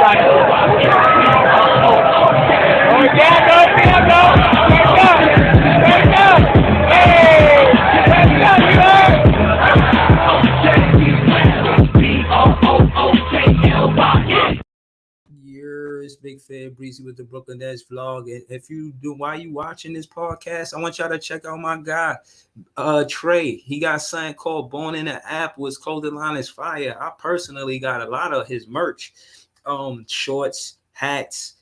It's Big Fair Breezy with the Brooklyn Nets vlog. And if you do, while you watching this podcast, I want y'all to check out my guy, Trey. He got something called Born in the Apple. His clothing line is fire. I personally got a lot of his merch, shorts, hats.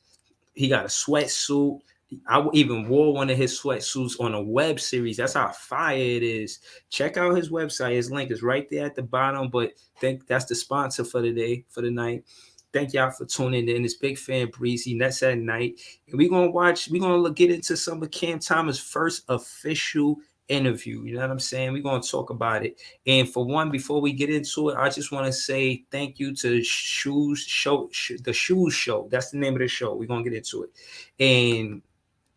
He got a sweatsuit. I even wore one of his sweatsuits on a web series. That's how fire it is. Check out his website. His link is right there at the bottom. But think that's the sponsor for the day, for the night. Thank y'all for tuning in. It's Big Fan Breezy. Nets at Night. And we're gonna get into some of Cam Thomas' first official interview. You know what I'm saying? We're gonna talk about it. And for one, before we get into it, I just want to say thank you to the Shoes Show. That's the name of the show. We're gonna get into it. And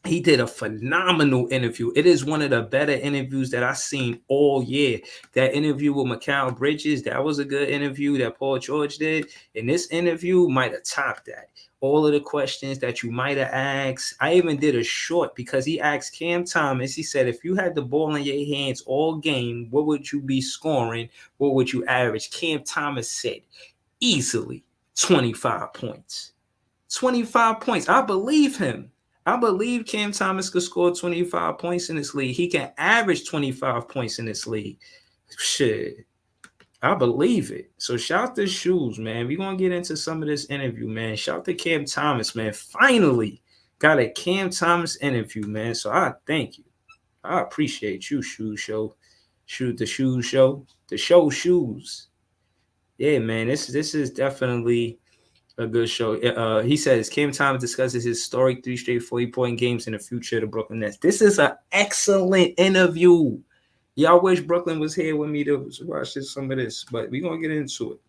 he did a phenomenal interview. It is one of the better interviews that I've seen all year. That interview with Mikal Bridges, that was a good interview that Paul George did. And this interview might have topped that. All of the questions that you might have asked. I even did a short because he asked Cam Thomas, he said, if you had the ball in your hands all game, what would you be scoring? What would you average? Cam Thomas said, easily 25 points. 25 points. I believe him. I believe Cam Thomas could score 25 points in this league. He can average 25 points in this league. Shit. I believe it. So shout to Shoes, man. We're going to get into some of this interview, man. Shout to Cam Thomas, man. Finally got a Cam Thomas interview, man. So I thank you. I appreciate you, Shoes Show. The Shoes Show. The show Shoes. Yeah, man. This is definitely a good show. He says Cam Thomas discusses his historic 3 straight 40-point games in the future of the Brooklyn Nets. This is an excellent interview. Y'all wish Brooklyn was here with me to watch some of this, but we're going to get into it.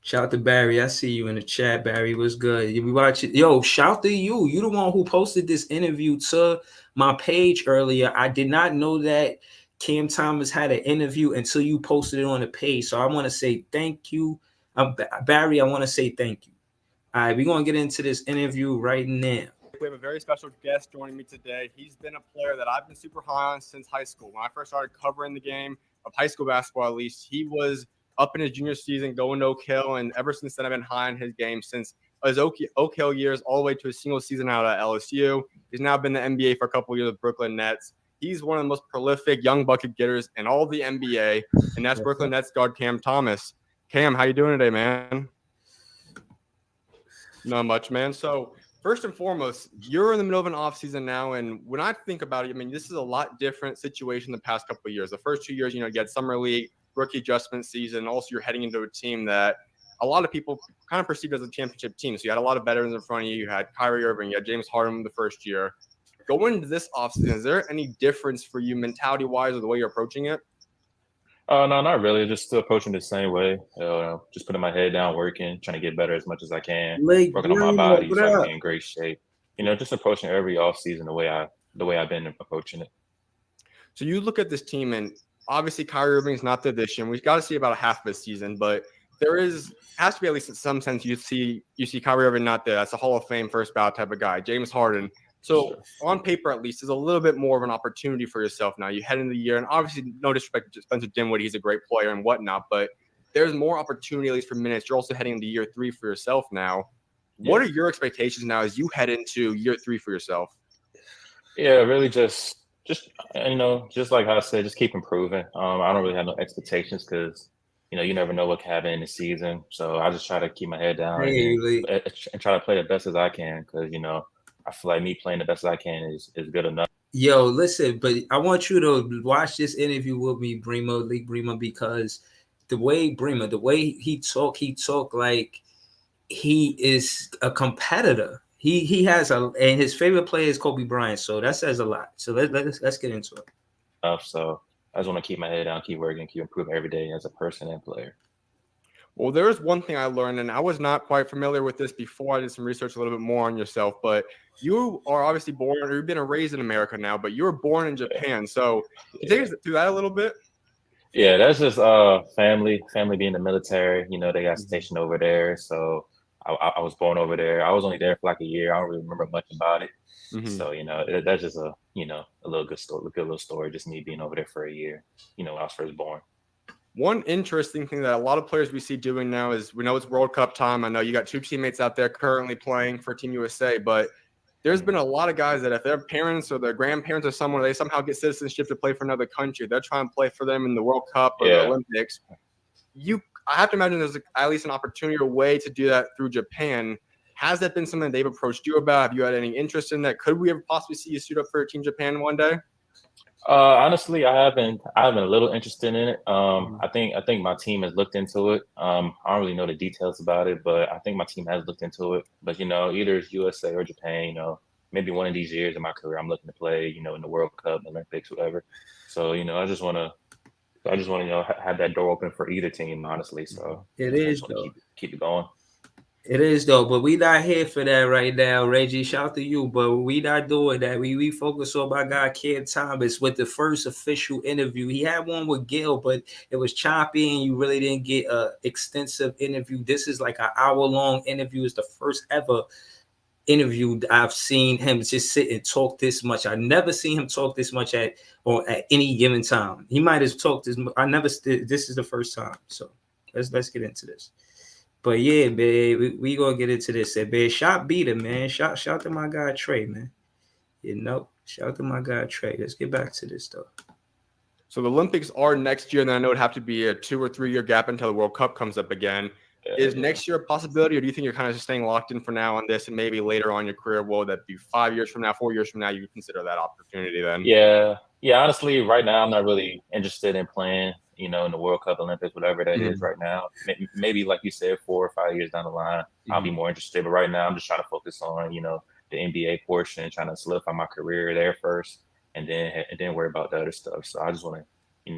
Shout out to Barry. I see you in the chat, Barry. What's good? We watch it. Yo, shout to you. You the one who posted this interview to my page earlier. I did not know that Cam Thomas had an interview until you posted it on the page. So I want to say thank you. Barry, I want to say thank you. All right, we're going to get into this interview right now. We have a very special guest joining me today. He's been a player that I've been super high on since high school. When I first started covering the game of high school basketball, at least, he was up in his junior season going to Oak Hill, and ever since then I've been high on his game since his Oak Hill years all the way to a single season out at LSU. He's now been in the NBA for a couple of years with Brooklyn Nets. He's one of the most prolific young bucket getters in all of the NBA, and that's Brooklyn Nets guard Cam Thomas. Cam, how you doing today, man? Not much, man. So first and foremost, you're in the middle of an offseason now, and when I think about it, I mean, this is a lot different situation the past couple of years. The first 2 years, you had Summer League, rookie adjustment season. Also, you're heading into a team that a lot of people kind of perceived as a championship team. So you had a lot of veterans in front of you. You had Kyrie Irving, you had James Harden the first year. Going into this offseason, is there any difference for you mentality-wise or the way you're approaching it? No, not really. Just still approaching the same way. Just putting my head down, working, trying to get better as much as I can, working on my body, so I can get in great shape. Just approaching every offseason the way I've been approaching it. So you look at this team, and obviously Kyrie Irving is not the addition. We've got to see about a half of his season, but has to be at least in some sense you see Kyrie Irving not there. That's a Hall of Fame first ballot type of guy. James Harden. So on paper, at least, there's a little bit more of an opportunity for yourself now. You head into the year, and obviously, no disrespect to Spencer Dinwiddie, he's a great player and whatnot, but there's more opportunity, at least for minutes. You're also heading into year 3 for yourself now. Yeah. What are your expectations now as you head into year 3 for yourself? Yeah, really just like I said, just keep improving. I don't really have no expectations because you never know what can happen in the season. So I just try to keep my head down and try to play the best as I can because I feel like me playing the best as I can is good enough. Yo, listen, but I want you to watch this interview with me, League Brima, because the way he talk like he is a competitor. He has and his favorite player is Kobe Bryant, so that says a lot. So let's get into it. So I just want to keep my head down, keep working, keep improving every day as a person and player. Well, there is one thing I learned, and I was not quite familiar with this before I did some research a little bit more on yourself, but you are obviously you've been raised in America now, but you were born in Japan. So can you take us through that a little bit? Yeah, that's just family being in the military. They got stationed over there. So I was born over there. I was only there for like a year. I don't really remember much about it. Mhm. So, that's just a little good story, good little story. Just me being over there for a year, when I was first born. One interesting thing that a lot of players we see doing now is, we know it's World Cup time. I know you got 2 teammates out there currently playing for Team USA, but there's been a lot of guys that if their parents or their grandparents or someone, they somehow get citizenship to play for another country, they're trying to play for them in the World Cup or the Yeah. Olympics. I have to imagine there's at least an opportunity or way to do that through Japan. Has that been something they've approached you about? Have you had any interest in that? Could we ever possibly see you suit up for Team Japan one day? Honestly, I haven't a little interested in it. I think my team has looked into it. I don't really know the details about it, but I think my team has looked into it. But either it's USA or Japan. Maybe one of these years in my career, I'm looking to play. In the World Cup, Olympics, whatever. So I just want to. Have that door open for either team, honestly. So It I is just want though. to keep it going. It is though, but we not here for that right now, Reggie. Shout out to you, but we not doing that. We focus on my guy Cam Thomas with the first official interview. He had one with Gil, but it was choppy, and you really didn't get a extensive interview. This is like an hour-long interview. It's the first ever interview I've seen him just sit and talk this much. I never seen him talk this much at any given time. He might have talked this. I never. This is the first time. So let's get into this. But yeah, man, we gonna get into this. Man, shot beater, man. Shout to my guy Trey, man. Shout out to my guy Trey. Let's get back to this though. So the Olympics are next year, and then I know it'd have to be a 2 or 3 year gap until the World Cup comes up again. Is next year a possibility, or do you think you're kind of just staying locked in for now on this, and maybe later on in your career, will that be 5 years from now, 4 years from now, you consider that opportunity then? Yeah. Honestly, right now I'm not really interested in playing, in the World Cup, Olympics, whatever that is right now. Maybe like you said, 4 or 5 years down the line, I'll be more interested. But right now I'm just trying to focus on, the NBA portion, trying to solidify my career there first, and then worry about the other stuff. So I just want to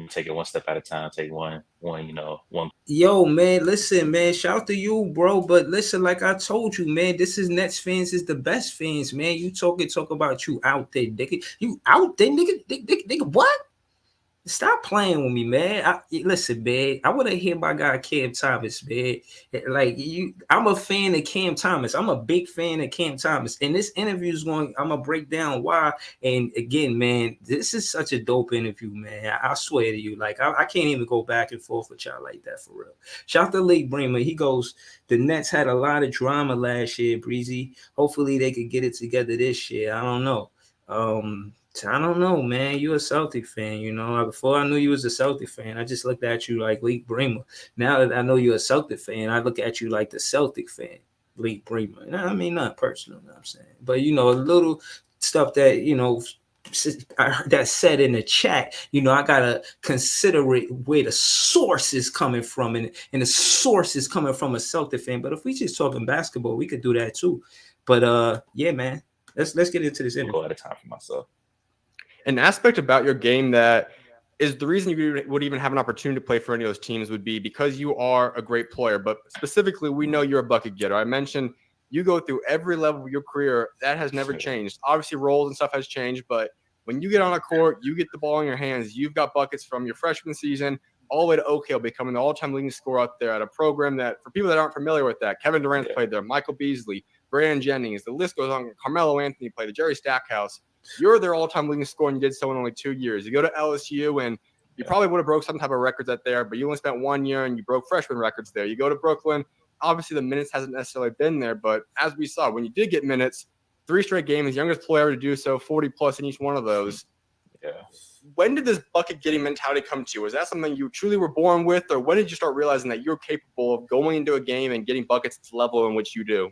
take it one step at a time, take one. Yo, man, listen, man, shout out to you, bro. But listen, like I told you, man, this is Nets fans is the best fans, man. You talk about you out there, nigga. You out there, nigga, what? Stop playing with me, man. Listen, man. I want to hear my guy Cam Thomas, man. Like I'm a fan of Cam Thomas. I'm a big fan of Cam Thomas. And this interview is I'm gonna break down why. And again, man, this is such a dope interview, man. I swear to you, like I can't even go back and forth with y'all like that for real. Shout out to Lee Bremer. He goes, the Nets had a lot of drama last year, Breezy. Hopefully they could get it together this year. I don't know. I don't know, man. You a Celtic fan, Before I knew you was a Celtic fan, I just looked at you like Lee Bremer. Now that I know you're a Celtic fan, I look at you like the Celtic fan, Lee Bremer. I mean, not personal, you know what I'm saying? But, a little stuff that, that's said in the chat, I got to consider it where the source is coming from. And the source is coming from a Celtic fan. But if we just talking basketball, we could do that too. But, yeah, man, let's get into this interview. Go at a time for myself. An aspect about your game that is the reason you would even have an opportunity to play for any of those teams would be because you are a great player. But specifically, we know you're a bucket getter. I mentioned you go through every level of your career. That has never changed. Obviously, roles and stuff has changed. But when you get on a court, you get the ball in your hands. You've got buckets from your freshman season all the way to Oak Hill, becoming the all-time leading scorer out there at a program that, for people that aren't familiar with that, Kevin Durant's played there, Michael Beasley, Brandon Jennings, the list goes on. Carmelo Anthony played, Jerry Stackhouse. You're their all-time leading scorer, and you did so in only 2 years. You go to LSU, and you probably would have broke some type of records out there, but you only spent 1 year, and you broke freshman records there. You go to Brooklyn. Obviously, the minutes hasn't necessarily been there, but as we saw, when you did get minutes, 3 straight games, youngest player ever to do so, 40-plus in each one of those. Yeah. When did this bucket-getting mentality come to you? Was that something you truly were born with, or when did you start realizing that you're capable of going into a game and getting buckets at the level in which you do?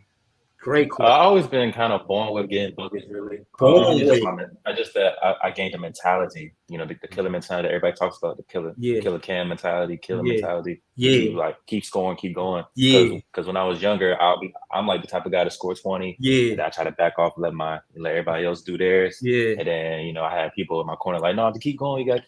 Great question. I've always been kind of born with getting buckets, really. I gained the mentality, the killer mentality. Everybody talks about the killer Cam mentality, mentality. Yeah. You like keep scoring, keep going. Yeah. Because when I was younger, I'm like the type of guy to score 20. Yeah. And I try to back off, let everybody else do theirs. Yeah. And then I had people in my corner like, no, to keep going, you gotta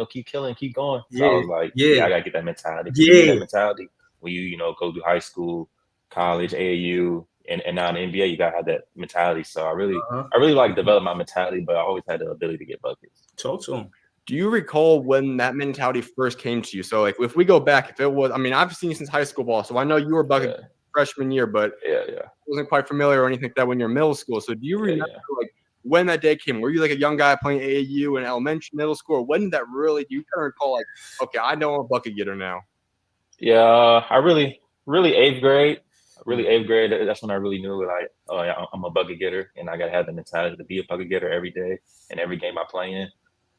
keep killing, keep going. So Yeah. I was like, Yeah. I gotta get that mentality. Yeah. You get that mentality when you go through high school, college, AAU. And now in the NBA, you gotta have that mentality. So I really like develop my mentality, but I always had the ability to get buckets. Talk to him. Do you recall when that mentality first came to you? So, like, if we go back, if it was, I mean, I've seen you since high school ball, so I know you were bucket freshman year, but Yeah. wasn't quite familiar or anything like that when you're in middle school. So do you remember like when that day came? Were you like a young guy playing AAU in elementary, middle school? Or when did that really? Do you kind of recall like, okay, I know I'm a bucket getter now? Yeah, I really 8th grade. Really 8th grade. That's when I really knew like, oh yeah, I'm a bucket getter, and I gotta have the mentality to be a bucket getter every day and every game I play in.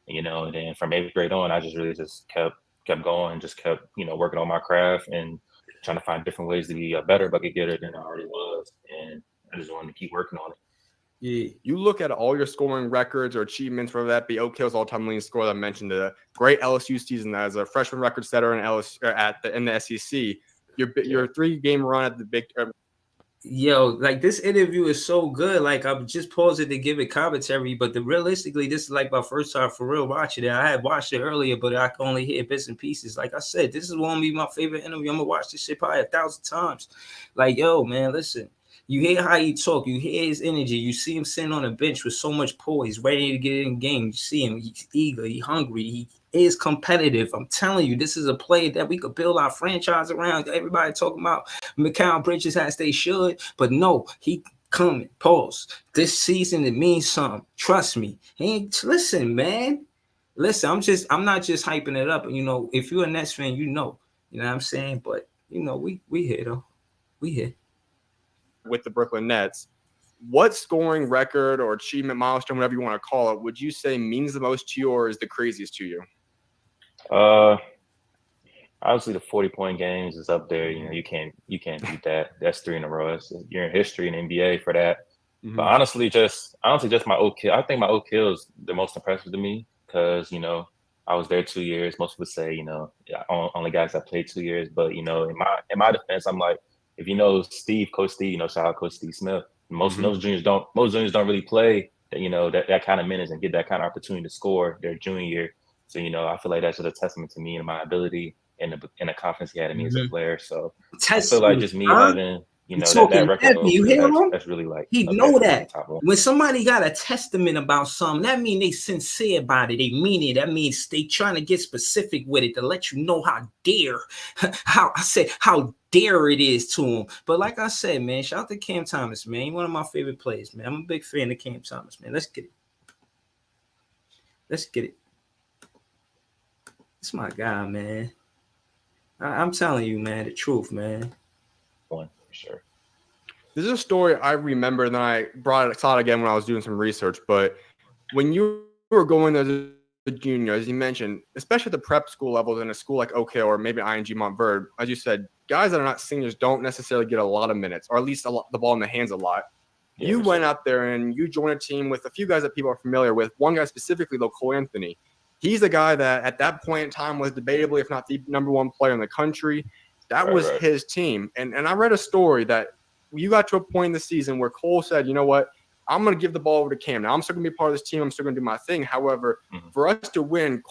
And then from 8th grade on, I just really just kept going, just kept working on my craft and trying to find different ways to be a better bucket getter than I already was, and I just wanted to keep working on it. Yeah, you look at all your scoring records or achievements, whether that be Oak Hill's all-time leading scorer that I mentioned, the great LSU season as a freshman record setter in LSU in the SEC. Your 3-game run at the Big. Yo, like this interview is so good. Like I'm just pausing to give it commentary, but realistically, this is like my first time for real watching it. I had watched it earlier, but I can only hear bits and pieces. Like I said, this is one of my favorite interview. I'm gonna watch this shit probably 1,000 times. Like, yo, man, listen. You hear how he talk. You hear his energy. You see him sitting on a bench with so much poise, ready to get in game. You see him. He's eager. He's hungry. He is competitive. I'm telling you, this is a player that we could build our franchise around. Everybody talking about Mikal Bridges as they should, but no, he coming. Pause. This season it means something. Trust me. Listen, man. Listen, I'm not just hyping it up. If you're a Nets fan, you know what I'm saying. But we here though. We here. With the Brooklyn Nets, what scoring record or achievement milestone, whatever you want to call it, would you say means the most to you or is the craziest to you? Obviously the 40-point games is up there. You can't beat that. That's 3 in a row. You're in history in NBA for that. Mm-hmm. But honestly, just my Oak Hill. I think my Oak Hill is the most impressive to me because I was there 2 years. Most people say only guys that played 2 years. But in my defense, I'm like, if Coach Steve, shout out Coach Steve Smith. Most of those juniors don't really play that kind of minutes and get that kind of opportunity to score their junior year. So I feel like that's just a testament to me and my ability and the confidence he had in me as a player. So I feel like just me having that record, that's really like he know that when somebody got a testament about something, that means they sincere about it. They mean it. That means they trying to get specific with it to let you know how dare it is to him. But like I said, man, shout out to Cam Thomas, man. He's one of my favorite players, man. I'm a big fan of Cam Thomas, man. Let's get it. It's my guy, man. I'm telling you, man, the truth, man. One for sure. This is a story I remember, and then I saw it again when I was doing some research. But when you were going as a junior, as you mentioned, especially at the prep school levels in a school like Oak Hill or maybe ING Montverde, as you said, guys that are not seniors don't necessarily get a lot of minutes, or at least the ball in the hands a lot. Yeah, you went out there and you joined a team with a few guys that people are familiar with. One guy specifically, though, Cole Anthony. He's the guy that at that point in time was debatably, if not the number one player in the country. That was his team. And I read a story that you got to a point in the season where Cole said, you know what, I'm going to give the ball over to Cam. Now, I'm still going to be part of this team. I'm still going to do my thing. However, for us to win,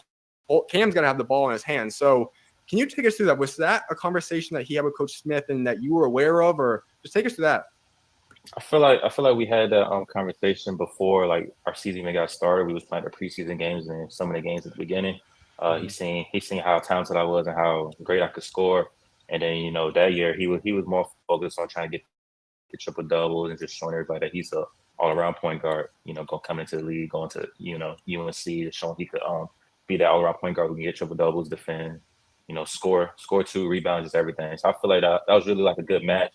Cam's got to have the ball in his hands. So can you take us through that? Was that a conversation that he had with Coach Smith and that you were aware of, or just take us through that? I feel like we had that conversation before like our season even got started. We was playing the preseason games and some of the games at the beginning. He's seen how talented I was and how great I could score. And then that year he was more focused on trying to get the triple doubles and just showing everybody that he's a all around point guard. Coming into the league, going to UNC, showing he could be that all around point guard who can get triple doubles, defend, score 2, rebounds, just everything. So I feel like that was really like a good match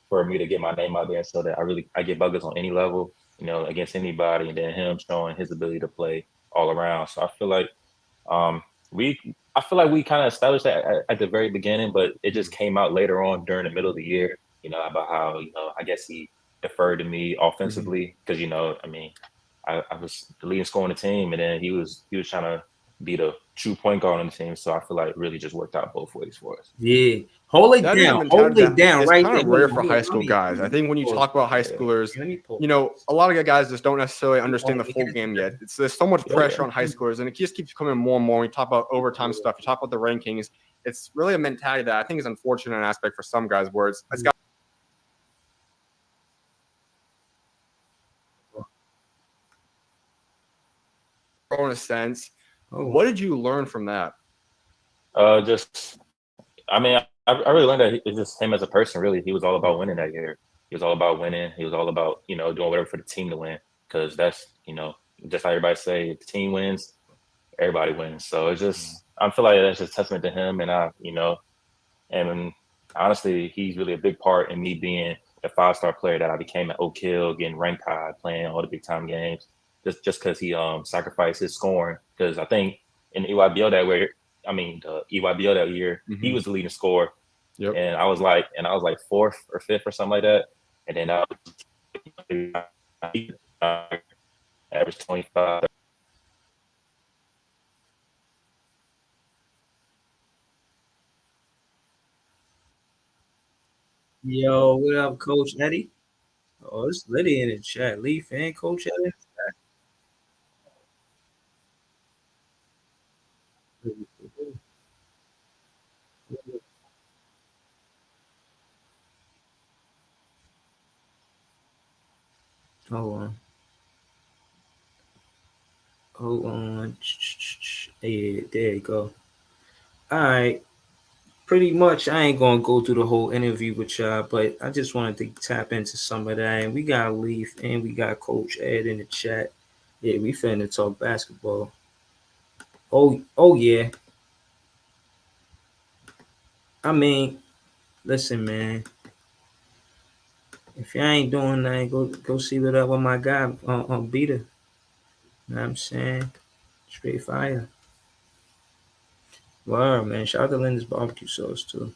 for me to get my name out there so that I get buckets on any level, against anybody, and then him showing his ability to play all around. So I feel like we kind of established that at the very beginning, but it just came out later on during the middle of the year, about how, I guess he deferred to me offensively because, I was the leading scorer on the team, and then he was trying to be the true point guard on the team. So I feel like it really just worked out both ways for us. Yeah. Hold it down. It's right kind of rare for high school guys. I think when you talk about high schoolers, a lot of guys just don't necessarily understand the full game yet. There's so much pressure on high schoolers, and it just keeps coming more and more. When you talk about overtime stuff, you talk about the rankings. It's really a mentality that I think is unfortunate aspect for some guys where it's got in a sense. What did you learn from that? I really learned that it's just him as a person. Really, he was all about winning that year. He was all about winning. He was all about doing whatever for the team to win because that's just how everybody say if the team wins, everybody wins. So it's just I feel like that's just testament to him, and and honestly, he's really a big part in me being a 5-star player that I became at Oak Hill, getting ranked high, playing all the big time games, just because he sacrificed his scoring. Because I think in the EYBL the EYBL that year, he was the leading scorer, Yep. and I was like fourth or fifth or something like that, and then I average 25. Yo, what up, Coach Eddie? Oh, it's Liddy in the chat. Leaf and Coach Eddie. Hold on. Hold on. Yeah, there you go. All right. Pretty much, I ain't gonna go through the whole interview with y'all, but I just wanted to tap into some of that. And we got Leaf and we got Coach Ed in the chat. Yeah, we finna talk basketball. Oh yeah. I mean, listen, man. If y'all ain't doing that, go see what up with my guy on Beta. You know what I'm saying? Straight fire. Wow, man. Shout out to Linda's barbecue sauce too.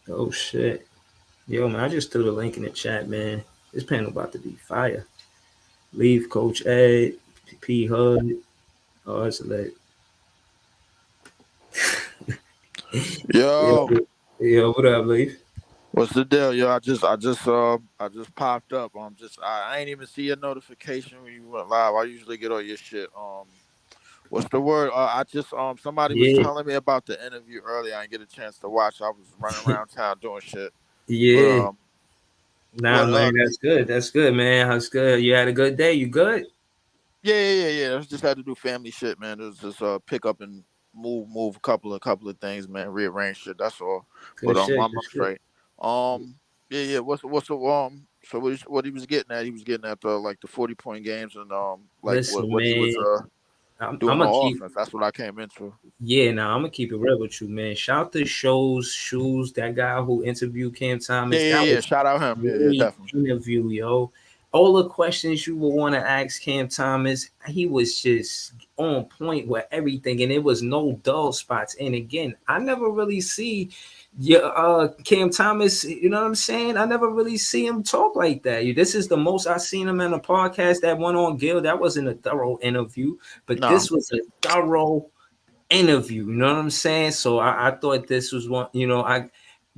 Oh shit. Yo, man, I just threw the link in the chat, man. This panel about to be fire. Leaf, Coach Ed, P Hud. Oh, it's lit. Yo, Yo, what up, Leaf? what's the deal, yo? I just popped up. I ain't even see a notification when you went live. I usually get all your shit. What's the word? Somebody was Yeah, telling me about the interview earlier. I didn't get a chance to watch. I was running around town doing shit. But yeah. Nah, what man, that's good. That's good, man. That's good. You had a good day. You good? yeah. I just had to do family shit, man. It was just pick up and move a couple of things, man. Rearrange shit. That's all. Good But shit. I'm Good shit. straight. Yeah. What's the So what he was getting at? He was getting at the 40-point games and like Listen, what he was man. I'm doing gonna on keep. offense. That's what I came into. Yeah, now I'm gonna keep it real with you, man. Shout to Shoes, that guy who interviewed Cam Thomas. That Yeah. was Shout out him. Yeah, great definitely. interview, yo. All the questions you would want to ask Cam Thomas, he was just on point with everything, and it was no dull spots. And again, I never really see Cam Thomas, you know what I'm saying? I never really see him talk like that. This is the most I've seen him in a podcast that went on Gil. That wasn't a thorough interview, but No. this was a thorough interview. You know what I'm saying? So I thought this was one. I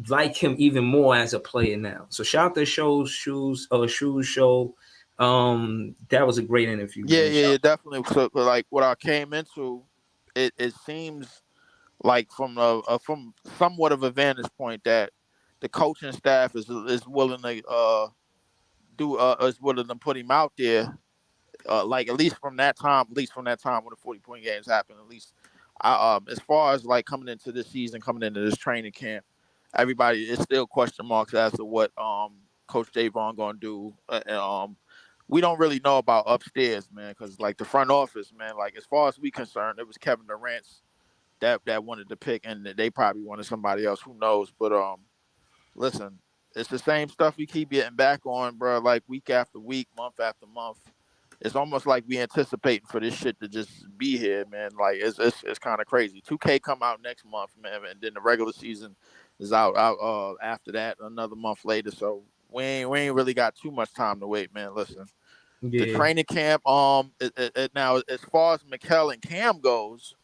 like him even more as a player now. So shout out to Shoes Show. That was a great interview, man. Yeah, definitely. So like what I came into, it seems like from somewhat of a vantage point that the coaching staff is willing to do is willing to put him out there like at least from that time when the 40-point games happened. At least as far as like coming into this season, coming into this training camp, everybody is still question marks as to what Coach Javon gonna do. We don't really know about upstairs, man, because like the front office, man, like as far as we concerned, it was Kevin Durant's that wanted to pick, and they probably wanted somebody else. Who knows? But listen, it's the same stuff we keep getting back on, bro. Like week after week, month after month. It's almost like we anticipating for this shit to just be here, man. Like it's kind of crazy. 2K come out next month, man, and then the regular season is out after that another month later. So we ain't really got too much time to wait, man. Listen, the Yeah, training camp, now as far as Mikel and Cam goes,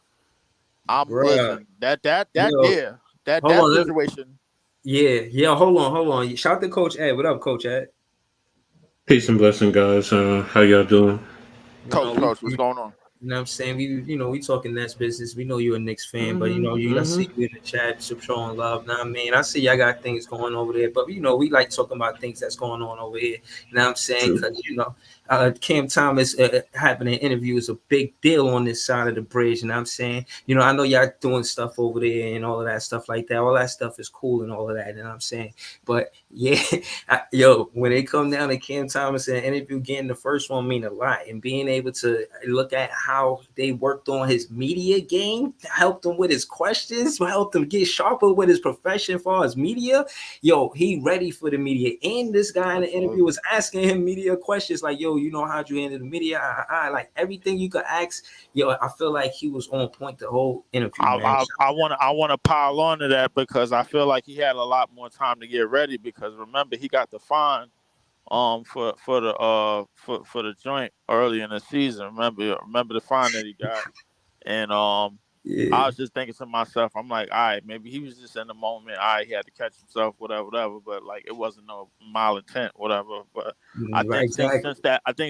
I'm bro. listen that Yo, there that hold that on. situation. Yeah. Hold on. Shout out to Coach Ed. What up, Coach Ed? Peace and blessing, guys. How y'all doing? We Coach, what's going on? You know what I'm saying? We talking Nets business. We know you're a Knicks fan, but I Mm-hmm. see you in the chat showing love. Now, I mean, I see y'all got things going over there, but we like talking about things that's going on over here. You know what I'm saying? True. Because Cam Thomas having an interview is a big deal on this side of the bridge. And I'm saying, I know y'all doing stuff over there and all of that stuff like that. All that stuff is cool and all of that. And I'm saying, but yeah, when they come down to Cam Thomas and interview, getting the first one mean a lot. And being able to look at how they worked on his media game, helped him with his questions, helped him get sharper with his profession as far as media. He ready for the media. And this guy in the interview was asking him media questions like, how'd you handle the media? Like everything you could ask. I feel like he was on point the whole interview, man. I want to pile on to that because I feel like he had a lot more time to get ready because remember he got the fine for the joint early in the season. Remember the fine that he got, and I was just thinking to myself, I'm like, all right, maybe he was just in the moment. All right, he had to catch himself, whatever. But like, it wasn't no malintent, whatever. But I think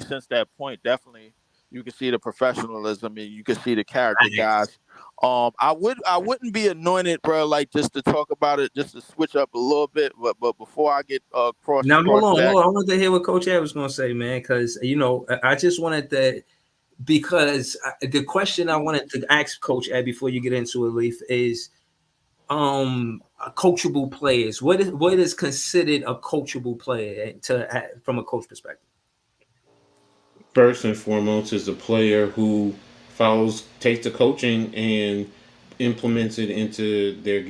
since that point, definitely you can see the professionalism and you can see the character guys. I wouldn't be anointed, bro. Like just to talk about it, just to switch up a little bit. But before I get cross. Now hold on. I wanted to hear what Coach Ed was gonna say, man, because I just wanted to. Because the question I wanted to ask Coach Ed before you get into it, Leaf, is coachable players. What is considered a coachable player from a coach perspective? First and foremost is a player who takes the coaching and implements it into their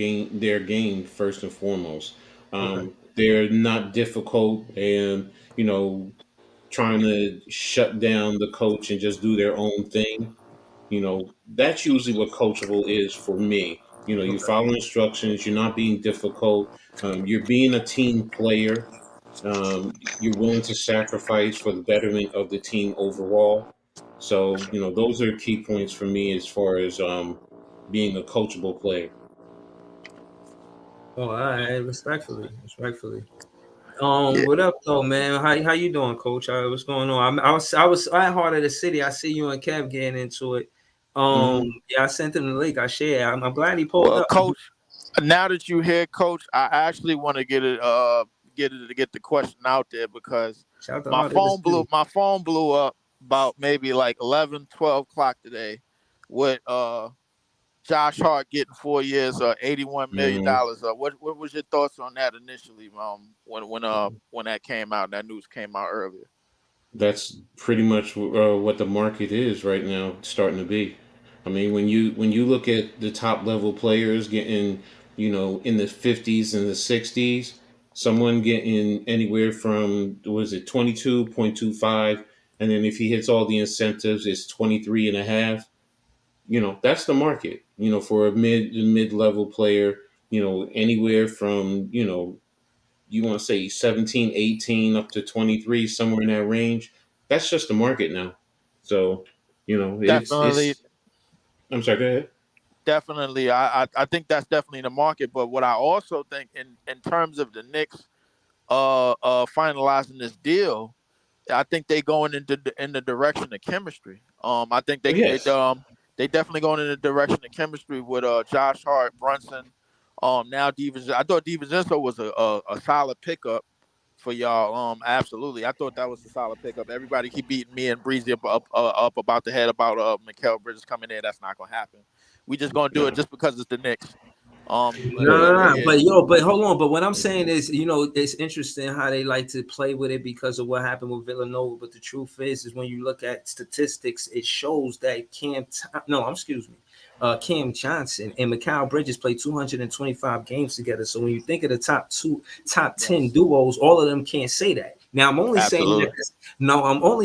game first and foremost. They're not difficult and trying to shut down the coach and just do their own thing. That's usually what coachable is for me. You follow instructions, you're not being difficult, you're being a team player, you're willing to sacrifice for the betterment of the team overall. So, those are key points for me as far as being a coachable player. Oh, all right, respectfully. What up, though, man? How you doing, Coach? What's going on? I was at Heart of the City. I see you and Kev getting into it. Yeah, I sent him the link. I shared. I'm glad he pulled up. Coach. Now that you hear, Coach, I actually want to get the question out there because my phone blew up about maybe like 11, 12 o'clock today with Josh Hart getting 4 years, $81 million. What was your thoughts on that initially? When that came out, that news came out earlier. That's pretty much what the market is right now, starting to be. I mean, when you look at the top level players getting, in the 50s and the 60s, someone getting anywhere from, was it 22.25, and then if he hits all the incentives, it's 23 and a half. That's the market. For a mid level player, anywhere from you want to say 17, 18 up to 23, somewhere in that range. That's just the market now. So, it's I'm sorry, go ahead. Definitely. I think that's definitely the market. But what I also think in terms of the Knicks finalizing this deal, I think they going in the direction of chemistry. I think they definitely going in the direction of chemistry with Josh Hart, Brunson. Now I thought DiVincenzo was a solid pickup for y'all. Absolutely, I thought that was a solid pickup. Everybody keep beating me and Breezy up about the head about Mikal Bridges coming in. That's not gonna happen. We just gonna do it just because it's the Knicks. No. But hold on. But what I'm saying is, it's interesting how they like to play with it because of what happened with Villanova. But the truth is when you look at statistics, it shows that Cam Johnson and Mikal Bridges played 225 games together. So when you think of the top 10 duos, all of them can't say that. Now I'm only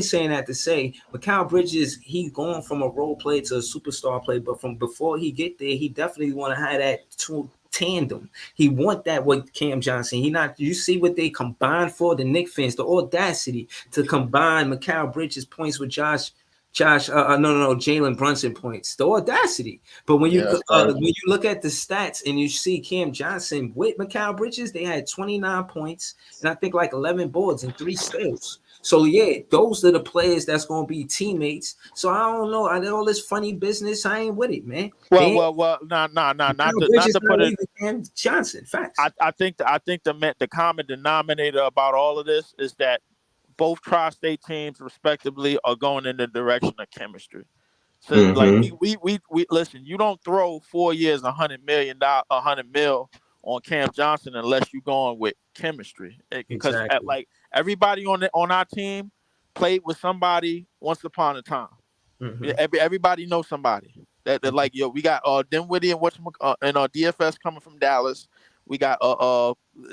saying that to say Mikal Bridges, he's going from a role player to a superstar player, but from before he get there, he definitely want to have that two tandem. He want that with Cam Johnson. You see what they combined for, the Knicks fans, the audacity to combine Mikal Bridges points with Jalen Brunson points. The audacity. But when you look at the stats and you see Cam Johnson with Mikal Bridges, they had 29 points and I think like 11 boards and 3 steals. So yeah, those are the players that's gonna be teammates. So I don't know. All this funny business, I ain't with it, man. Well, not to put it. Cam Johnson, facts. I think the common denominator about all of this is that both tri-state teams, respectively, are going in the direction of chemistry. So, like, Mm-hmm. we listen. You don't throw 4 years, $100 million, 100 mil on Cam Johnson unless you're going with chemistry. Because Exactly. like everybody on our team played with somebody once upon a time. Mm-hmm. Everybody knows somebody that like yo. We got Dinwiddie and DFS coming from Dallas. We got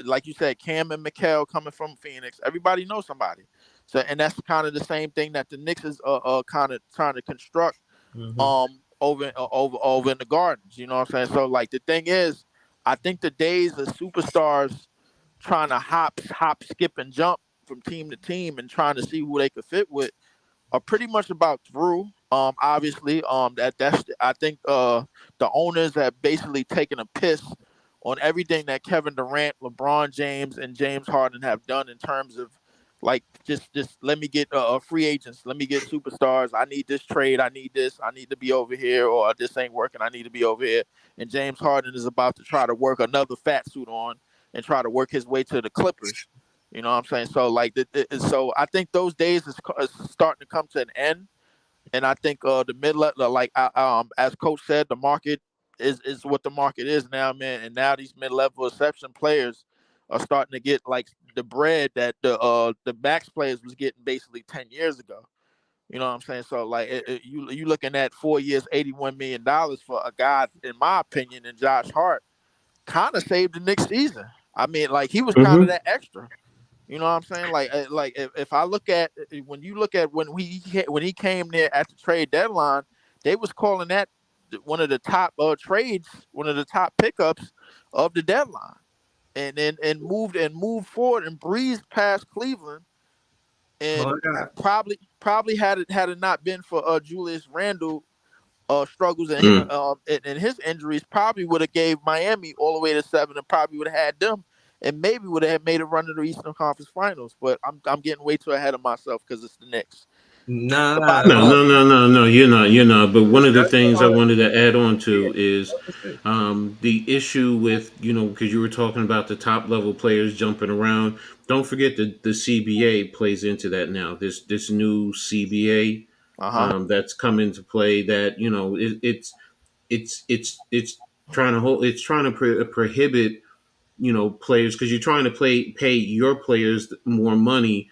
like you said, Cam and Mikal coming from Phoenix. Everybody knows somebody. So and that's kind of the same thing that the Knicks is kind of trying to construct Mm-hmm. over in the Gardens. You know what I'm saying? So like the thing is, I think the days of superstars trying to hop, skip, and jump from team to team and trying to see who they could fit with are pretty much about through. Obviously, that's I think the owners have basically taken a piss on everything that Kevin Durant, LeBron James, and James Harden have done in terms of like just let me get free agents, let me get superstars. I need this trade, I need this, I need to be over here, or this ain't working, I need to be over here. And James Harden is about to try to work another fat suit on and try to work his way to the Clippers. You know what I'm saying? So like, so I think those days is starting to come to an end, and I think the mid level, like as Coach said, the market is what the market is now, man. And now these mid level exception players are starting to get like the bread that the max players was getting basically 10 years ago. You know what I'm saying? So like, you looking at 4 years, $81 million for a guy, in my opinion, and Josh Hart kind of saved the Knicks season. I mean, like he was kind of Mm-hmm. that extra. You know what I'm saying? Like if I look at when you look at when he came there at the trade deadline, they was calling that one of the top trades, one of the top pickups of the deadline, and then and moved forward and breezed past Cleveland, Oh, and I got. probably had it not been for Julius Randle struggles Mm. and his injuries, probably would have gave Miami all the way to 7 and probably would have had them and maybe would have made a run to the Eastern Conference Finals. But I'm getting way too ahead of myself because it's the Knicks. Nah, The nah. bottom No, line, no, no, no, no. You're not. You're not. But one of the That's things I all. wanted to add on Yeah. to is That's it. the issue with because you were talking about the top level players jumping around. Don't forget that the CBA plays into that now. This new CBA uh huh. that's come into play. That it's trying to hold. It's trying to prohibit players because you're trying to pay your players more money,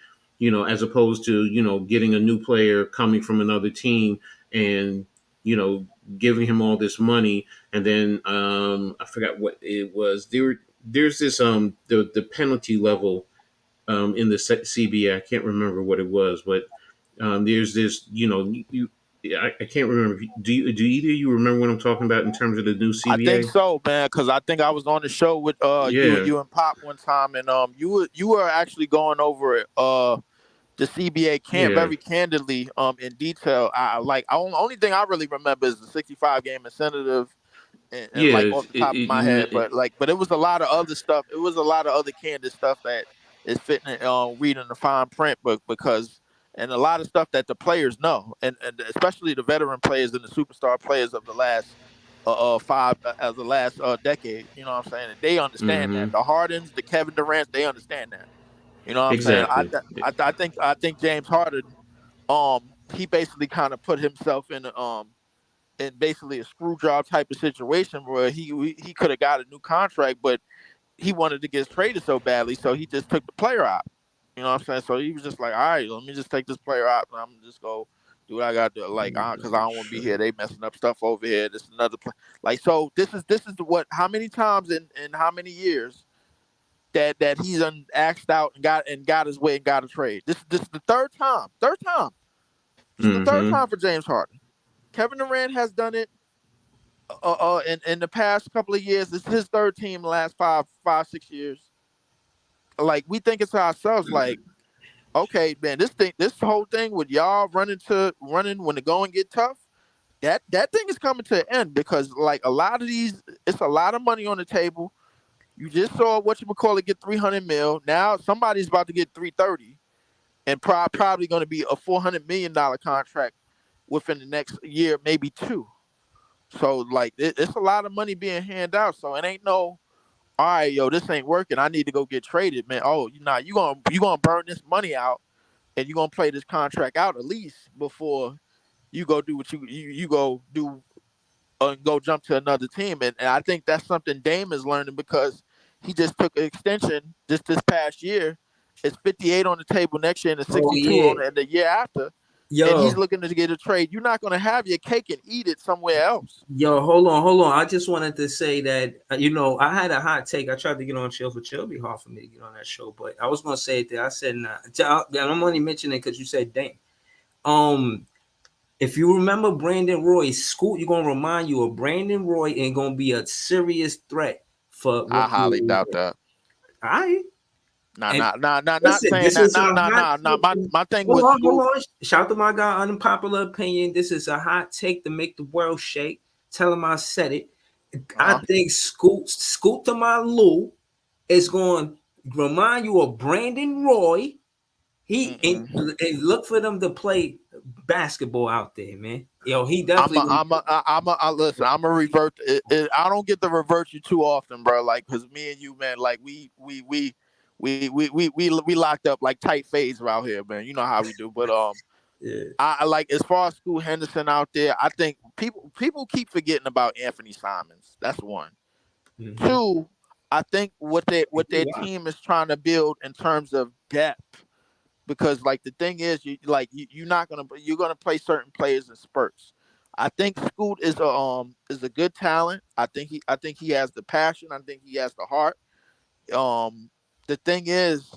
as opposed to getting a new player coming from another team and you know giving him all this money, and then I forgot what it was. There's this the penalty level in the CBA. I can't remember what it was, but there's this I can't remember. Do either of you remember what I'm talking about in terms of the new I think CBA? so, man. Because I think I was on the show with Yeah, you and Pop one time, and you were actually going over it the CBA can't yeah. very candidly in detail. Only thing I really remember is the 65 game incentive and Yeah, like off the top of my head, but it was a lot of other stuff. It was a lot of other candid stuff that is fitting reading the fine print, but because and a lot of stuff that the players know, and especially the veteran players and the superstar players of the last as the last decade. You know what I'm saying? And they understand that hmm the Hardens, the Kevin Durant's, they understand that. You know what I'm saying? exactly. I think James Harden, he basically kind of put himself in basically a screw job type of situation where he could have got a new contract, but he wanted to get traded so badly, so he just took the player out. You know what I'm saying? So he was just like, all right, let me just take this player out, and I'm just go do what I got to do, like, because I don't want to be here. They messing up stuff over here. This is another play. Like, so this is what how many times in how many years that he's axed out and got his way and got a trade. This is the third time. Third time. This is the third hmm time for James Harden. Kevin Durant has done it in the past couple of years. This is his third team in the last 6 years. Like we think it's ourselves, like, okay, man, this whole thing with y'all running when the going get tough, that thing is coming to an end because like a lot of these, it's a lot of money on the table. You just saw what you would call it get 300 mil. Now somebody's about to get 330, and probably going to be a $400 million contract within the next year, maybe two. So like it's a lot of money being handed out. So it ain't no, all right, yo, this ain't working. I need to go get traded, man. Oh, you gonna burn this money out and you're gonna play this contract out at least before you go do what you go do and go jump to another team. And I think that's something Dame is learning because he just took an extension just this past year. It's 58 on the table next year and it's Oh 62 yeah, on the year after. And he's yo, looking to get a trade. You're not going to have your cake and eat it somewhere else. yo, hold on. I just wanted to say that I had a hot take. I tried to get on Chill for Chill. It'd be hard for me to get on that show, but I was gonna say it there. I said nah. I'm only mentioning it because you said Dame. Um, if you remember Brandon Roy, Scoot, you're gonna remind you of Brandon Roy and gonna be a serious threat for I rookie. highly doubt that. All right. And Not listen, saying this that. is a hot take. My thing Hold with on, hold Scoot. on. Shout to my guy, unpopular opinion. This is a hot take to make the world shake. Tell him I said it. I Uh-huh. think Scoot to my Lou is going to remind you of Brandon Roy. He Mm-mm. and look for them to play basketball out there, man. Yo, he definitely. Listen. I'm a revert. I don't get to revert you too often, bro. Like, cause me and you, man, like we locked up like tight phase around here, man. You know how we do. But Yeah. I like as far as Scoot Henderson out there. I think people keep forgetting about Anthony Simons. That's one. Mm-hmm. Two, I think what their team is trying to build in terms of depth, because like the thing is, you're gonna play certain players in spurts. I think Scoot is a good talent. I think he has the passion. I think he has the heart. The thing is,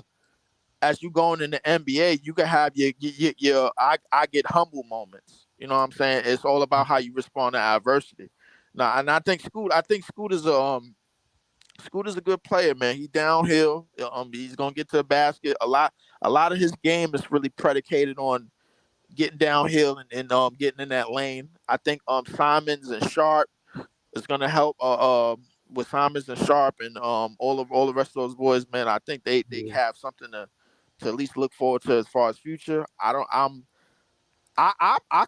as you going in the NBA, you can have your I get humble moments. You know what I'm saying? It's all about how you respond to adversity. Now, and I think Scoot is a good player, man. He downhill. He's gonna get to the basket. A lot of his game is really predicated on getting downhill and getting in that lane. I think Simons and Sharp is gonna help with Simons and Sharp and all the rest of those boys, man. I think they Yeah. have something to at least look forward to as far as future. I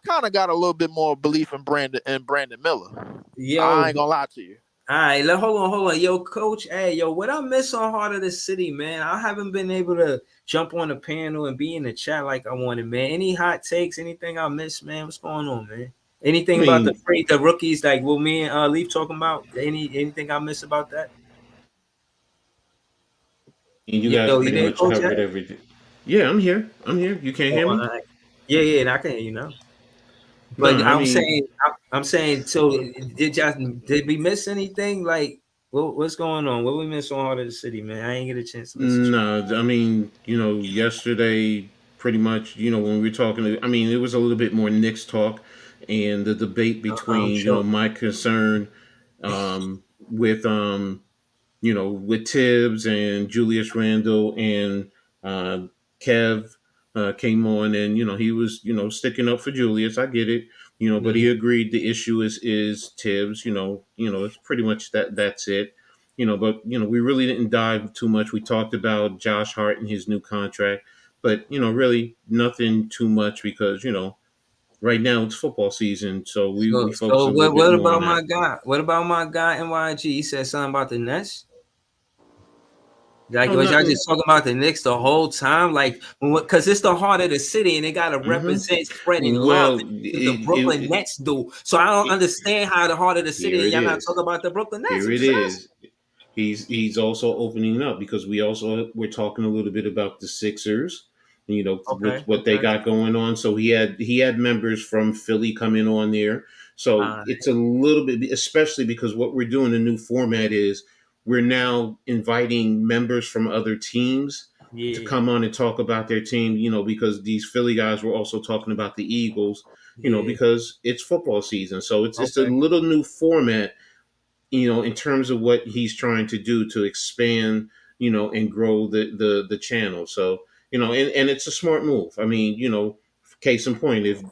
kind of got a little bit more belief in Brandon Miller. I Yo, ain't gonna lie to you. all right, hold on. Yo, coach, hey, yo, what I miss on Heart of the City, man? I haven't been able to jump on the panel and be in the chat like I wanted, man. Any hot takes, anything I missed, man? What's going on, man? I Anything about mean, the rookies, like what me and Leaf talking about? Anything I missed about that? you guys Yo, you pretty there, much coach? covered everything. Yeah, I'm here. I'm here. You can't Oh, hear all me? right. Yeah, and I can hear you now. No, But I mean, I'm saying, so did we miss anything? Like, what's going on? What we miss on Heart of the City, man? I ain't get a chance to listen to no. I mean, yesterday, pretty much, when we were talking, I mean, it was a little bit more Knicks talk and the debate it. I'm between, sure. my concern with with Tibbs and Julius Randle and Kev came on, and he was sticking up for Julius. I get it, but he Mhm. agreed the issue is Tibbs. It's pretty much that's it. But we really didn't dive too much. We talked about Josh Hart and his new contract, but really nothing too much because right now it's football season, so we focus So a little bit what more on about that. my guy? What about my guy NYG? He said something about the Nets. Like, Oh, was y'all nothing. just talking about the Knicks the whole time? Like, because it's the heart of the city and they got to Hmm. represent spreading love. Well, What the Brooklyn Nets do. So I don't it understand how the heart of the city here and it y'all not is. talking about the Brooklyn Nets. Here I'm it just asking. is. He's also opening up because we're talking a little bit about the Sixers, with Okay, what they okay. got going on. So he had members from Philly coming on there. So Uh, it's a little bit, especially because what we're doing, the new format is we're now inviting members from other teams to yeah, come on and talk about their team, because these Philly guys were also talking about the Eagles, yeah. because it's football season. So it's a Okay. little new format, in terms of what he's trying to do to expand, and grow the channel. So, and it's a smart move. I mean, case in point, if,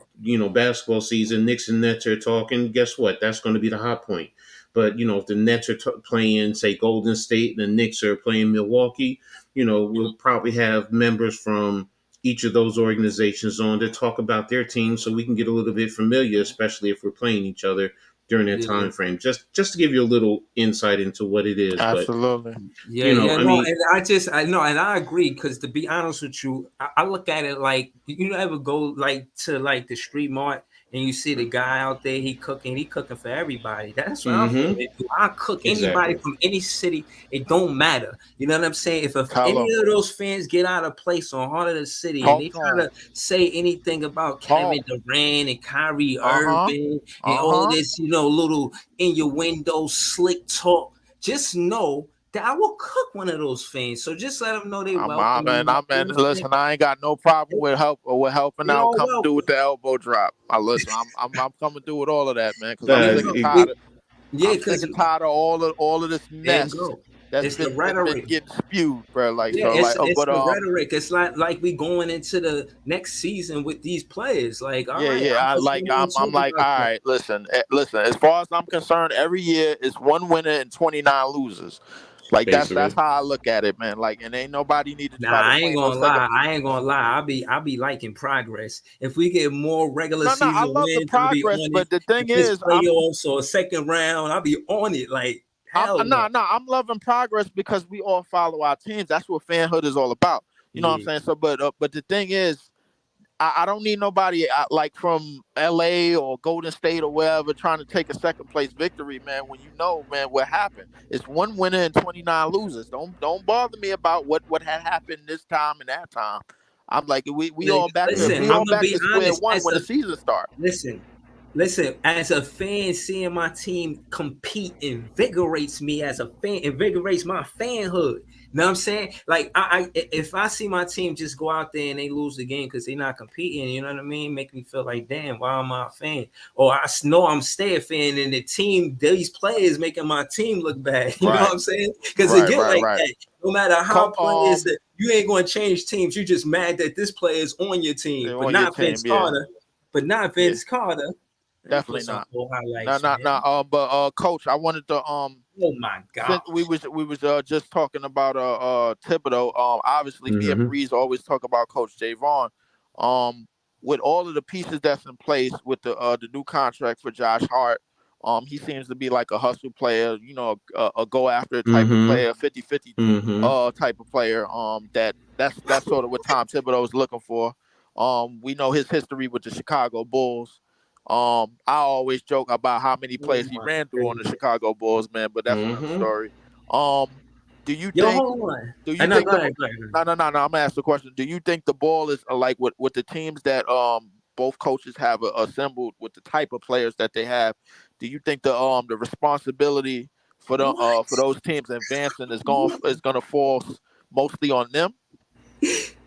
basketball season, Knicks and Nets are talking, guess what? That's going to be the hot point. But, if the Nets are playing, say, Golden State and the Knicks are playing Milwaukee, we'll probably have members from each of those organizations on to talk about their team so we can get a little bit familiar, especially if we're playing each other during that Yeah. time frame. Just to give you a little insight into what it is. Absolutely. But Yeah, you know, yeah, I no, mean, and I know, and I agree. Because to be honest with you, I look at it like you ever go like to like the street mart and you see the guy out there, he cooking for everybody. That's what I feel. mm-hmm, If I cook anybody exactly. from any city, it don't matter. You know what I'm saying? If Tell any them. of those fans get out of place on Heart of the City and Talk they to try them. to say anything about Talk. Kevin Durant and Kyrie Uh-huh. Irving and all Uh-huh. this, little in your window slick talk, just know that I will cook one of those fans. So just let them know they welcome. Listen, I ain't got no problem with helping They out. all Come through with welcome. the elbow drop. I'm coming through with all of that, man, because Yeah, Uh, yeah, I'm sick because and tired of all of this there you mess go. that's It's the been rhetoric. getting spewed, bro. Like Yeah, so, like it's but the rhetoric. It's like we going into the next season with these players. Like, all yeah, right, yeah. I'm just going to I'm talk like, about all that. right, listen. As far as I'm concerned, every year it's one winner and 29 losers. Like that's basically. how I look at it, man. Like, and ain't nobody need to Nah, try to I ain't play no gonna second. lie. I ain't gonna lie. I'll be liking progress. If we get more regular No, I season love the wins, I'll be progress, on it. but the If thing it's is, playoffs or a second round, I'll be on it. Like, hell no. I'm loving progress because we all follow our teams. That's what fanhood is all about. You know what I'm Yeah. saying? So, but the thing is, I don't need nobody like from LA or Golden State or wherever trying to take a second place victory, man. When you know, man, what happened? It's one winner and 29 losers. Don't bother me about what had happened this time and that time. I'm like, we all back to Listen, we I'm all Mm-hmm. gonna back be to square honest. one when the season starts. Listen. As a fan, seeing my team compete invigorates me. As a fan, invigorates my fanhood. You know what I'm saying? Like, if I see my team just go out there and they lose the game because they're not competing, you know what I mean? Make me feel like, damn, why am I a fan? Or I know I'm stay a fan, and the team, these players making my team look bad. You know what Right, I'm saying? Because it get like right. that. No matter how Co- players that you ain't going to change teams, you just mad that this player is on your team, but on your not Vince team, yeah, Carter. But not yeah, Vince Carter. Let me put definitely some not. full No, highlights, not man. not. But coach, I wanted to Oh my since gosh. we was just talking about Thibodeau, obviously me and Mm-hmm. Breeze always talk about Coach Javon. Um, with all of the pieces that's in place with the new contract for Josh Hart, he seems to be like a hustle player, you know, a go after type of Mm-hmm. player, 50-50 Mm-hmm. type of player. That's sort of what Tom Thibodeau is looking for. We know his history with the Chicago Bulls. I always joke about how many Oh players he my ran through on the goodness. Chicago Bulls, man, but that's another Mm-hmm. story. Um, do you Yo, think? hold on. Do you No, think go the? ahead, go ahead. No. I'm gonna ask the question. Do you think the ball is like with the teams that both coaches have assembled with the type of players that they have? Do you think the responsibility for What? those teams advancing is gonna fall mostly on them?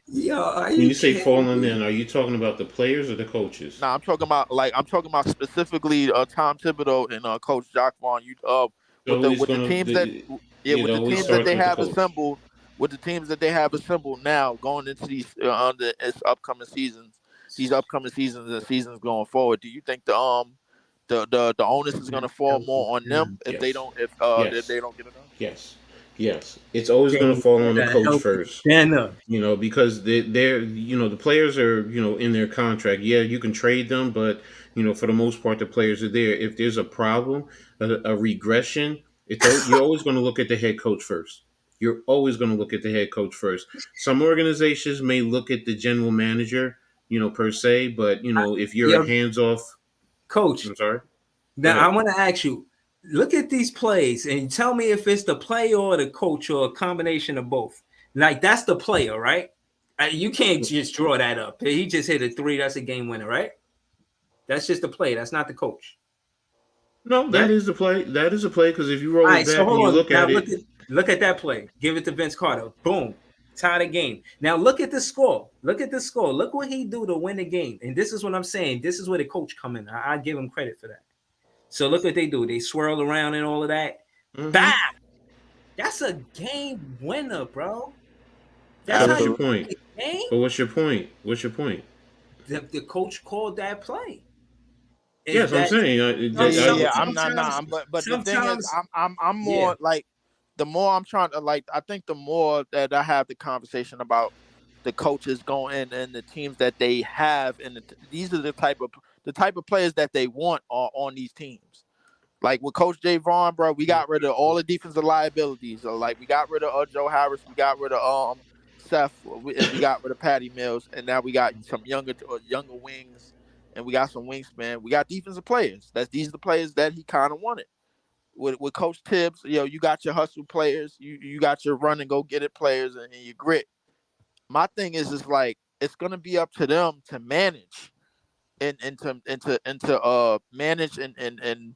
Yo, are When you you say kidding falling me? in, are you talking about the players or the coaches? No, I'm talking about specifically Tom Thibodeau and Coach Jacques Vaughn. You Always with the gonna. teams that It with the always teams that starts they with the have coach. assembled with the teams that they have assembled now going into its upcoming seasons and seasons going forward. Do you think the onus is going to fall more on them if they Yes. don't if Yes. they don't get it done? Yes. Yes. It's always gonna James, fall on the get a coach healthy first. dinner. Because they're the players are in their contract. Yeah, you can trade them, but for the most part the players are there. If there's a problem, a regression, you're always going to look at the head coach first. You're always going to look at the head coach first. Some organizations may look at the general manager, per se, but if you're a Yo, hands off. coach, I'm sorry. Go now I ahead. want to ask you, look at these plays and tell me if it's the player or the coach or a combination of both. Like, that's the player, right? You can't just draw that up. He just hit a three. That's a game winner, right? That's just the play. That's not the coach, No, that right? is the play. That is a play because if you All roll it right, so back and hold you on. look Now at it. look at that play. Give it to Vince Carter. Boom. Tie the game. Now look at the score. Look at the score. Look what he do to win the game. And this is what I'm saying. This is where the coach come in. I give him credit for that. So look what they do. They swirl around and all of that. Bah! Mm-hmm. That's a game winner, bro. That's But how what's you your Absolutely. point? win the game. But what's your point? What's your point? The coach called that play. Is Yes, I'm that saying Yeah. I'm not. Nah. But the thing is, sometimes I'm yeah. more like the more I'm trying to like. I think the more that I have the conversation about the coaches going and the teams that they have, and these are the type of players that they want are on these teams. Like with Coach Jay Vaughn, bro, we got rid of all the defensive liabilities. So like we got rid of Joe Harris, we got rid of Seth, and we got rid of Patty Mills, and now we got some younger wings, and we got some wingspan. We got defensive players. These are the players that he kind of wanted. With Coach Tibbs, you got your hustle players, you got your run and go get it players, and your grit. My thing is like it's gonna be up to them to manage and to manage and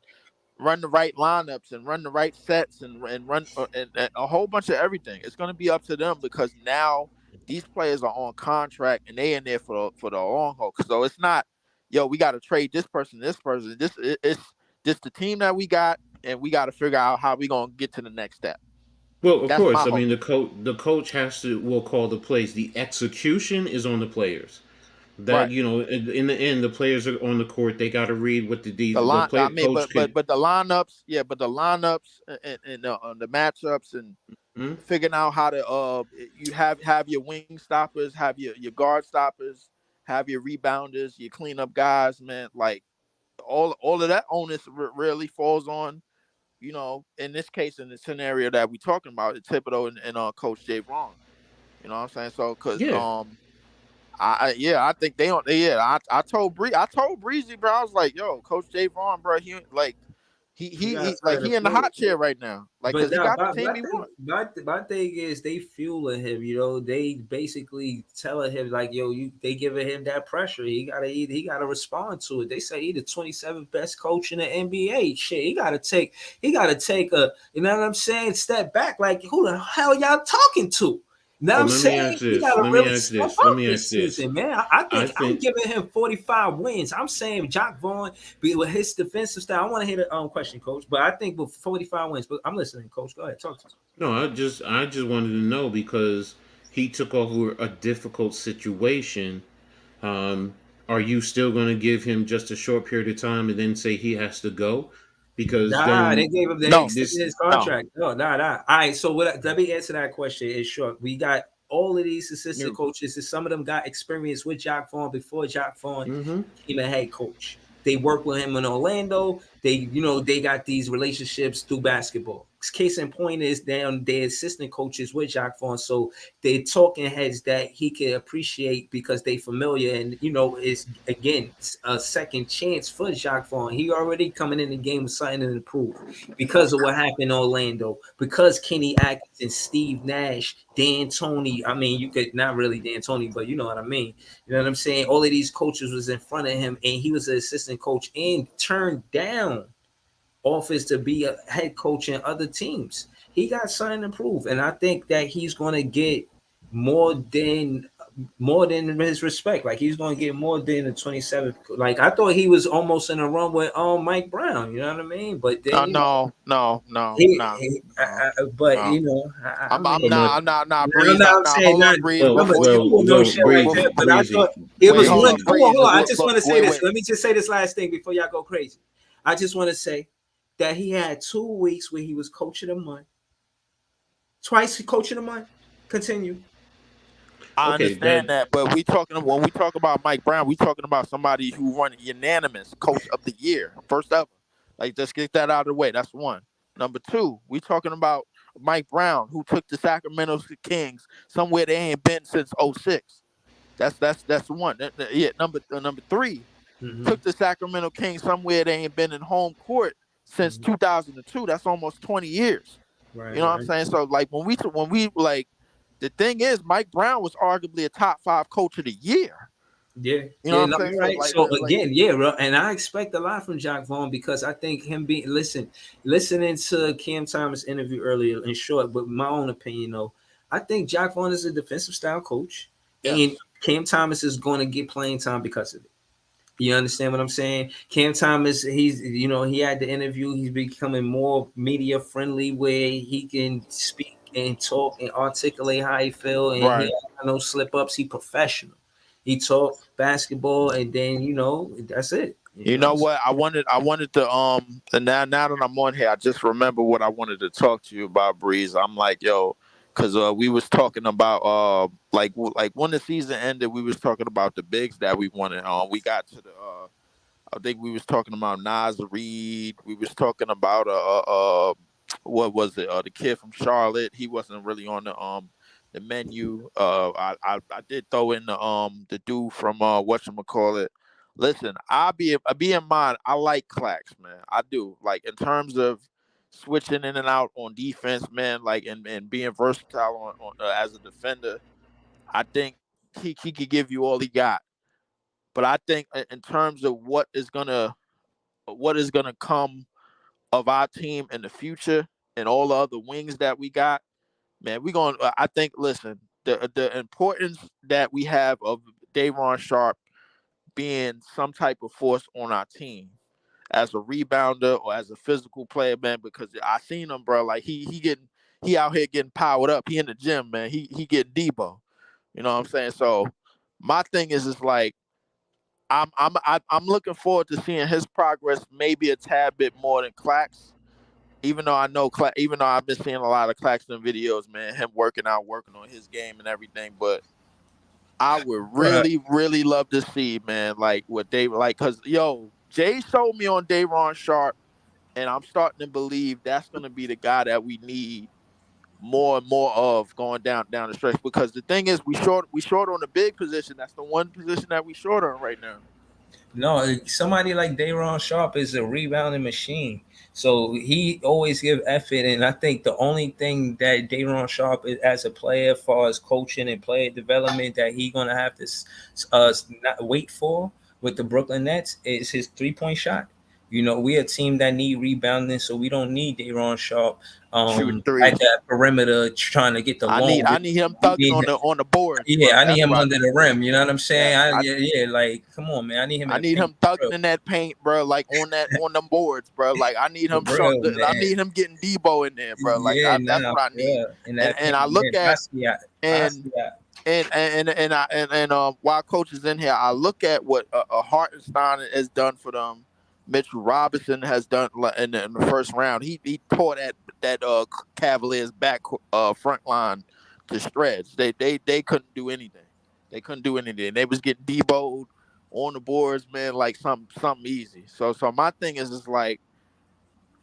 run the right lineups and run the right sets and run and a whole bunch of everything. It's gonna be up to them because now these players are on contract and they in there for the long haul. So it's not, we got to trade this person, this person. It's just the team that we got, and we got to figure out how we gonna get to the next step. Well, of That's course. my I hope. mean, the coach has to will call the plays. The execution is on the players. That Right. in the end, the players are on the court. They got to read what The the line, I play mean, coach can. but the lineups, but the lineups and the matchups and Hmm? figuring out how to you have your wing stoppers, have your guard stoppers, have your rebounders, your cleanup guys, man. Like all of that onus really falls on, in this case, in the scenario that we talking about, Thibodeau and Coach Jay Vaughn. You know what I'm saying? So because Yeah. I think they don't. I told Breezy, bro. I was like, yo, Coach Jay Vaughn, bro. He like He got he in the certain. hot chair right now, like But because he now, got the team he wants. my thing is they fueling him. They basically telling him like, yo, they giving him that pressure. He gotta respond to it. They say he the 27th best coach in the NBA. Shit, he gotta take a, you know what I'm saying, step back. Like, who the hell y'all talking to? Now Well, I'm let me saying ask he this. gotta Let me really ask step this. Let up me this ask this. season, man. I I think I'm think. giving him 45 wins. I'm saying Jock Vaughn with his defensive style. I want to hear the question, Coach. But I think with 45 wins. But I'm listening, Coach. Go ahead, talk to me. No, I just wanted to know because he took over a difficult situation. Um, are you still going to give him just a short period of time and then say he has to go? Because Nah, they then gave him, they No, extended this. his no. contract. No, nah. All right, so let me answer that question in short. We got all of these assistant You coaches, and some of them got experience with Jock Vaughn before Jock Vaughn mm-hmm. became a head coach. They worked with him in Orlando. They got these relationships through basketball. Case in point is down their assistant coaches with Jock Vaughn, so they're talking heads that he can appreciate because they familiar, and it's again a second chance for Jock Vaughn. He already coming in the game with something to improve because of what happened in Orlando, because Kenny Atkinson, Steve Nash, Dan Tony. I mean, you could not really Dan Tony, but you know what I mean. You know what I'm saying? All of these coaches was in front of him, and he was an assistant coach and turned down offers to be a head coach in other teams. He got something to prove, and I think that he's going to get more than his respect. Like he's going to get more than the 27th. Like I thought he was almost in a run with Mike Brown. You know what I mean? But then No, but no. I I'm mean. But not No, Breeze. no, I'm saying Hold not. up, Breeze. well, Remember, Before you you, well, will know well, shit like breezy, that. But I breezy, thought it wait, was hold one. up, breezy. Hold on, Breeze. hold on. I just want to say Wait, this. wait. Let me just say this last thing before y'all go crazy. I just want to say that he had 2 weeks where he was coach of the month. Twice he coach of the month. Continue. I Okay, understand that that, but when we talk about Mike Brown, we talking about somebody who won unanimous Coach of the Year, first ever. Like, just get that out of the way. That's one. Number two, we talking about Mike Brown, who took the Sacramento Kings somewhere they ain't been since '06. That's one. Yeah, number three, Mm-hmm. took the Sacramento Kings somewhere they ain't been in home court since Mm-hmm. 2002. That's almost 20 years. Right, You know what I'm right. saying? So like when we like, the thing is, Mike Brown was arguably a top 5 coach of the year. Yeah, You know yeah, what I'm no, saying? you're So right. So again, yeah, bro, and I expect a lot from Jock Vaughn because I think him listening to Cam Thomas interview earlier, in short, but my own opinion though, I think Jock Vaughn is a defensive style coach, and yes, Cam Thomas is going to get playing time because of it. You understand what I'm saying? Cam Thomas, he had the interview. He's becoming more media friendly, where he can speak and talk and articulate how he feel, and he right. ain't got no slip ups. He professional. He talk basketball, and then that's it. You know what? I wanted to and now that I'm on here, I just remember what I wanted to talk to you about, Breeze. I'm like, yo, because we was talking about like when the season ended, we was talking about the bigs that we wanted. We got to the I think we was talking about Nas Reed. We was talking about what was it? The kid from Charlotte. He wasn't really on the menu. I did throw in the dude from whatchamacallit. Listen, I be in mind. I like Clax, man. I do. Like in terms of switching in and out on defense, man. Like and being versatile as a defender. I think he could give you all he got. But I think in terms of what is gonna come of our team in the future and all the other wings that we got, man, we going. I think. Listen, the importance that we have of Dayron Sharp being some type of force on our team as a rebounder or as a physical player, man. Because I seen him, bro. Like he out here getting powered up. He in the gym, man. He getting Debo. You know what I'm saying? So my thing is just like I'm looking forward to seeing his progress maybe a tad bit more than Clax. Even though even though I've been seeing a lot of Claxton videos, man, him working out, working on his game and everything, but I would Right. really, really love to see, man, like what they like, cause Jay showed me on Dayron Sharp, and I'm starting to believe that's gonna be the guy that we need more and more of going down the stretch. Because the thing is, we short on the big position. That's the one position that we short on right now. No, somebody like Dayron Sharp is a rebounding machine. So he always give effort, and I think the only thing that Dayron Sharp is as a player, as far as coaching and player development, that he gonna have to not wait for with the Brooklyn Nets is his 3 point shot. You know, we a team that need rebounding, so we don't need Dayron Sharp Shooting at threes. that perimeter trying to get the long. I need him We thugging need on the boards, Yeah, bro. I need That's him what I under need. the rim. You know what I'm saying? Yeah, Yeah. Like, come on, man. I need him in I the need paint him for thugging real, in that paint, bro. Like on them boards, bro. Like for real, I man. need him getting Debo in there, bro. Like Yeah, that's nah, what I for need. real. In that And paint, I look man. at and Basquiat. while coach is in here, I look at what Hartenstein has done for them. Mitchell Robinson has done in the first round. He tore that Cavaliers back front line to shreds. They couldn't do anything. They couldn't do anything. They was getting deboed on the boards, man, like something easy. So my thing is just like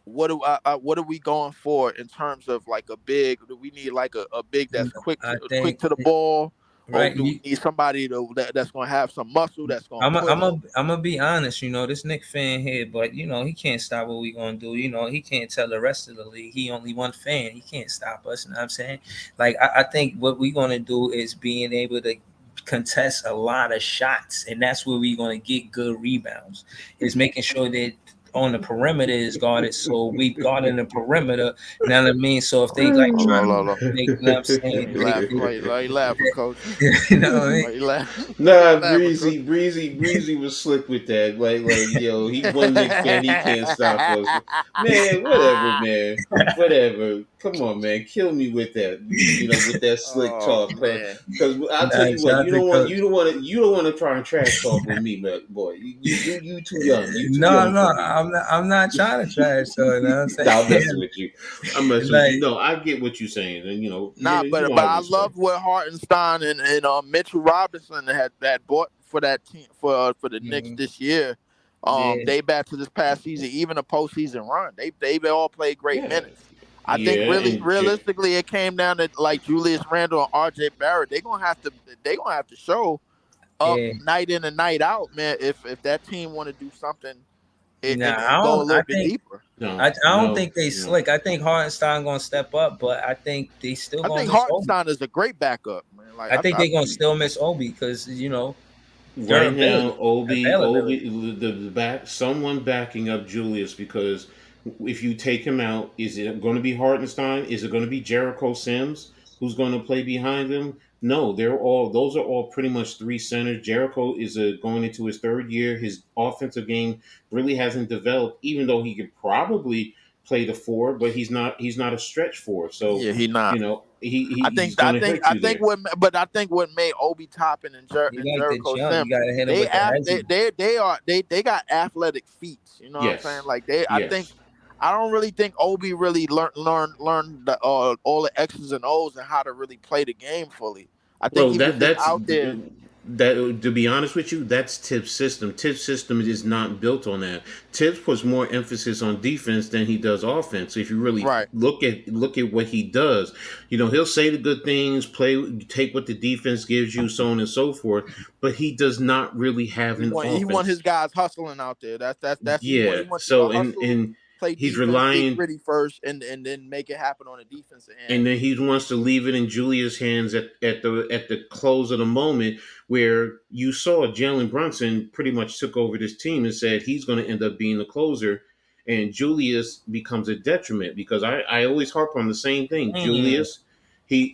what are we going for in terms of like a big? Do we need like a big that's I quick think to the ball, or right. do we need somebody that's going to have some muscle that's going to push? I'm gonna be honest. You know, this Nick fan here, but you know he can't stop what we gonna do. You know, he can't tell the rest of the league he only one fan. He can't stop us. You know what I'm saying? Like I think what we gonna do is being able to contest a lot of shots, and that's where we gonna get good rebounds. Is making sure that on the perimeter is guarded, so we guarding the perimeter. You know what I mean? So if they like Hold trying on, to hold on. make, you know what I'm Why saying? you laughing? Why you laughing, coach? You know what I mean? Why you laughing? Why you Nah, laughing, coach? Breezy was slick with that. Like, yo, he one Nick fan, he can't stop us. Man, whatever, man, whatever. Come on, man, kill me with that. With that slick Oh talk, man. because I'll tell Nah, you what, shout out to Coach. you don't want to try and trash talk with me, but boy, you too young, No, no, for me. I'm not trying to trash. So you know what I'm saying? Nah, I'm messing with you. I'm messing with you. Like, No, I get what you're saying, and Nah, I but I respect. love what Hartenstein and Mitchell Robinson had bought for that team for the Knicks mhm, this year. yeah, They back to this past season, even a postseason run. They all played great Yeah, minutes. I think yeah, really realistically it came down to like Julius Randle and RJ Barrett. They gonna have to show up yeah. night in and night out, man. If that team want to do something Nah, and go a little bit deeper. no, I don't no, think they no. slick. I think Hartenstein gonna step up, but I think they still I gonna think miss Obi. Hartenstein is a great backup, man. Like I think they gonna still miss Obi because Right now, durability, availability. The back, someone backing up Julius, because if you take him out, is it going to be Hartenstein? Is it going to be Jericho Sims who's going to play behind him? No, those are all pretty much three centers. Jericho is going into his third year. His offensive game really hasn't developed, even though he could probably play the four, but he's not a stretch four. So Yeah, he not. he's going to hurt I you think there. what made Obi Toppin You and like the Jericho jump. You Sims, gotta hit him with the hezzy. they got athletic feet. You know what I'm saying? Yes, Like yes. I don't really think Obi really learned all the X's and O's and how to really play the game fully. I think Well, he was just out there. That, to be honest with you, that's Tip's system. Tip's system is not built on that. Tips puts more emphasis on defense than he does offense. If you really Right. look at what he does, he'll say the good things, take what the defense gives you, so on and so forth. But he does not really have an He want his offense. guys hustling out there. That's Yeah. he wants you to So hustle, and play he's defense, get relying, gritty first, and then make it happen on the defensive end. and then he wants to leave it in Julius' hands at the close of the moment, where you saw Jalen Brunson pretty much took over this team and said he's going to end up being the closer, and Julius becomes a detriment because I always harp on the same thing. Man, Julius, he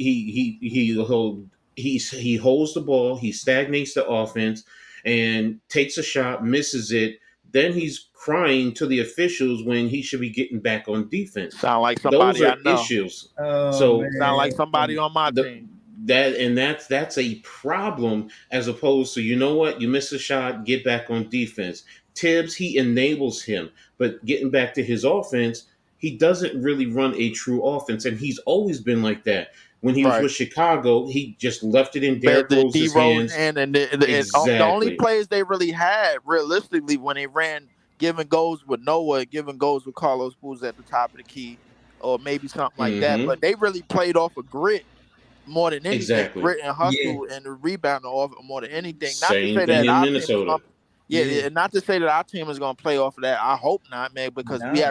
holds the ball, he stagnates the offense, and takes a shot, misses it. Then he's crying to the officials when he should be getting back on defense. Sound like Those somebody are I know. issues. oh So Sound like somebody man, on my the team. that's a problem, as opposed to, you know what, you miss a shot, get back on defense. Tibbs, he enables him, but getting back to his offense, he doesn't really run a true offense, and he's always been like that. When he was Right. with Chicago, he just left it in But Derrick the D Rose's Rose hands. and the only Exactly. players they really had realistically when they ran giving goals with Noah, giving goals with Carlos Booz at the top of the key, or maybe something like that. Mm-hmm. But they really played off of grit more than anything, Exactly. grit and yeah, hustle and the rebound off more than anything. Not to Same say thing that in our team is Minnesota. going. Yeah, yeah, and not to say that our team is going to play off of that. I hope not, man, because we nah.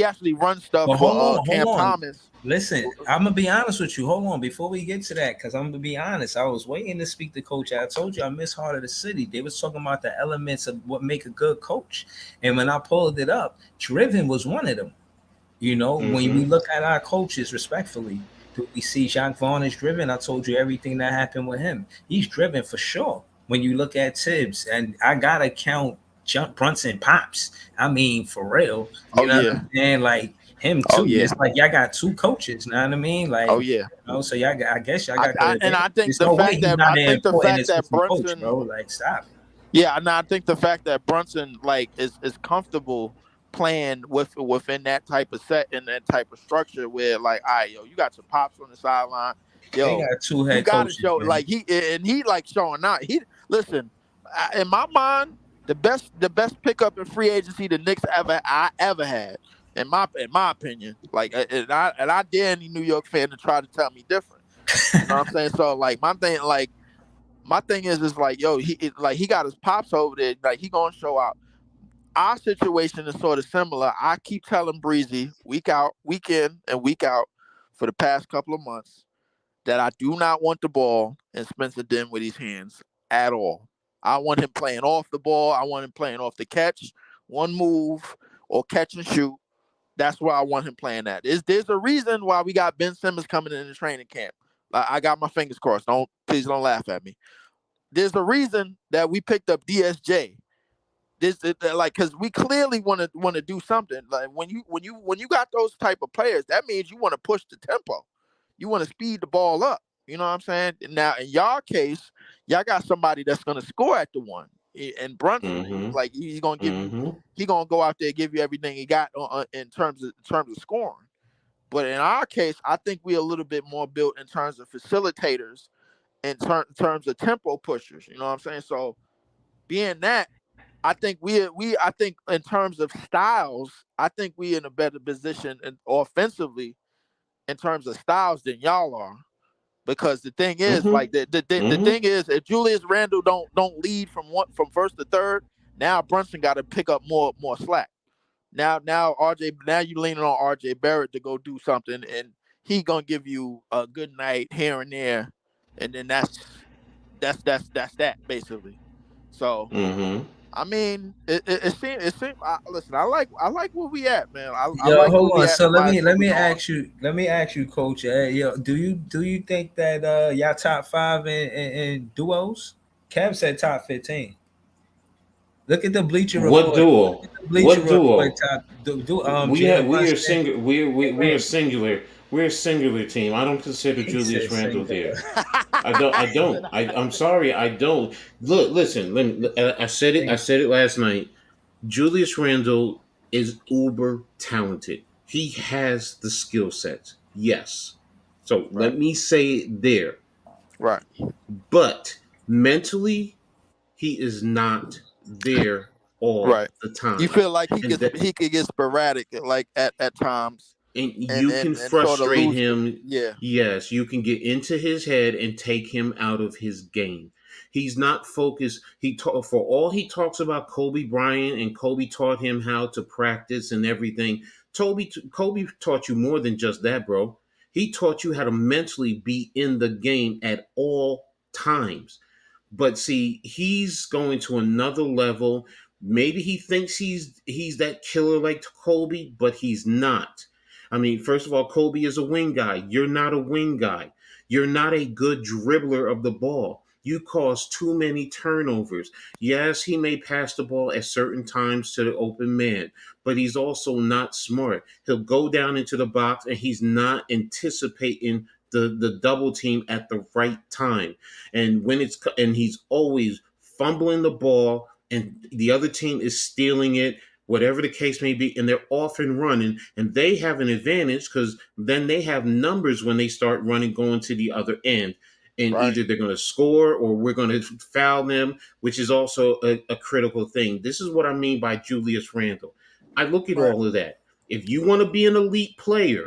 actually run stuff But for hold Cam on. Thomas. Listen, I'm gonna be honest with you. Hold on, before we get to that, because I'm gonna be honest. I was waiting to speak to Coach. I told you I miss Heart of the City. They was talking about the elements of what make a good coach, and when I pulled it up, Driven was one of them. When we Mm-hmm. look at our coaches respectfully, do we see Jacques Vaughn is driven? I told you everything that happened with him. He's driven for sure. When you look at Tibbs, and I gotta count Brunson Pops. I mean, for real. Oh You know what yeah, I'm saying? Like him oh too. yeah, It's like y'all got two coaches. You know what I mean? oh Like, yeah. so y'all got, I guess y'all got good And advantage. I think There's the no way fact he's that not an important assistant coach, Brunson. bro. Like, stop. Yeah, and I think the fact that Brunson is comfortable playing within that type of set and that type of structure where like, all right, yo, you got your pops on the sideline, They yo, got two you head got to coaches, show man. like he like showing out. He listen, in my mind, the best pickup in free agency the Knicks ever had. In my opinion, like, and I dare any New York fan to try to tell me different. You know what I'm saying? So like my thing is like, yo, he got his pops over there, like he gonna show out. Our situation is sort of similar. I keep telling Breezy week out, week in, and week out for the past couple of months that I do not want the ball in Spencer Dinwiddie's hands at all. I want him playing off the ball. I want him playing off the catch, one move, or catch and shoot. That's where I want him playing at. There's a reason why we got Ben Simmons coming in the training camp. I got my fingers crossed. Please don't laugh at me. There's a reason that we picked up DSJ. Like, because we clearly want to do something. Like when you got those type of players, that means you want to push the tempo. You want to speed the ball up. You know what I'm saying? Now in y'all case, y'all got somebody that's gonna score at the one. And Brunson, Mm-hmm. like he's gonna give you, Mm-hmm. he gonna go out there and give you everything he got in terms of scoring. But in our case, I think we're a little bit more built in terms of facilitators, in terms of tempo pushers. You know what I'm saying? So being that, I think I think in terms of styles, I think we in a better position offensively in terms of styles than y'all are. Because the thing is, Mm-hmm. like the thing is, if Julius Randle don't lead from first to third, now Brunson got to pick up more slack. Now you leaning on RJ Barrett to go do something, and he gonna give you a good night here and there, and then that's that basically. So Mm-hmm. I mean, it seems. Listen, I like where we at, man. I Yo, like where hold we on. at So and let why I me think let we're me going. ask you, Coach. Yo, do you think that y'all top five in duos? Kev said top 15. Look at the Bleacher What Report. Look duo? at the Bleacher What Report duo? top. We have Jalen we are Brunson single. and We are Randall. singular. We're a singular team. I don't consider He said Julius Randle there. singular. I don't. I He said, don't. I'm sorry. I don't. Look. Listen. Let me, I said it. I said it last night. Julius Randle is uber talented. He has the skill sets. Yes. So right, let me say it there. right, But Mentally, he is not there all Right. the You time. feel like And that he could get sporadic, like at times, and and you can and sort of frustrate lose the him. yeah. Yes, you can get into his head and take him out of his game. He's not focused. For all he talks about Kobe Bryant, and Kobe taught him how to practice and everything. Kobe taught you more than just that, bro. He taught you how to mentally be in the game at all times. But see, he's going to another level. Maybe he thinks he's that killer like Kobe, but he's not. I mean, first of all, Kobe is a wing guy. You're not a wing guy. You're not a good dribbler of the ball. You cause too many turnovers. Yes, he may pass the ball at certain times to the open man, but he's also not smart. He'll go down into the box and he's not anticipating the double team at the right time. And he's always fumbling the ball and the other team is stealing it, whatever the case may be, and they're off and running, and they have an advantage because then they have numbers when they start running going to the other end. And Right. either they're going to score or we're going to foul them, which is also a critical thing. This is what I mean by Julius Randle. I look at Right. all of that. If you want to be an elite player,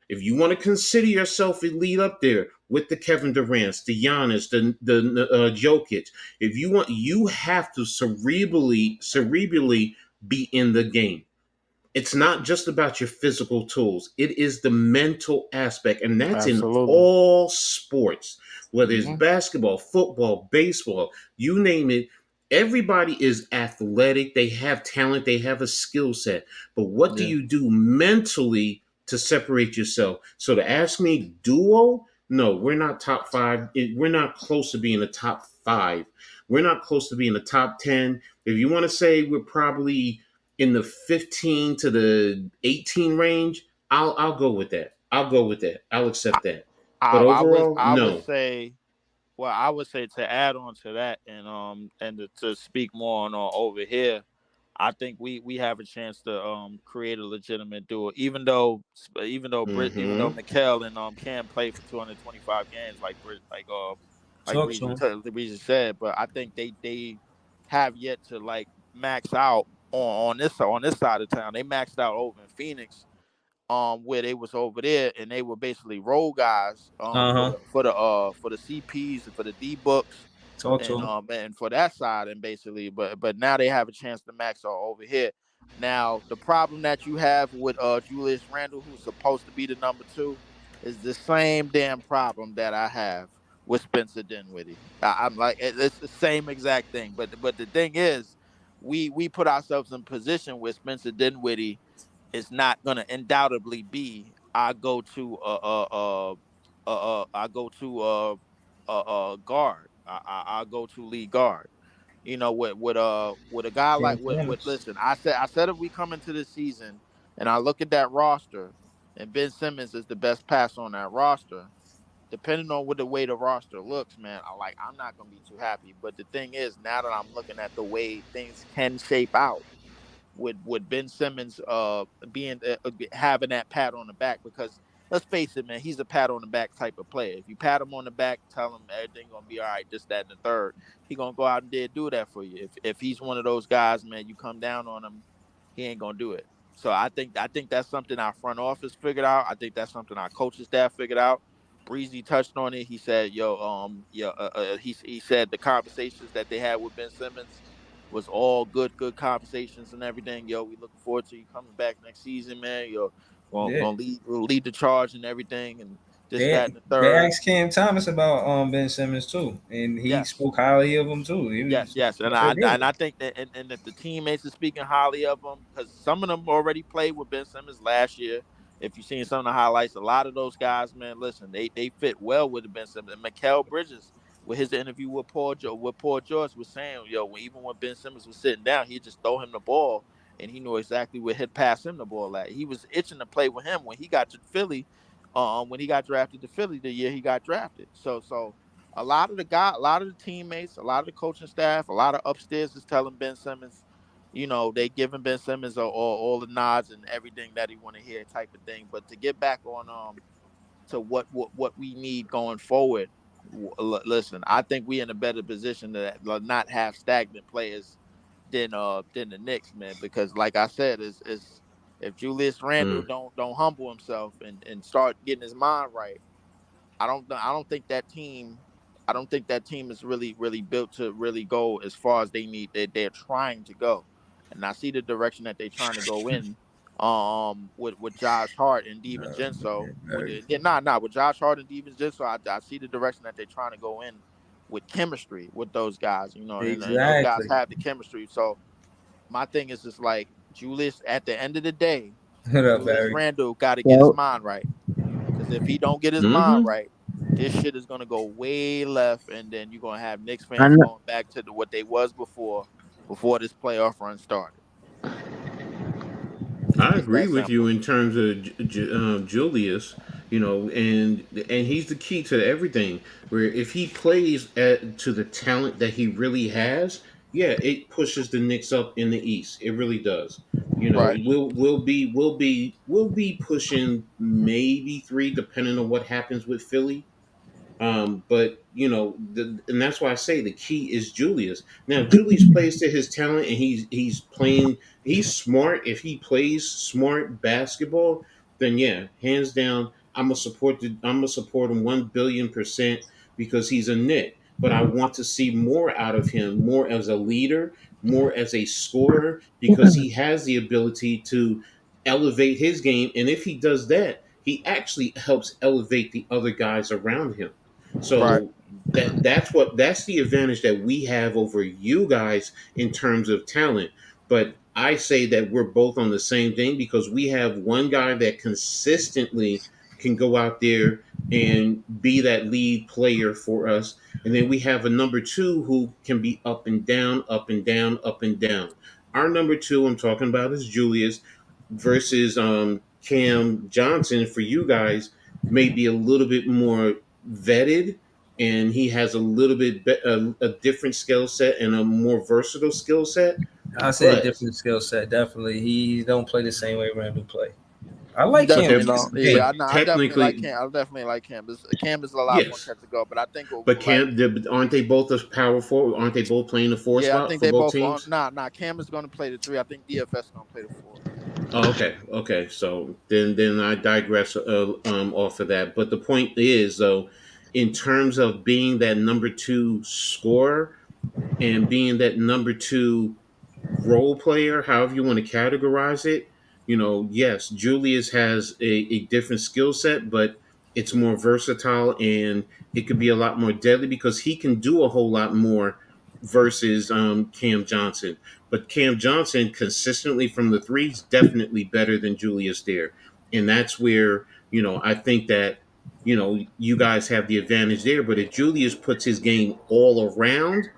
if you want to consider yourself elite up there with the Kevin Durant's, the Giannis, the Jokic, if you want, you have to cerebrally be in the game. It's not just about your physical tools. It is the mental aspect, and that's in Absolutely. all sports, whether it's Hmm. basketball, football, baseball, you name it. Everybody is athletic. They have talent. They have a skill set. But what do Yeah. you do mentally to separate yourself? So to ask me, duo? No, we're not top five. We're not close to being a top five. We're not close to being a top 10. If you want to say we're probably in the 15 to the 18 range, I'll go with that. I'll go with that. I'll accept that. But overall, I would no. say, well, I would say to add on to that, and to speak more on over here, I think we have a chance to create a legitimate duo. Even though Mm-hmm. Mikel and can play for 225 games like Talk to him. Breezy said, but I think they have yet to like max out on this side of town. They maxed out over in Phoenix, where they was over there and they were basically role guys Uh huh. for the CPs and for the D books Talk to him. and for that side, and basically but now they have a chance to max out over here. Now the problem that you have with Julius Randle, who's supposed to be the number two, is the same damn problem that I have with Spencer Dinwiddie. I'm like it's the same exact thing, but the thing is, we put ourselves in position with Spencer Dinwiddie is not going to undoubtedly be I go to I go to guard. I go to lead guard. You know, with a guy like Cam with Thomas. listen, I said if we come into this season and I look at that roster and Ben Simmons is the best passer on that roster, depending on what the way the roster looks, man, I'm not gonna be too happy. But the thing is, now that I'm looking at the way things can shape out, with Ben Simmons being having that pat on the back, because let's face it, man, he's a pat on the back type of player. If you pat him on the back, tell him everything gonna be all right, this, that, and the third, he gonna go out and do that for you. If he's one of those guys, man, you come down on him, he ain't gonna do it. So I think that's something our front office figured out. I think that's something our coaching staff figured out. Breezy touched on it. He said, "Yo, he said the conversations that they had with Ben Simmons was all good conversations and everything. Yo, we looking forward to you coming back next season, man. Yo, Yeah. gonna lead the charge and everything, and this, that, They and the they third. asked Cam Thomas about Ben Simmons too, and he Yes, spoke highly of him too. He yes, was yes, and very good. I think that and that the teammates are speaking highly of him, because some of them already played with Ben Simmons last year. If you've seen some of the highlights, a lot of those guys, man, listen, they fit well with the Ben Simmons. And Mikal Bridges, with his interview with Paul George, was saying, yo, even when Ben Simmons was sitting down, he'd just throw him the ball, and he knew exactly where he'd pass him the ball at. He was itching to play with him when he got to Philly, when he got drafted to Philly the year he got drafted. So a lot of the teammates, a lot of the coaching staff, a lot of upstairs is telling Ben Simmons, they giving Ben Simmons all the nods and everything that he want to hear, type of thing. But to get back on to what we need going forward, Listen, I think we in a better position to not have stagnant players than the Knicks, man. Because like I said, is if Julius Randle Mm. don't humble himself and start getting his mind right, I don't think that team. I don't think that team is really built to really go as far as they need. They're trying to go, and I see the direction that they're trying to go in. With Josh Hart and DiVincenzo, with Josh Hart and DiVincenzo, I see the direction that they're trying to go in with chemistry with those guys. And those guys Exactly. have the chemistry. So my thing is just like Julius. At the end of the day, What up, Julius Barry? Randle got to get his Well, mind right. Because if he don't get his mind Mm-hmm. right, this shit is gonna go way left, and then you're gonna have Knicks I fans know, going back to what they was before this playoff run started. I It's agree that with you simple. in terms of Julius, and he's the key to everything. Where if he plays to the talent that he really has, yeah, it pushes the Knicks up in the East. It really does. Right. We'll be pushing maybe three, depending on what happens with Philly. But and that's why I say the key is Julius. Now, if Julius plays to his talent and he's playing, he's smart. If he plays smart basketball, then yeah, hands down, I'm gonna support him 1 billion% because he's a Knick. But I want to see more out of him, more as a leader, more as a scorer, because he has the ability to elevate his game. And if he does that, he actually helps elevate the other guys around him. Right. So that's the advantage that we have over you guys in terms of talent. But I say that we're both on the same thing because we have one guy that consistently can go out there and be that lead player for us. And then we have a number two who can be up and down, up and down, up and down. Our number two I'm talking about is Julius versus Cam Johnson for you guys may be a little bit more vetted and he has a little bit a different skill set and a more versatile skill set. I say a But different skill set. Definitely, he don't play the same way Randall play. I like but him. Definitely they're no. but Yeah, Hey, I definitely like technically Cam. I definitely like Cam. Cam is a lot more yes. catch to go, but I think But like aren't they both as powerful? Aren't they both playing the four yeah, I spot think for they both both on. teams? Nah. Cam is gonna play the three. I think DFS is gonna play the four. Oh, okay. So then I digress off of that. But the point is though, in terms of being that number two scorer and being that number two role player, however you want to categorize it, yes, Julius has a different skill set, but it's more versatile and it could be a lot more deadly because he can do a whole lot more versus Cam Johnson. But Cam Johnson consistently from the threes definitely better than Julius there. And that's where, I think that, you guys have the advantage there. But if Julius puts his game all around,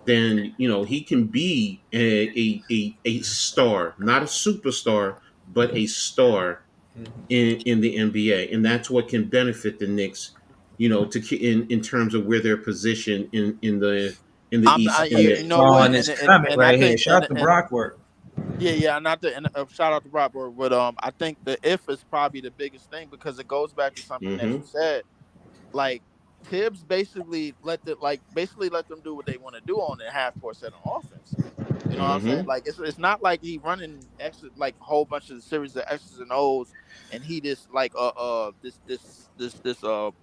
then he can be a star, not a superstar, but a star in the NBA, and that's what can benefit the Knicks. In terms of where they're positioned in the I'm East I, in you, the you know on what, this comment I right here. think Shout out to Brockwork. yeah, not the and, shout out to Robert, but I think the if is probably the biggest thing because it goes back to something that you mm-hmm, said. Like Tibbs basically let them do what they want to do on their half court set on offense. You know what I'm saying? mm-hmm, Like it's not like he running extra like a whole bunch of series of X's and O's and he just like this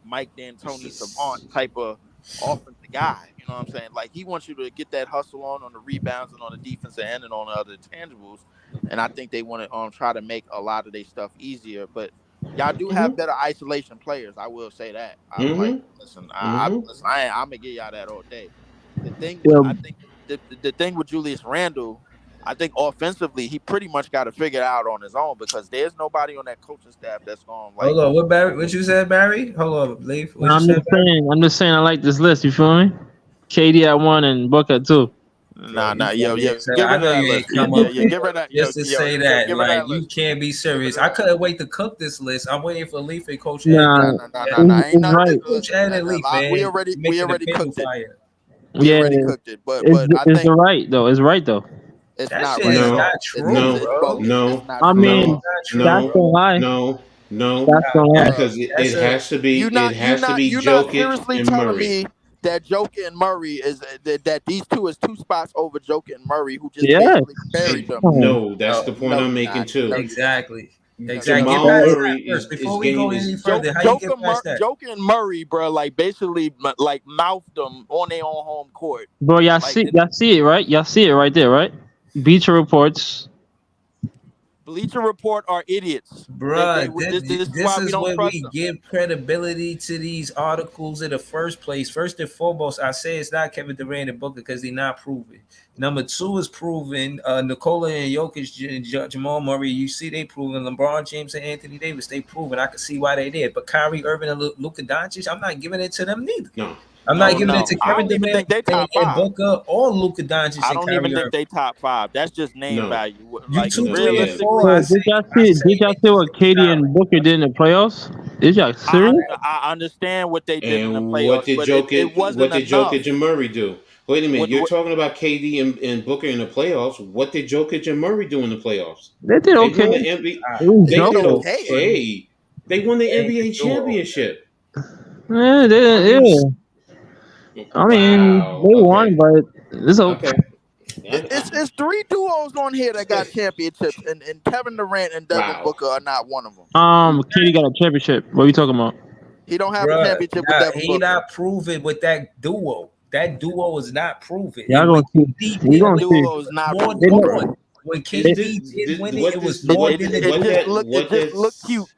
Mike D'Antoni savant type of offensive guy. You know what I'm saying? Like he wants you to get that hustle on the rebounds and on the defensive end and on the other tangibles. And I think they want to try to make a lot of their stuff easier. But y'all do have mm-hmm, better isolation players. I will say that. I'm like, mm-hmm, listen, mm-hmm. listen. I'm gonna give y'all that all day. The thing with well, I think the thing with Julius Randle, I think offensively he pretty much got to figure it out on his own because there's nobody on that coaching staff that's going to like. Hold on, what Barry? What you said, Barry? Hold on, leave. What you I'm said, just Barry? saying. I'm just saying. I like this list. You feel me? KD at one and Book at two. Yo, you Yo, funny yo, as hell. get I rid of know that you ain't list. Yeah, come yeah, up yeah, here get rid of that. just to say that. Get rid of Like that you list. can't be Get rid serious. of I that couldn't list. wait to cook this list. I'm waiting for Leaf and Coach Ed. Nah, Ain't it's nothing. right. Coach Ed and Leaf, We man, we making the already pickle cooked it. fire. We Yeah, already cooked it. it's But I it's the think right though. It's right though. it's That not shit right is at No, not all. true, no, It's bro. bogus. It's no, not I true at mean, no, all. Not true, that's no, the bro. lie. no. No, That's the one. because That's it a has to be You're not Jokic seriously and telling Murray. me that Joker and Murray is that these two is 2 spots over Joker and Murray, who just Yes. basically buried them. No, that's the point No, I'm you're making not. too. No, you're not. exactly. No, you're Exactly. Get Jamal not. past Murray that first before is we go game any is further. How you get past that? Joker and Murray, bro, like basically like mouthed them on their own home court. Bro, Like y'all see it, right? Y'all see it right there, right? Beacher reports. Bleacher Report are idiots. Bruh, This is this why we is don't where trust we them. give credibility to these articles in the first place. First and foremost, I say it's not Kevin Durant and Booker because they're not proven. Number two is proven. Nikola and Jokic, Jamal Murray, you see they proven. LeBron James and Anthony Davis, they proven. I can see why they did. But Kyrie Irving and Luka Doncic, I'm not giving it to them neither. no. I'm not giving it to I Kevin don't even think Durant they top and 5. Booker or Luka Doncic I and don't even Kyrie think Irving. they top 5. That's just name No. value. You Like 2, No, 3, and yeah. 4. So I did say, y'all I see? say Did y'all see what Katie and Booker did in the playoffs? Is y'all serious? I understand what they did in the And playoffs, but it wasn't enough. Jokic and Murray do? Wait a minute, What, you're what, talking about KD and Booker in the playoffs. What did Jokic and Murray do in the playoffs? They did They okay. won the NBA. It was they They did did Joker. okay. okay. They won the They ain't NBA the duo. championship. Yeah, I mean, Wow. they Okay. won, but it's okay. Okay. It's 3 duos on here that got championships, and Kevin Durant and Devin Wow. Booker are not one of them. Katie got a championship. What are you talking about? He don't have a Bruh, championship with Devin he Booker. not proven with that duo. That duo is not proven. Y'all And gonna when see. KD We did gonna That win, see. duo is not more They proven, hold know. bro. on. When This, KD this, did this win it, what it was this more what than the It what duo. just that look what cute.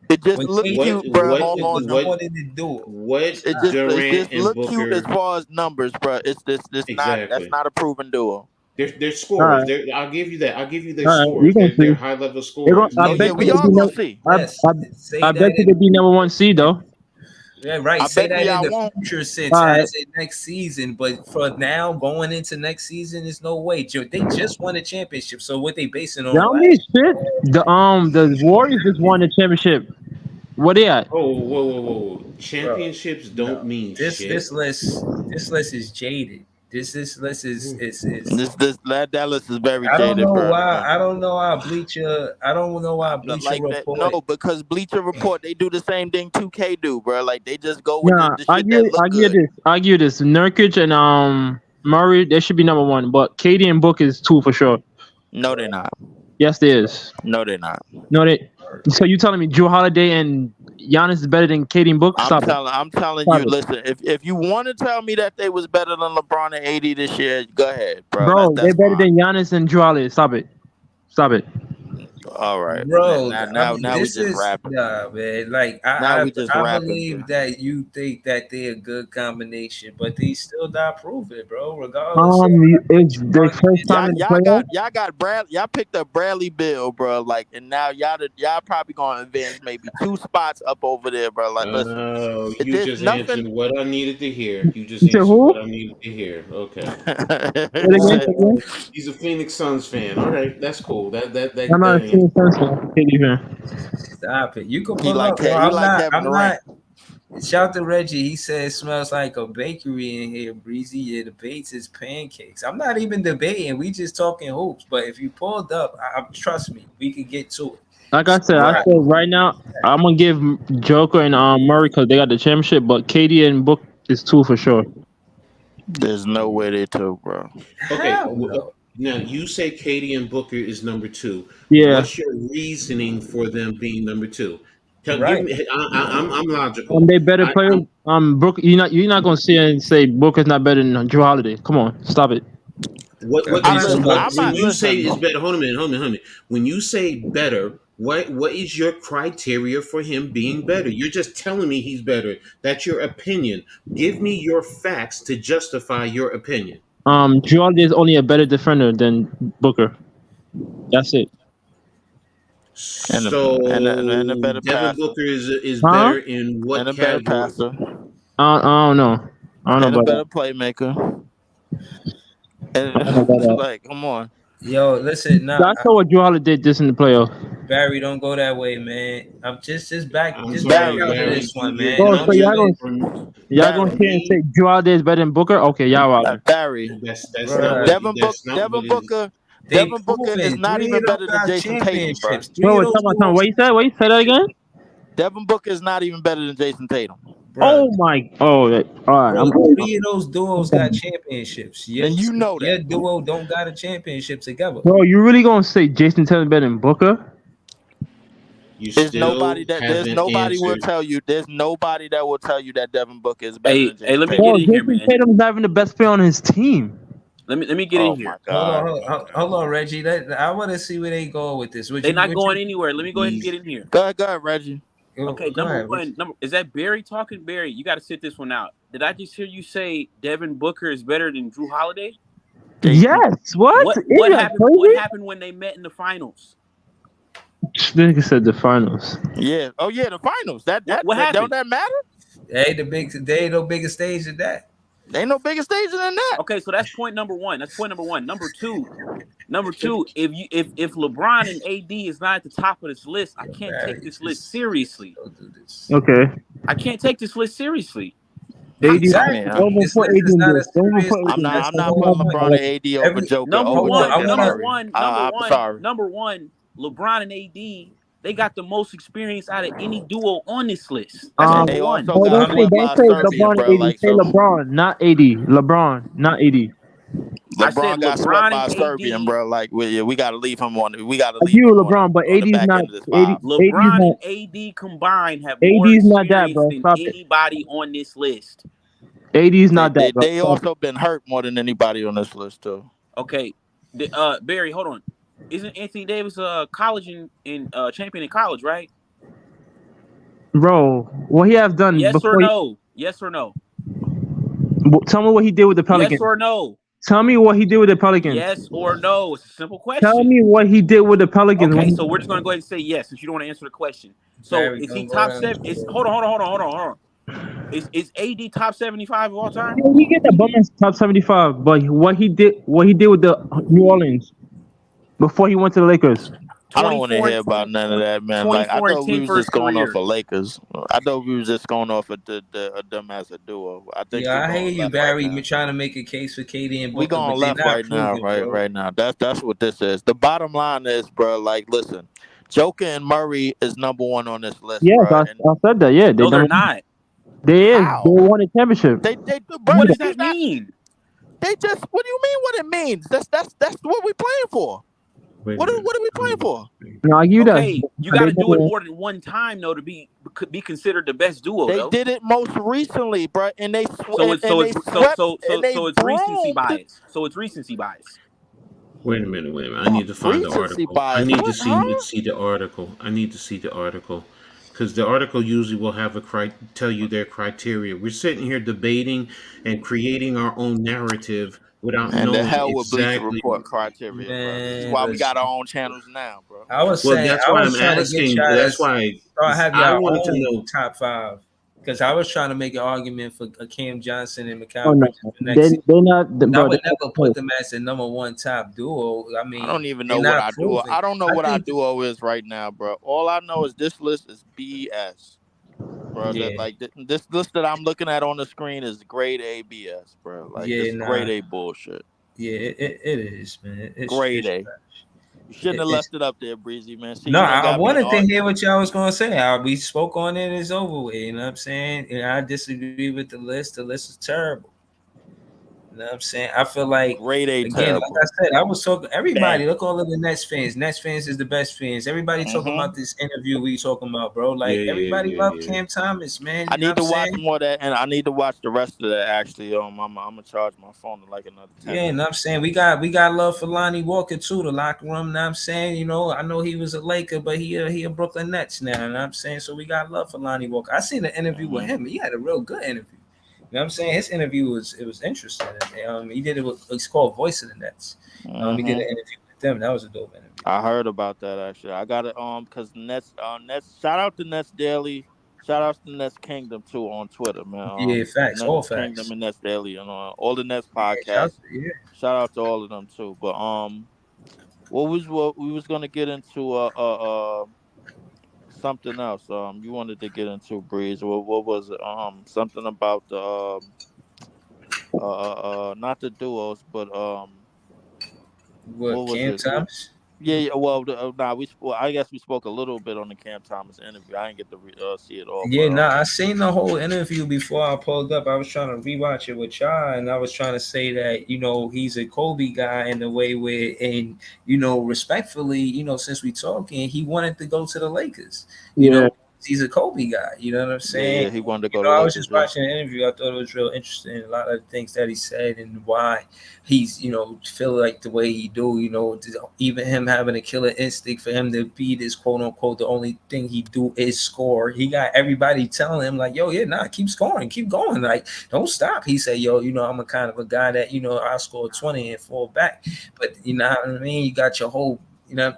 It just When look KD cute, bro. won, Hold it on was now. more than the duo. what It's not. It Durant just and look cute as Booker far as numbers, bro. It's this not that's exactly. not a proven duo. They're All scorers. right, I'll give you that. I'll give you their all right. We scores. gonna They're see. high level They going scorers. I Oh Yeah, bet yeah, you you we go. they all be gonna no. see. Yes. I Say bet that you in they be number one seed though. yeah, right. I Say bet that in y'all the won't. future sense All right. as in next season. But for now, going into next season, there's no way. They just won a championship. So what they basing That on don't last? mean shit. The Warriors just won the championship. What they at? Oh, whoa! Bro, Championships don't no. mean This shit. list is jaded. This list is This Dallas is very I don't jaded, know bro. why. I don't know why Bleacher Like that, no, Report. because Bleacher Report they do the same thing 2K do, bro. Like they just go with Nah, the shit that look good. I give you this. Nurkic and Murray, they should be number one, but Katie and Book is two for sure. No, they're not. Yes, there is. No, they're not. No, they. So you telling me Drew Holiday and Giannis is better than Katie and Book? Stop it. I'm telling Stop you. it. Listen, if you want to tell me that they was better than LeBron and AD this year, go ahead, bro. Bro, they're That's better fine. than Giannis and Drew Holiday. Stop it. Stop it. All right. Bro, Now we this just is rapping. man. Like Now we just I rapping, believe bro. that you think that they're a good combination, but they still not proven, bro. Regardless of It's the first time in the playoffs. Y'all picked up Bradley Bill, bro. Like, and now y'all probably gonna advance maybe 2 spots up over there, bro. Like, listen, Oh, if you there's just nothing. answered what I needed to hear. You just You said answered what who? I needed to hear. Okay. Say it again. Say it again. He's a Phoenix Suns fan. All right, that's cool. I'm not a That Phoenix Suns fan. Katie fan. stop it. You can he pull like up, bro. he like Kevin I'm Durant. not. Shout to Reggie. He said it smells like a bakery in here, Breezy. Yeah, debates is pancakes. I'm not even debating. We just talking hoops. But if you pulled up, trust me, we could get to it. Like I said, Right. right now I'm gonna give Joker and Murray because they got the championship, but Katie and Book is two for sure. There's no way they took, bro. Okay. Hell no. Now you say Katie and Booker is number 2. Yeah. What's your reasoning for them being number 2? Give Right. me. I'm logical. They better I, players. I'm, Book. You're not gonna see and say Booker's not better than Drew Holiday. Come on, stop it. what I is listen, what I'm when not you say listening. is better? Hold a minute. When you say better, what is your criteria for him being better? You're just telling me he's better. That's your opinion. Give me your facts to justify your opinion. Drew Holiday is only a better defender than Booker. That's it. And So a better Devin passer. Booker is Huh? better in what And a better category? passer. I don't know. I don't know And a about better that. playmaker. I don't know about And that. like, come on. Yo, listen, I saw what Drew Holiday did this in the playoff. Barry, don't go that way, man. I'm just back I'm back sorry, out of Barry. this one, You're man. Oh, Don't so coming y'all even, in gonna for say and say me. Drew Holiday is better than Booker? Okay, y'all out. Barry. That's not bro. what Devin is. Booker. They Devin Booker is proven not 3 even of them better than got Jason Tatum, bro. championships. 3 Bro, of tell those me, dudes. what you said? What you say that again? Devin Booker is not even better than Jason Tatum. Oh my! Oh, all right. Bro, I'm. 3 of those duos got championships. And you know Your that. duo don't got a championship together. Bro, you really gonna say Jason Tatum better than Booker? You There's still there's haven't nobody will answered. tell you. There's nobody that will tell you that Devin Booker is better Hey, than Jason let me Tatum. get Bro, in here, Jason man. Tatum's not even the best player on his team. Let me get in Oh my here. God. Hold on, Reggie. I want to see where they go with this. They're not going anywhere. Let me go ahead and get in here. Go ahead, Reggie. Okay, Go number ahead, one, is that Barry talking? Barry, you got to sit this one out. Did I just hear you say Devin Booker is better than Drew Holiday? Yes. What? What Yeah, happened? What happened when they met in the finals? Nigga said the finals. Yeah. Oh yeah, the finals. What Don't happened? that matter? They ain't no bigger stage than that. There ain't no bigger stage than that. Okay, so that's point number one. Number two, if LeBron and AD is not at the top of this list, I can't take this list seriously. Don't do this. Okay. I can't take this list seriously. AD. Exactly. Don't This put list AD is in not this. as Don't serious. put AD in I'm this. not putting LeBron and AD over Joker. Number over one, Joker. number one, LeBron and AD, they got the most experience out of any duo on this list. That's And number they one. also got Don't swept by say Serbian, LeBron bro. and AD. Like Say so, LeBron, not AD. LeBron, not AD. I said LeBron got swept LeBron by and Serbian, AD. bro. Like we got to leave him on. We got to I leave give you him LeBron, but on the AD's back not. end of this 80, five. 80's LeBron not. and AD combined have more AD's not that, experience bro. than Stop it. anybody on this list. AD's not that, bro. They also been hurt more than anybody on this list too. Okay, Barry, hold on. Isn't Anthony Davis a college in champion in college, right? Bro, what he have done Yes or before? no? Yes or no? Tell me what he did with the Yes Pelicans. or no? Tell me what he did with the Pelicans. Yes or no? It's a simple question. Tell me what he did with the Pelicans. Okay, so we're just gonna go ahead and say yes since you don't want to answer the question. So Barry, is he don't go top down seven? this road. Hold on. Is AD top 75 of all time? Yeah, he get the bonus top 75, but what he did with the New Orleans before he went to the Lakers. I don't want to hear about none of that, man. Like I 24 and thought we 10 was for his just going off career. of Lakers. I thought we was just going off of them as a duo. I think Yeah, we're I hear going you, left Barry. right now. You're trying to make a case for KD and Booker, We going but they're left not right now, proven, bro. right now. That's what this is. The bottom line is, bro. Like, listen, Joker and Murray is number one on this list, Yes, bro. I said that. Yeah, No, they're not. They is. How? They won a championship. They, bro. What does that mean? They just. What do you mean? What it means? That's what we playing for. Wait a What are minute. we playing for? No, I give you Okay, that. you got to They do it won. more than one time though to be considered the best duo. They Though. did it most recently, bro, and they So it's and they swept and they it's recency broomed. bias. So it's recency bias. Wait a minute. I need to find the Recency article. I bias. need to What, see huh? see the article. I need to see the article because the article usually will have tell you their criteria. We're sitting here debating and creating our own narrative without And the knowing hell with Bleacher exactly. Report criteria, bro. This is Man, why we got listen. our own channels now, bro. I was Well, saying, that's I why was I'm trying to get asking. y'all to That's why have I your wanted to own know. top 5 because I was trying to make an argument for Cam Johnson and Oh Mikal no, Bridges for next season. they're not. I Bro, would never put them as the number 1 top duo. I mean, I don't even they're know what not our duo. proven. I don't know I what our think duo is right now, bro. All I know is this list is BS, bro. Yeah. This list that I'm looking at on the screen is grade A BS, bro. Like Yeah, this is nah. grade A bullshit. Yeah, it is, man. It's Grade A. trash. You shouldn't have It's- left it up there, Breezy, man. See, No, you done I got me in wanted to hear argument. what y'all was gonna say. We spoke on it. It's over with. You know what I'm saying? And I disagree with the list. The list is terrible. You know what I'm saying? I feel like Grade A again, terrible. like I said, I was talking. Everybody, Bad. look all of the Nets fans. Nets fans is the best fans. Everybody talking about this interview we talking about, bro. Like everybody love Cam Thomas, man. I You know need to what I'm watch saying? more of that, and I need to watch the rest of that. Actually, I'm gonna charge my phone in like another 10 Yeah, you know what I'm saying? We got love for Lonnie Walker too, the locker room, you know what I'm saying? You know, I know he was a Laker, but he a Brooklyn Nets now, you know what I'm saying? So we got love for Lonnie Walker. I seen an interview with him. He had a real good interview. You know what I'm saying? His interview was interesting. He did it with, it's called Voice of the Nets. He did an interview with them. That was a dope interview. I heard about that actually. I got it because Nets shout out to Nets Daily. Shout out to Nets Kingdom too on Twitter, man. Yeah, facts, Nets all facts. Kingdom and Nets Daily and all the Nets Yeah, podcasts. yeah. Shout out to all of them too. But what we was gonna get into something else. You wanted to get into Breeze. What was it? Something about the not the duos, but What was Cam it? Thomas? Yeah. Well, I guess we spoke a little bit on the Cam Thomas interview. I didn't get to see it all, Yeah, but nah, I seen the whole interview before I pulled up. I was trying to rewatch it with y'all, and I was trying to say that he's a Kobe guy in the way where, and respectfully, since we talking, he wanted to go to the Lakers. Yeah. He's a Kobe guy. You know what I'm saying? yeah, he wanted to go to I was Lakers. just Yeah. watching an interview. I thought it was real interesting. A lot of the things that he said and why he's, feel like the way he do. Even him having a killer instinct for him to be this quote unquote the only thing he do is score. He got everybody telling him like, "Yo, yeah, nah, keep scoring, keep going, like don't stop." He said, "Yo, I'm a kind of a guy that I score 20 and fall back," but you know what I mean. You got your whole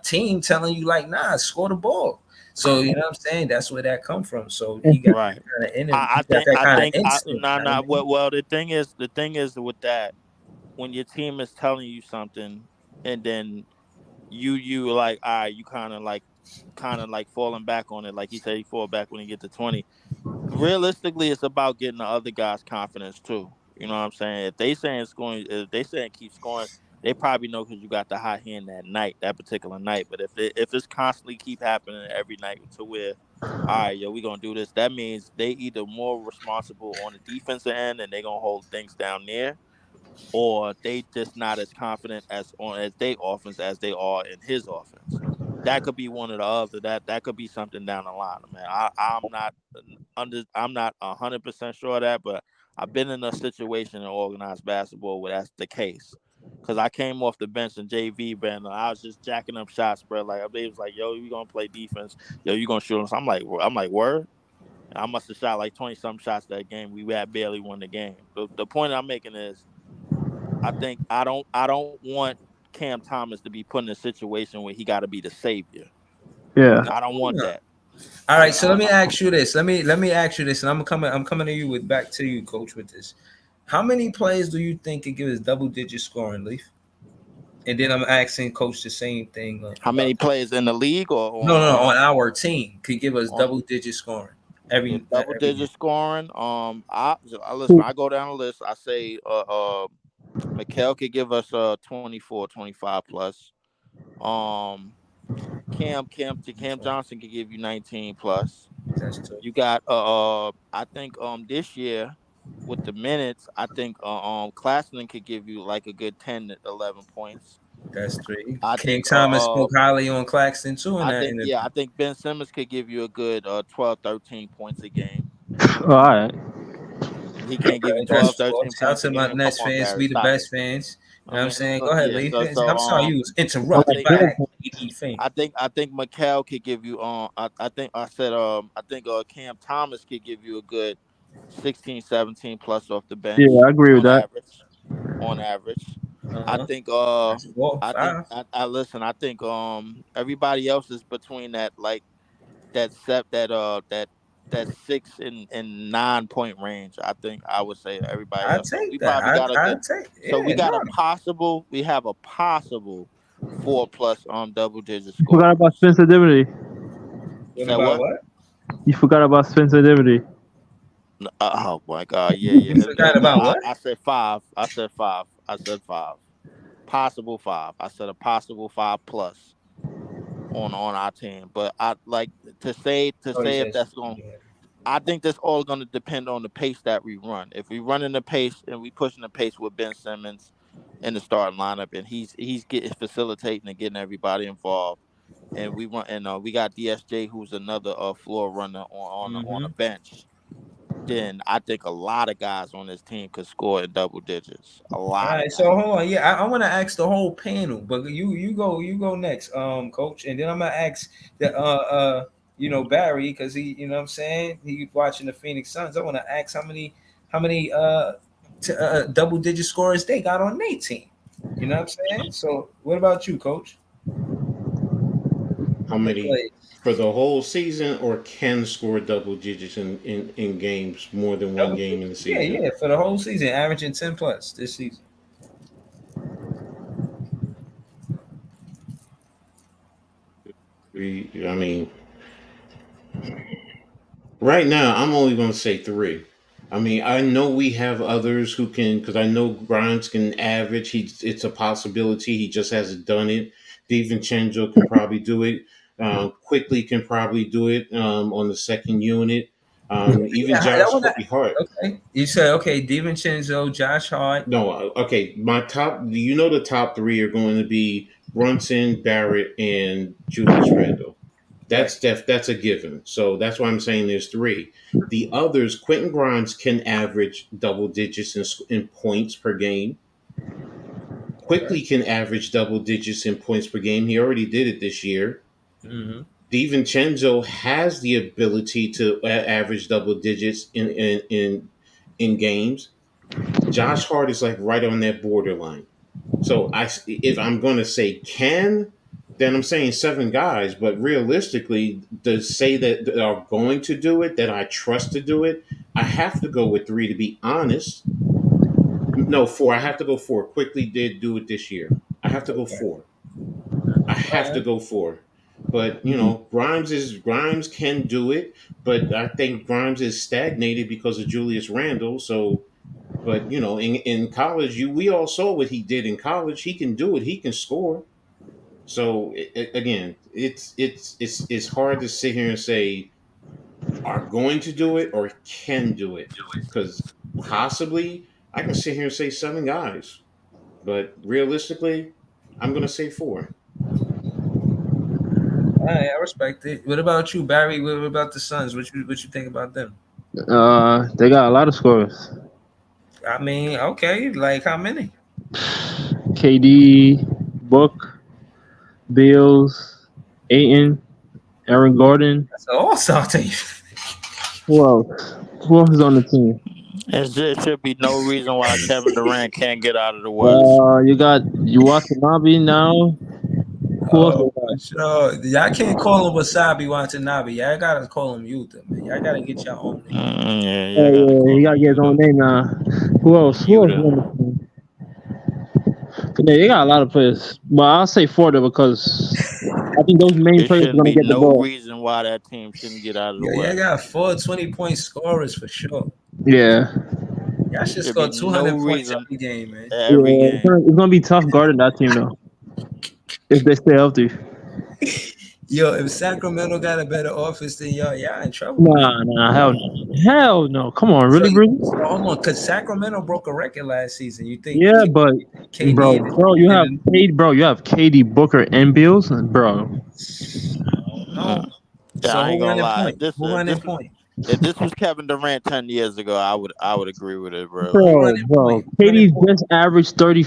team telling you like, "Nah, score the ball." So you know what I'm saying? That's where that come from. So he got Right. that kind of I he got think that I kind of think I instinct. nah You know nah. what I mean? Well, the thing is with that, when your team is telling you something, and then you like, all right, you kind of like falling back on it. Like he said, he fall back when he get to 20. Realistically, it's about getting the other guy's confidence too. You know what I'm saying? If they saying keep scoring, they probably know because you got the hot hand that particular night. But if it's constantly keep happening every night to where, all right, yo, we gonna do this, that means they either more responsible on the defensive end and they gonna hold things down there, or they just not as confident as they offense as they are in his offense. That could be one or the other. That could be something down the line, man. I'm not 100% sure of that, but I've been in a situation in organized basketball where that's the case. Cause I came off the bench in JV, and I was just jacking up shots, bro. Like they was like, "Yo, you gonna play defense? Yo, you gonna shoot us?" I'm like, word. I must have shot like 20 some shots that game. We had barely won the game. The point I'm making is I don't want Cam Thomas to be put in a situation where he got to be the savior. Yeah. I don't want No. that. All right, so let me I ask you this. Let me ask you this, and I'm coming to you with back to you, coach, with this. How many players do you think could give us double digit scoring, Leaf? And then I'm asking coach the same thing How about many players in the league or no, on no, on on our our team could give us on double digit scoring yeah, double every digit game. scoring? I listen. I go down the list. I say Mikhail could give us 24, 25 plus. Um, Cam Johnson could give you 19 plus. That's two. You got I think this year with the minutes, I think Claxton could give you like a good 10 to 11 points. That's three. I King think Thomas spoke highly on Claxton too in I that think yeah, interview. I think Ben Simmons could give you a good 12, 13 points a game. All right. He can't give you Okay, that's 12, four. 13 Shout out points a to my game. Come Nets on, fans. Barry, We the stop it. best fans. You I know what I'm mean, saying? Go ahead, yeah. Leaf. So I'm sorry you was All interrupted right. by that KD fan. I think Mikal could give you I think Cam Thomas could give you a good 16, 17 plus off the Yeah, bench I agree with on that. average. On average. I Uh-huh. think That's four, five. I listen, I think everybody else is between that like that set that 6 and 9 point range. I think I would say everybody I else. So take we that. probably got a I good take so yeah, no. we have a possible 4 plus double digit You forgot about scorers. Spencer Dinwiddie. What Say about what? what? You forgot about Spencer Dinwiddie. Oh my god, yeah, You yeah. forgot about what? I said five. I said five. I said five. Possible five. I said a possible 5 plus on our team. But I like to Oh, he say if says that's going. I think that's all going to depend on the pace that we run. If we run in the pace and we pushing the pace with Ben Simmons in the starting lineup, and he's getting facilitating and getting everybody involved, and we got DSJ who's another floor runner on a mm-hmm. bench. Then I think a lot of guys on this team could score in double digits. A All lot of right, guys. so hold on. Yeah, I want to ask the whole panel, but you go next, coach, and then I'm gonna ask the Barry because what I'm saying, he watching the Phoenix Suns. I want to ask how many double digit scorers they got on their team. You know what I'm saying? So what about you, coach? How The many plays. for the whole season, or can score double digits in games, more than one Double game in digit? the Yeah, season? yeah, for the whole season, averaging 10 plus this season. I mean, right now, I'm only going to say three. I mean, I know we have others who can, because I know Grimes can average. It's a possibility. He just hasn't done it. DiVincenzo can probably do it. Quickly can probably do it on the second unit. Even Yeah, that one. Hart. Okay, you said okay. DiVincenzo, Josh Hart. No, okay. My top. You know the top three are going to be Brunson, Barrett, and Julius Randle. That's a given. So that's why I'm saying there's three. The others, Quentin Grimes can average double digits in points per game. Quickly can average double digits in points per game. He already did it this year. Mm-hmm. DiVincenzo has the ability to average double digits in games. Josh Hart is like right on that borderline. So if I'm going to say can, then I'm saying seven guys. But realistically, to say that are going to do it, that I trust to do it, I have to go with three. To be honest, no, four. I have to go four. Quickly did do it this year. I have to go four. I have to go four. But Grimes can do it, but I think Grimes is stagnated because of Julius Randle. So, but in college, we all saw what he did in college. He can do it. He can score. So again, it's hard to sit here and say are going to do it or can do it because possibly I can sit here and say seven guys, but realistically, I'm going to say four. All right, I respect it. What about you, Barry? What about the Suns? What you think about them? They got a lot of scorers. I mean, okay, like how many? KD, Book, Bills, Aiton, Aaron Gordon. That's an all-star team. Who else? Who else is on the team? There should be no reason why Kevin Durant can't get out of the West. You got Watanabe now. Who else? Sure. Y'all can't call him Wasabi Watanabe. Y'all gotta call him Utah, man. Y'all gotta get your own name. Yeah, he gotta get his own name now. Who else? Who else is on the team? Yeah, they got a lot of players, but I'll say Florida because I think those main players are gonna get the ball. No reason why that team shouldn't get out of the West. Yeah, got 4 20-point scorers for sure. Yeah. Y'all should score 200 points every game, man. Every game. It's gonna be tough guarding that team though. If they stay healthy. Yo, if Sacramento got a better offense than y'all in trouble. Nah, hell no. Come on, really, bro? Hold on, because Sacramento broke a record last season. You think? Yeah, but KD bro, you have KD, Booker, and Bills, bro. No. I ain't gonna lie. If this was Kevin Durant 10 years ago, I would agree with it, bro. Bro, KD just averaged 30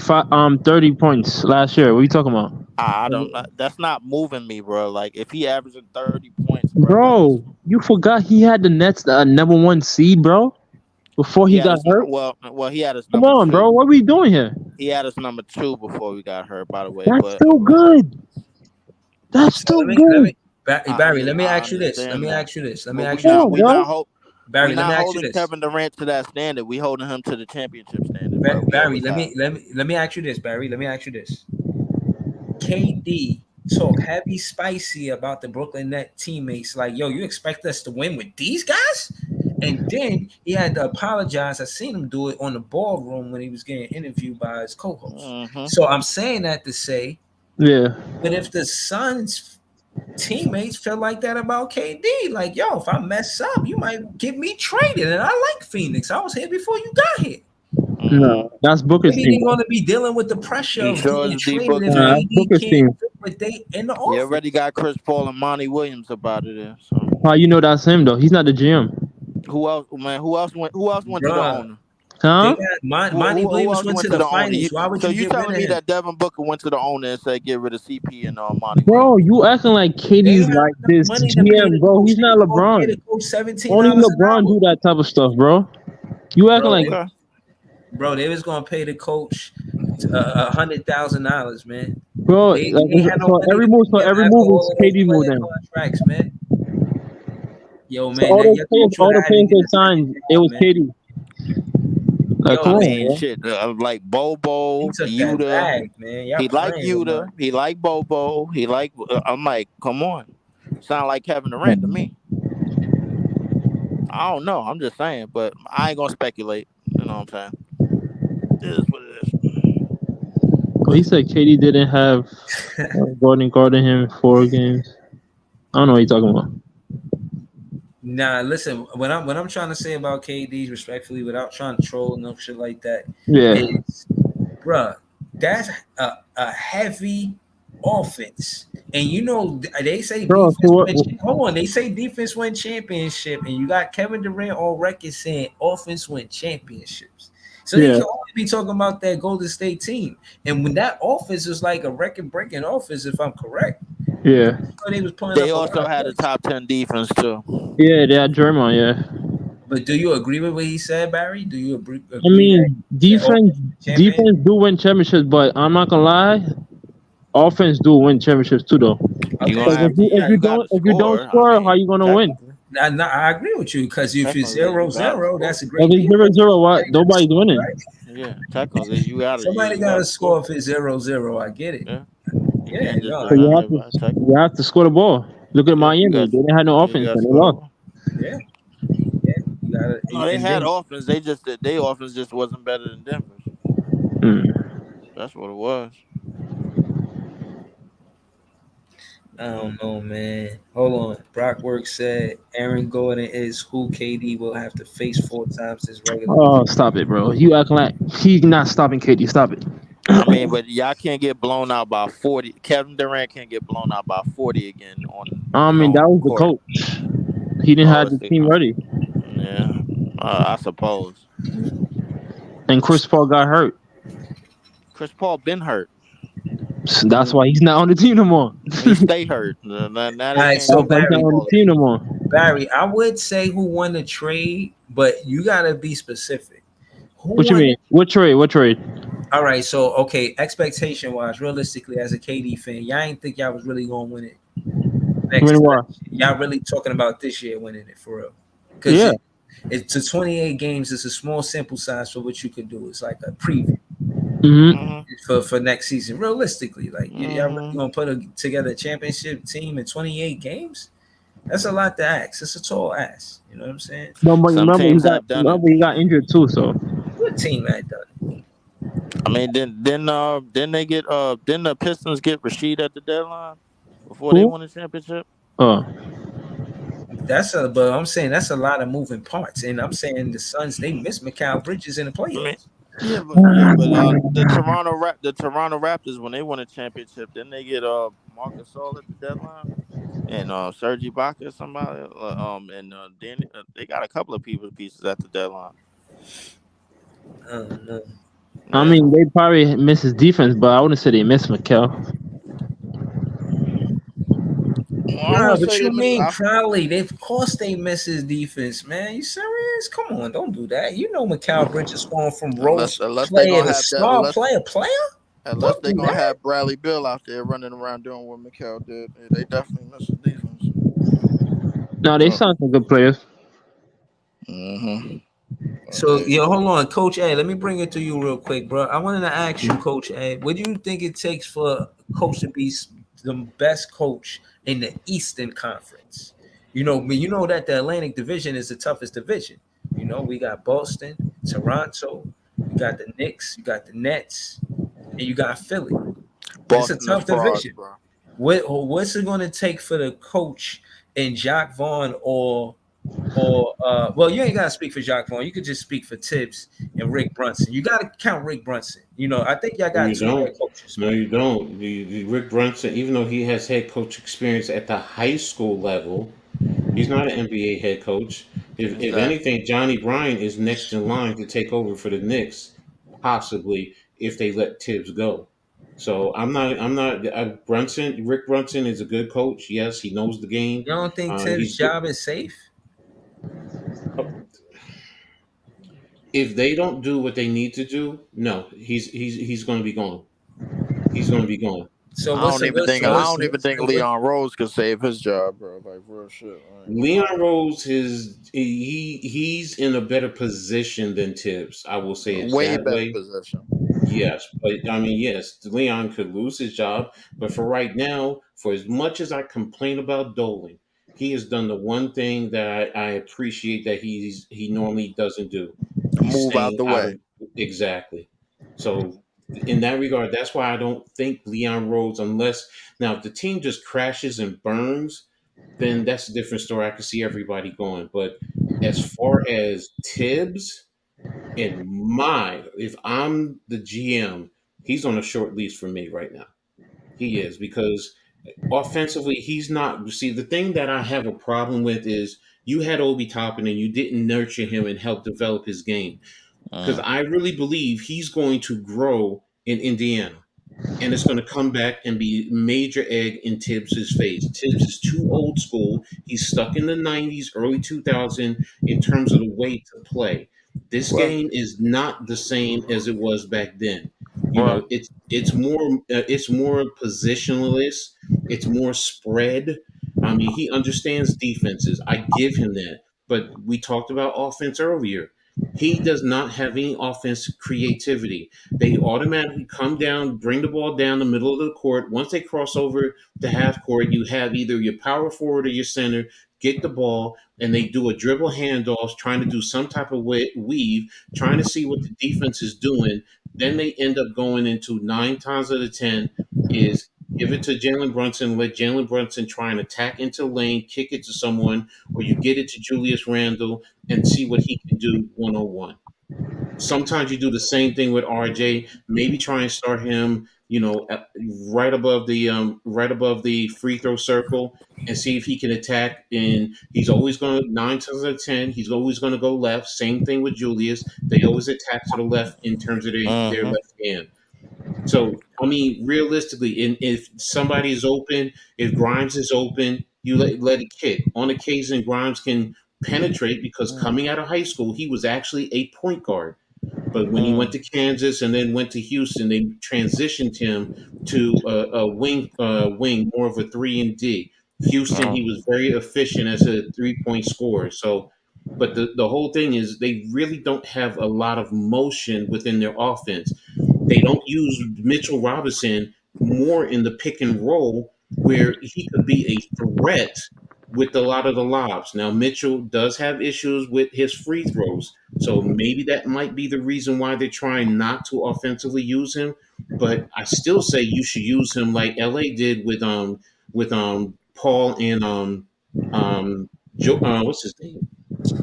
points last year. What are you talking about? I don't. That's not moving me, bro. Like if he averaging 30 points, bro, you forgot he had the Nets number 1 seed, bro. Before he got hurt. Well, he had his. Come on, bro. What are we doing here? He had his number 2 before we got hurt. By the way, that's still good. That's still good. Barry, let me ask you this. Barry, let me ask you this. Kevin Durant to that standard. We holding him to the championship standard. Barry, let me ask you this. Barry, let me ask you this. KD talk heavy spicy about the Brooklyn Nets teammates. Like, yo, you expect us to win with these guys? And then he had to apologize. I seen him do it on the ballroom when he was getting interviewed by his co-host. Mm-hmm. So I'm saying that to say, yeah. But if the Suns teammates feel like that about KD, like, yo, if I mess up, you might get me traded. And I like Phoenix. I was here before you got here. No, that's Booker's team. Maybe they're going to be dealing with the pressure of getting traded if Booker's team. But they in the office. You already got Chris Paul and Monty Williams about it there. So. How you know that's him though? He's not the GM. Who else, man? Who else went to the owner? Huh? Monty Williams went to the finals. Why would you telling me that Devin Booker went to the owner and said get rid of CP and Monty? Bro, you acting like KD's like this GM, bro. He's not LeBron. Only LeBron do that type of stuff, bro. You acting like. Bro, they was gonna pay the coach $100,000, man. Bro, every move is KD move them. Contracts, man. Yo, man, all the players they signed, it was KD. Like, come on, shit. Like Bobo, Yuta. He like Yuta. He like Bobo. He like. I'm like, come on. Sound like Kevin Durant to me. I don't know. I'm just saying, but I ain't gonna speculate. You know what I'm saying? It is what it is. Well, he said KD didn't have Gordon guarding him 4 games. I don't know what you're talking about. Nah, listen. What I'm trying to say about KD, respectfully, without trying to troll no shit like that, Yeah. is, bruh, that's a heavy offense. And you know they say Bro, defense. so what, Hold on, they say defense win championship, and you got Kevin Durant on record saying offense win championships. So they yeah. can only be talking about that Golden State team. And when that offense is like a record-breaking offense, if I'm correct, Yeah. so they was putting They up a lot also of had a points. top 10 defense too. Yeah, they had Draymond, yeah. But do you agree with what he said, Barry? Do you agree I mean, that offense champion? defense do win championships, but I'm not gonna lie, offense do win championships too, though. You Okay, gonna so have to, yeah, you got to If you don't score. score, how you gonna win? I agree with you because if it's Technically, you gotta 0-0, score. that's a If great it's defense. 0-0, what? Nobody's winning. Right? Yeah, technically, you got to. Somebody You got got to to score score. if it's 0-0. I get it. Yeah, you Yeah, can't just no, So deny everybody. you have to score the ball. Look at Yeah, you Miami; got. they didn't have no Yeah, offense, you got and to they score the lost. ball. yeah, yeah. You gotta, No, they and had then offense. They just their offense just wasn't better than Denver's. That's what it was. I don't know, man. Hold on. Brockwork said Aaron Gordon is who KD will have to face 4 times his regular. Oh, stop it, bro! You acting like he's not stopping KD. Stop it. I mean, but y'all can't get blown out by 40. Kevin Durant can't get blown out by 40 again on I his mean, own that was the court. coach. He didn't Oh, have the team ready, yeah, I suppose. and Chris Paul got hurt. Chris Paul been hurt. So that's why he's not on the team no more. He stay hurt. Now they All right, can't so use That's why he's Chris not Barry, on the Paul team again. no more. Barry, I would say who won the trade, but you gotta be specific. Who What you won? mean? What trade? What trade? All right, so okay, expectation wise, realistically, as a KD fan, y'all ain't think y'all was really gonna win it next. Win what? Y'all really talking about this year winning it for real? Because Yeah. it's to 28 games. It's a small sample size for what you could do. It's like a preview for next season. Realistically, like y'all really gonna put together a championship team in 28 games? That's a lot to ask. It's a tall ask. You know what I'm saying? No, but Some remember teams have done it. he got injured too. So What team had done it? I mean, then they get didn't the Pistons get Rasheed at the deadline before they who? won the championship? But I'm saying that's a lot of moving parts, and I'm saying the Suns they missed Mikal Bridges in the I mean, playoffs. the Toronto Raptors when they won a championship, then they get Marcus Gasol at the deadline and Serge Ibaka somebody and Danny, they got a couple of pieces at the deadline. I don't know. I mean, they probably miss his defense, but I wouldn't say they miss Mikel. Nah, but you mean probably? Of course they miss his defense, man. You serious? Come on, don't do that. You know Mikal Bridges going from role player to star player. Unless they're gonna have Bradley Beal out there running around doing what Mikal did, they definitely miss his defense. No, they sound some good players. So hold on, Coach A. Let me bring it to you real quick, bro. I wanted to ask you, Coach A, what do you think it takes for a coach to be the best coach in the Eastern Conference? You know that the Atlantic Division is the toughest division. You know, we got Boston, Toronto, you got the Knicks, you got the Nets, and you got Philly. Boston it's a tough division. Bro. What's it going to take for the coach in Jacques Vaughn or well, you ain't gotta speak for Jacques Vaughn. You could just speak for Tibbs and Rick Brunson. You gotta count Rick Brunson. You know, I think y'all got two head coaches. No, you don't. The Rick Brunson, even though he has head coach experience at the high school level, he's not an NBA head coach. If anything, Johnny Bryant is next in line to take over for the Knicks, possibly if they let Tibbs go. So I'm not. Rick Brunson is a good coach. Yes, he knows the game. You don't think Tibbs' job is safe? If they don't do what they need to do, no, he's going to be gone. He's going to be gone. So I don't even think Leon Rose could save his job, bro. Like real shit. Leon Rose he's in a better position than Tibbs. I will say it way that better way. Position. Yes, but I mean, yes, Leon could lose his job, but for right now, for as much as I complain about Dolan, he has done the one thing that I appreciate that he normally doesn't do. Move out the way. Exactly. So in that regard, that's why I don't think Leon Rhodes, unless now if the team just crashes and burns, then that's a different story. I can see everybody going. But as far as Tibbs, in my, if I'm the GM, he's on a short leash for me right now. He is, because offensively, he's not. See, the thing that I have a problem with is you had Obi Toppin and you didn't nurture him and help develop his game. Because Mm. I really believe he's going to grow in Indiana, and it's going to come back and be major egg in Tibbs's face. Tibbs is too old school. He's stuck in the 90s, early 2000 in terms of the way to play. This Right. game is not the same as it was back then. You Right. know, it's more positionless. It's more spread. I mean, he understands defenses. I give him that. But we talked about offense earlier. He does not have any offensive creativity. They automatically come down, bring the ball down the middle of the court. Once they cross over the half court, you have either your power forward or your center get the ball, and they do a dribble handoff, trying to do some type of weave, trying to see what the defense is doing. Then they end up going into 9 times out of 10 is give it to Jalen Brunson, let Jalen Brunson try and attack into the lane, kick it to someone, or you get it to Julius Randle and see what he can do 1-on-1. Sometimes you do the same thing with RJ. Maybe try and start him, right above the free throw circle, and see if he can attack. And he's always going to 9 times out of 10. He's always going to go left. Same thing with Julius. They always attack to the left in terms of their Mm-hmm. left hand. So I mean, realistically, if somebody is open, if Grimes is open, you let it kick. On occasion, Grimes can penetrate because coming out of high school, he was actually a point guard. But when he went Mm. to Kansas and then went to Houston, they transitioned him to a wing, more of a 3 and D. Houston, he was very efficient as a 3 point scorer. So, but the whole thing is they really don't have a lot of motion within their offense. They don't use Mitchell Robinson more in the pick and roll where he could be a threat with a lot of the lobs. Now, Mitchell does have issues with his free throws, so maybe that might be the reason why they're trying not to offensively use him. But I still say you should use him like LA did with Paul and what's his name?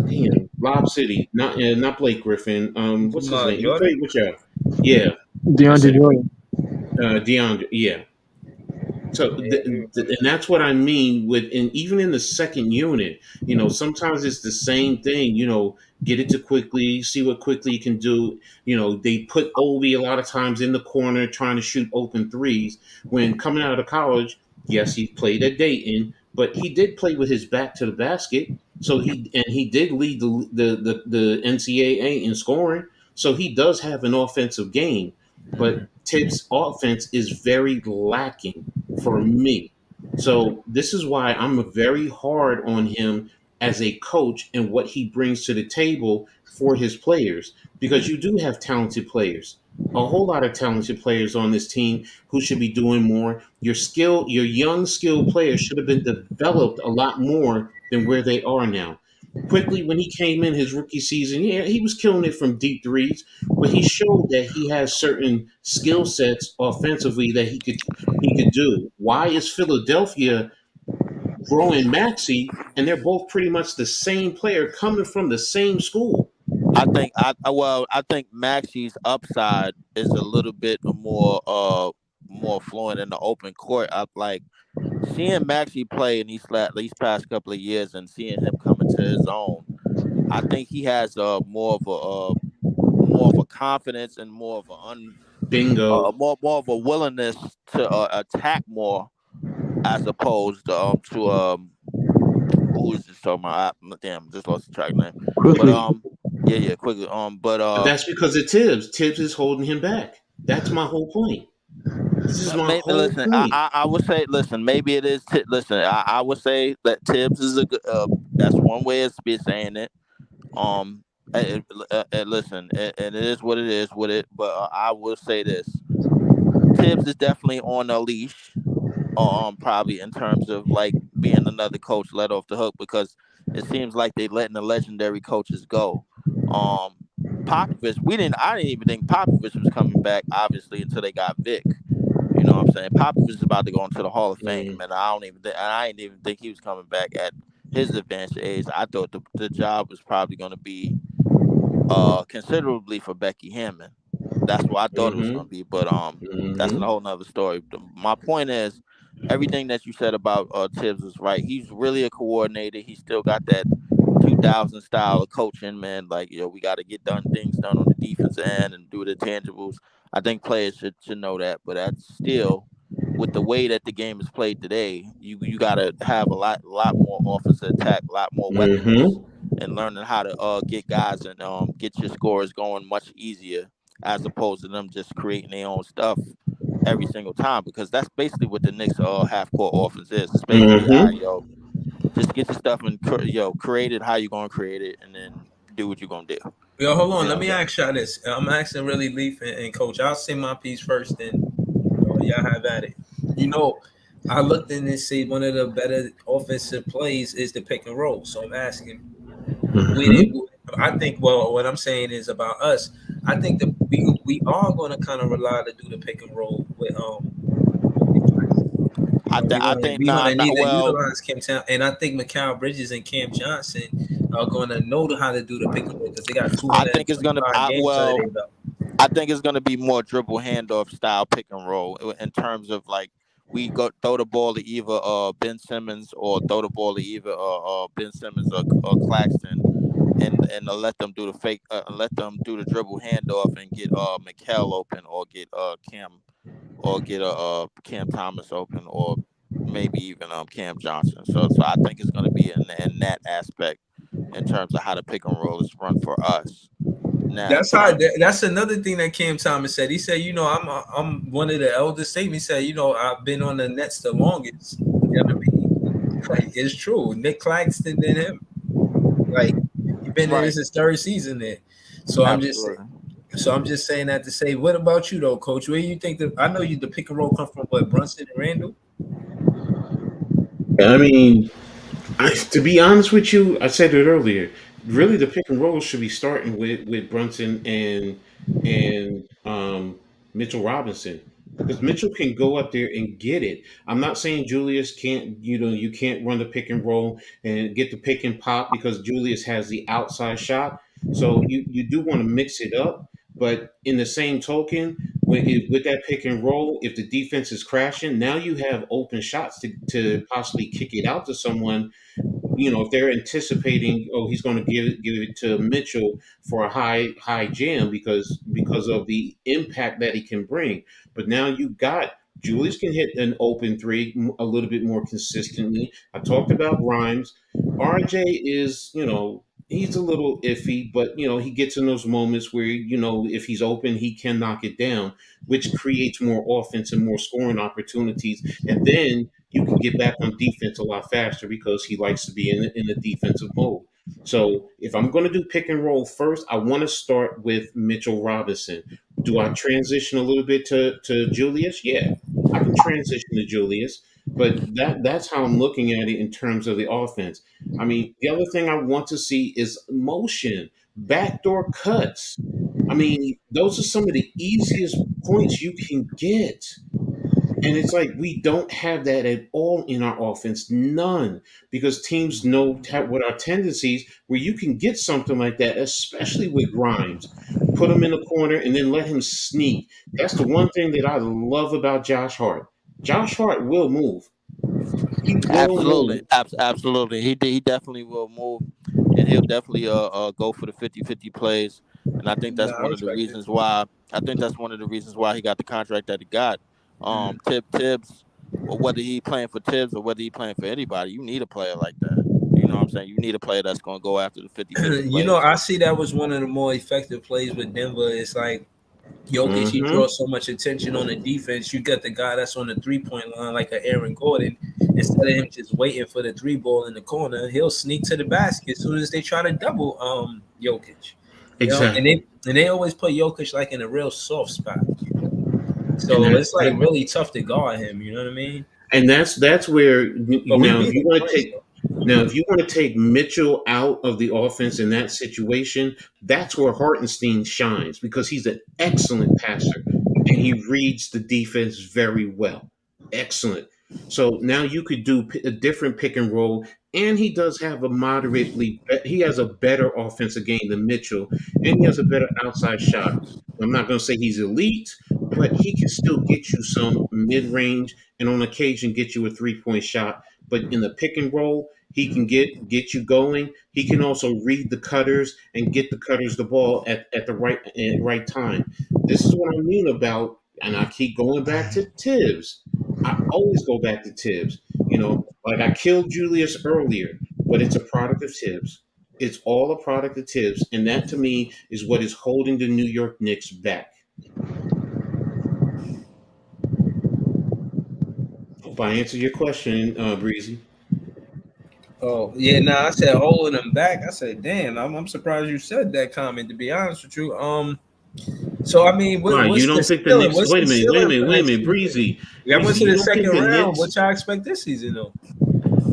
Damn, Lob City, not Blake Griffin. What's his name? He Jordan. played with y'all. Yeah, I DeAndre said Jordan. DeAndre. Yeah. So, Yeah, and that's what I mean with, and even in the second unit, sometimes it's the same thing. Get it to Quickly, see what Quickly can do. They put Obi a lot of times in the corner trying to shoot open threes. When coming out of college, yes, he played at Dayton, but he did play with his back to the basket. So he did lead the NCAA in scoring. So he does have an offensive game, but Tibbs' offense is very lacking for me. So this is why I'm very hard on him as a coach and what he brings to the table for his players, because you do have talented players. A whole lot of talented players on this team who should be doing more. Your young skilled players should have been developed a lot more than where they are now. Quickly, when he came in his rookie season, yeah, he was killing it from deep threes, but he showed that he has certain skill sets offensively that he could do. Why is Philadelphia growing Maxi, and they're both pretty much the same player coming from the same school? I think Maxi's upside is a little bit more fluent in the open court. I like seeing Maxi play in these past couple of years and seeing him come into his own. I think he has more of a confidence and more of Bingo. more of a willingness to attack more as opposed to who is this talking about? Damn, just lost the track name. But Quickly. yeah, quickly. But But that's because of Tibbs. Tibbs is holding him back. That's my whole point. This is my maybe whole listen. point. I would say listen. Maybe it is. Listen, I would say that Tibbs is a good. That's one way of saying it. Listen, and it is what it is with it. But I will say this: Tibbs is definitely on a leash. Probably in terms of like being another coach let off the hook, because it seems like they letting the legendary coaches go. Um, Popovich, I didn't even think Popovich was coming back, obviously, until they got Vic. You know what I'm saying? Popovich is about to go into the Hall of Fame, and I didn't even think he was coming back at his advanced age. I thought the job was probably going to be considerably for Becky Hammond. That's what I thought it was going to be, but that's a whole nother story. My point is, everything that you said about Tibbs is right. He's really a coordinator. He still got that 2000 style of coaching, man. Like, we got to get things done on the defense end and do the tangibles. I think players should know that, but that's still, with the way that the game is played today, you got to have a lot more offensive attack, a lot more weapons, and learning how to get guys and get your scores going much easier, as opposed to them just creating their own stuff every single time, because that's basically what the Knicks half court offense is. It's basically, all right, just get your stuff and create it how you're gonna create it, and then do what you're gonna do. Yo, hold on. Let me ask y'all this. I'm asking really Leaf and Coach. I'll say my piece first, then y'all have at it. I looked in and see one of the better offensive plays is the pick and roll. So I'm asking, I think, what I'm saying is about us. I think that we are going to kind of rely to do the pick and roll with I think utilize Kim Town, and I think Mikal Bridges and Cam Johnson are going to know how to do the pick and roll because they got 2 I think it's going to I think it's going to be more dribble handoff style pick and roll, in terms of, like, we throw the ball to either Ben Simmons, or throw the ball to either Ben Simmons or Claxton, and let them do the fake, let them do the dribble handoff and get Mikal open, or get Cam Thomas open, or maybe even Cam Johnson. So I think it's going to be in that aspect, in terms of how the pick and roll is run for us. Now, that's another thing that Cam Thomas said. He said, I'm one of the eldest statements. He said, I've been on the Nets the longest. You know what I mean? Like, it's true. Nick Claxton than him. Like, he's been there. This is his 3rd season there. So I'm just saying that to say, what about you though, Coach? Where do you think I know the pick and roll come from? What, Brunson and Randall? I mean, to be honest with you, I said it earlier. Really, the pick and roll should be starting with Brunson and Mitchell Robinson, because Mitchell can go up there and get it. I'm not saying Julius can't. You can't run the pick and roll and get the pick and pop, because Julius has the outside shot. So you do want to mix it up, but in the same token, with that pick and roll, if the defense is crashing, now you have open shots to possibly kick it out to someone. If they're anticipating, he's going to give it to Mitchell for a high jam because of the impact that he can bring. But now you got Julius can hit an open three a little bit more consistently. I talked about Grimes. RJ is, he's a little iffy, but he gets in those moments where if he's open, he can knock it down, which creates more offense and more scoring opportunities. And then you can get back on defense a lot faster because he likes to be in the defensive mode. So if I'm going to do pick and roll first, I want to start with Mitchell Robinson. Do I transition a little bit to Julius? Yeah, I can transition to Julius, but that's how I'm looking at it in terms of the offense. I mean, the other thing I want to see is motion, backdoor cuts. I mean, those are some of the easiest points you can get. And it's like we don't have that at all in our offense, none, because teams know what our tendencies where you can get something like that, especially with Grimes. Put him in the corner and then let him sneak. That's the one thing that I love about Josh Hart. Josh Hart will move. He will move. Absolutely. He definitely will move, and he'll definitely go for the 50-50 plays. And I think that's one of the reasons why. I think that's one of the reasons why he got the contract that he got. Tibbs, or whether he playing for Tibbs or whether he playing for anybody, you need a player like that. You know what I'm saying? You need a player that's going to go after the 50-50 plays. I see that was one of the more effective plays with Denver. It's like Jokic, he draws so much attention on the defense. You got the guy that's on the 3-point line, like an Aaron Gordon. Instead of him just waiting for the 3 ball in the corner, he'll sneak to the basket as soon as they try to double Jokic. Exactly. And they always put Jokic like in a real soft spot. So it's like really tough to guard him. You know what I mean? And that's where now Now, if you want to take Mitchell out of the offense in that situation, that's where Hartenstein shines because he's an excellent passer and he reads the defense very well. Excellent. So now you could do a different pick and roll, and he does have he has a better offensive game than Mitchell, and he has a better outside shot. I'm not going to say he's elite, but he can still get you some mid range and on occasion get you a 3-point shot. But in the pick and roll, he can get you going. He can also read the cutters and get the cutters the ball at the right time. This is what I mean about, and I keep going back to Tibbs. I always go back to Tibbs. Like I killed Julius earlier, but it's a product of Tibbs. It's all a product of Tibbs, and that to me is what is holding the New York Knicks back. Hope I answered your question, Breezy. Oh yeah, nah. I said holding them back. I said, damn. I'm surprised you said that comment. To be honest with you, So I mean, Why you what's the don't think the ceiling? Knicks? What's Wait the a minute, wait a ceiling minute, for wait a next minute, season? Breezy. I went Breezy, to you the don't think second the round. Knicks? What y'all expect this season though?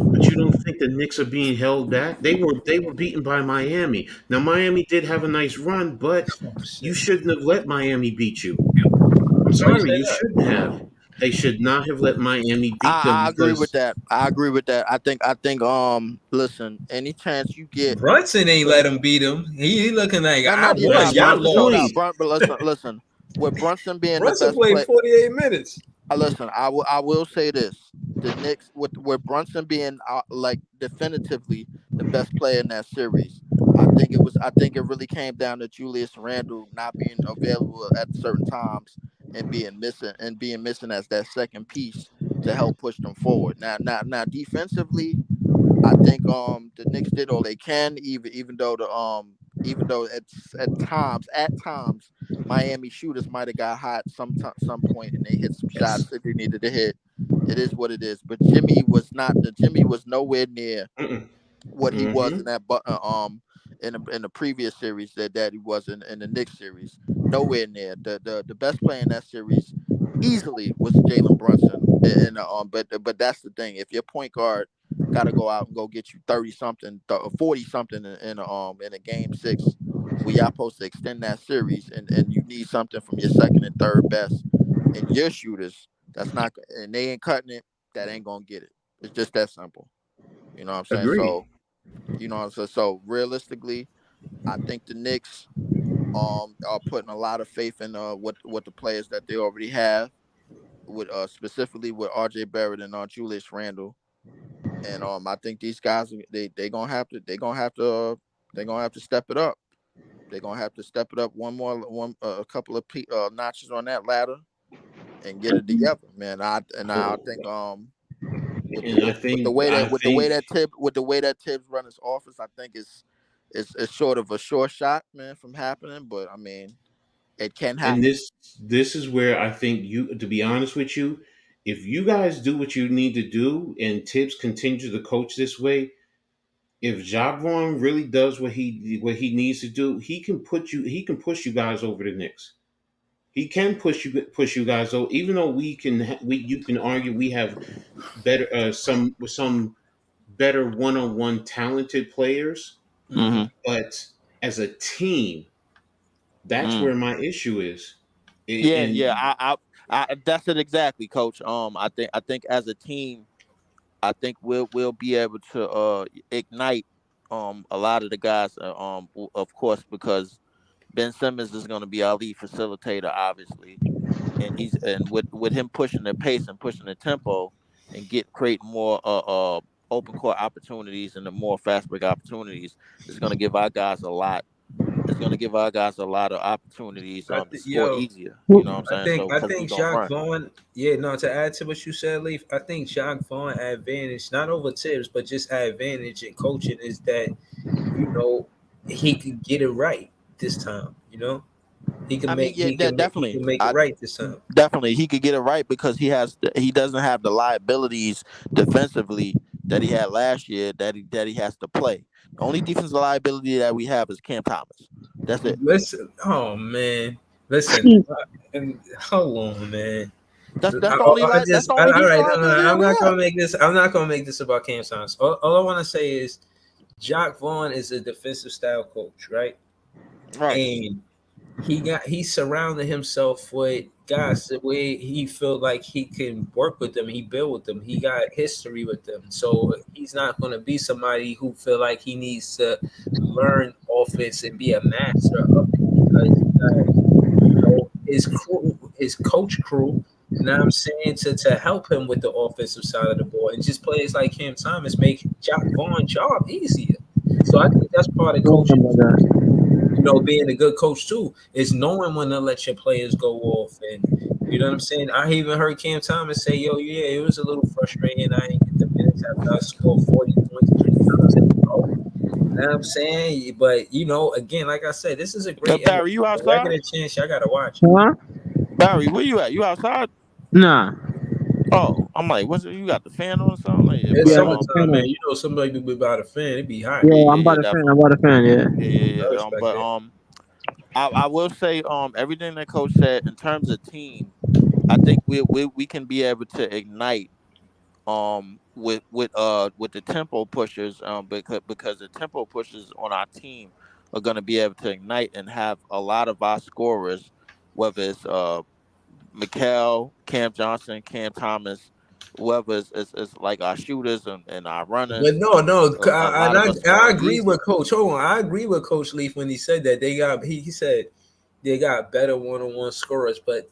But you don't think the Knicks are being held back? They were beaten by Miami. Now Miami did have a nice run, but Oh you shit! shouldn't have let Miami beat you. I'm Why you sorry, say you that? shouldn't have. They should not have let Miami beat them I agree with because that. I think listen, any chance you get Brunson ain't with let him beat him. He looking like no, I not yeah, won. nah, that's my Y'all Brunson showed lost. out. point. But listen, with Brunson being the Brunson best played player. 48 minutes. Listen, I will say this: the Knicks, with Brunson being like definitively the best player in that series, I think it really came down to Julius Randle not being available at certain times and being missing as that second piece to help push them forward. Now, defensively, I think the Knicks did all they can, even though at times Miami shooters might have got hot some point and they hit some shots Yes. that they needed to hit. It is what it is. But Jimmy was nowhere near Mm-mm. what he was Mm-hmm. in the previous series that he was in the Knicks series. Nowhere near. The best player in that series easily was Jalen Brunson. But that's the thing. If your point guard got to go out and go get you 30 something, 40 something in a game 6, where y'all supposed to extend that series, and you need something from your second and third best and your shooters, that's not, and they ain't cutting it. That ain't gonna get it. It's just that simple. You know what I'm saying? Agreed. So so realistically, I think the Knicks are putting a lot of faith in what the players that they already have, with specifically with RJ Barrett and Julius Randle. And I think these guys, they gonna have to step it up. They're gonna have to step it up one a couple of notches on that ladder and get it together, man. I think And with the way that Tibbs run his office, I think it's sort of a sure shot, man, from happening. But I mean, it can and happen. this is where I think you, to be honest with you, if you guys do what you need to do and Tibbs continues to coach this way, if Jacques Vaughn really does what he needs to do, he can push you guys over the Knicks. He can push you guys over, even though you can argue we have better some better one-on-one talented players, Mm-hmm. Mm-hmm. but as a team, that's Mm. where my issue is. Yeah, yeah. And That's it exactly, Coach. I think as a team, I think we'll be able to ignite a lot of the guys. Of course, because Ben Simmons is going to be our lead facilitator, obviously, and with him pushing the pace and pushing the tempo and create more open court opportunities and the more fast break opportunities, it's going to give our guys a lot. It's going to give our guys a lot of opportunities to score Yo, easier. You know what I'm I saying? think So I because we think gonna Jacques run. Vaughn. Yeah, no. To add to what you said, Leaf, I think Jacques Vaughn advantage not over Tibbs, but just advantage in coaching is that he could get it right this time. He can I mean, make yeah, he definitely. can make it right this time. Definitely he could get it right because he doesn't have the liabilities defensively that he had last year that he has to play. The only defensive liability that we have is Cam Thomas. That's it. Listen, oh man, listen, and hold on, man. That's the only that's the only all right. reason No, I no, think no, he'll I'm be not up. gonna make this. I'm not gonna make this about Cam Thomas. All I want to say is Jock Vaughn is a defensive style coach, right? Right. And he surrounded himself with guys the way he felt like he can work with them. He built with them. He got history with them. So he's not going to be somebody who feel like he needs to learn offense and be a master of it because his crew, his coach crew. You know what I'm saying to help him with the offensive side of the ball and just players like Cam Thomas make Jock Vaughn's job easier. So I think that's part of Don't coaching remember that. being a good coach too is knowing when to let your players go off. And you know what I'm saying? I even heard Cam Thomas say, yo, yeah, it was a little frustrating. I didn't get the minutes after I scored 40 points 3 times in a row. You know what I'm saying? But, again, like I said, this is a great interview. Barry, you When I outside? get a chance, y'all got to watch it. Huh? Barry, where you at? You outside? Nah. Oh, I'm like, what's it? You got the fan on or something? Like, yeah, It's Yeah, but I got the summertime, fan man. on. Somebody be about a fan. It be hot. Yeah, I'm yeah, about a fan. I'm definitely. about a fan. Yeah, Yeah. yeah, I yeah. respect But that. I will say everything that coach said in terms of team, I think we can be able to ignite with the tempo pushers because the tempo pushers on our team are going to be able to ignite and have a lot of our scorers, whether it's Mikal, Cam Johnson, Cam Thomas, whoever is like our shooters and our But runners. no, A and lot of us I scoring agree with easy. Coach. Hold on, I agree with Coach Leaf when he said that he said they got better one-on-one scorers, but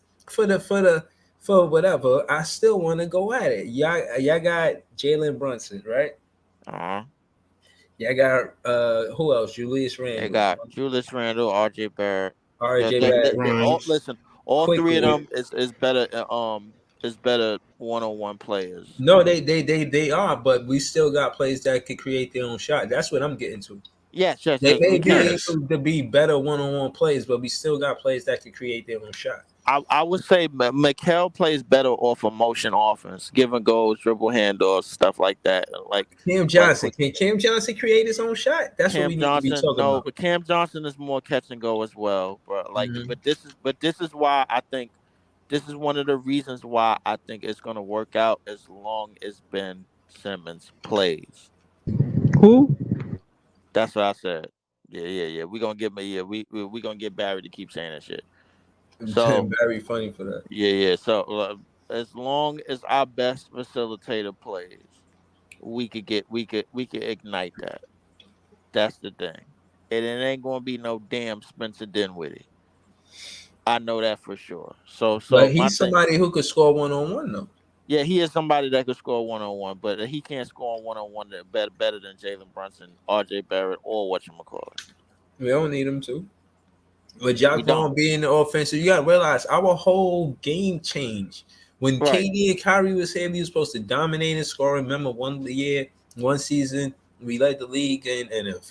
for whatever, I still want to go at it. Y'all got Jalen Brunson, right? Uh-huh. Y'all got who else? Julius They Randle, got Julius Randle, R.J. Barrett. R.J. Quentin Barrett, They all Grimes. listen. All three of quickly. them is better one on one players. No, they are, but we still got players that could create their own shot. That's what I'm getting to. Yes, yes, They yes. may We be can. Yes. able to be better one-on-one players, but we still got players that can create their own shot. I would say Mikel plays better off of motion offense, giving goals, dribble handoffs, stuff like that. Cam Like Johnson. quick Can Cam Johnson create his own shot? That's what Cam we need to be Johnson, talking no, about. but Cam Johnson is more catch and go as well. But Hmm. this is why I think this is one of the reasons why I think it's gonna work out as long as Ben Simmons plays. Who? That's what I said. Yeah, yeah, yeah. We gonna get yeah, we gonna get Barry to keep saying that shit. So Very funny for that. yeah, yeah. So as long as our best facilitator plays, we could ignite that. That's the thing. And it ain't gonna be no damn Spencer Dinwiddie. I know that for sure. So But my he's thing, somebody who could score one-on-one though. yeah, he is somebody that could score one on one, but he can't score one on one better than Jalen Brunson, R.J. Barrett, or whatchamacallit. We don't need him to. But Jock We don't. Vaughn being the offensive, you gotta realize our whole game changed. When Right. KD and Kyrie was here, we were supposed to dominate and score. Remember one season, we led the league in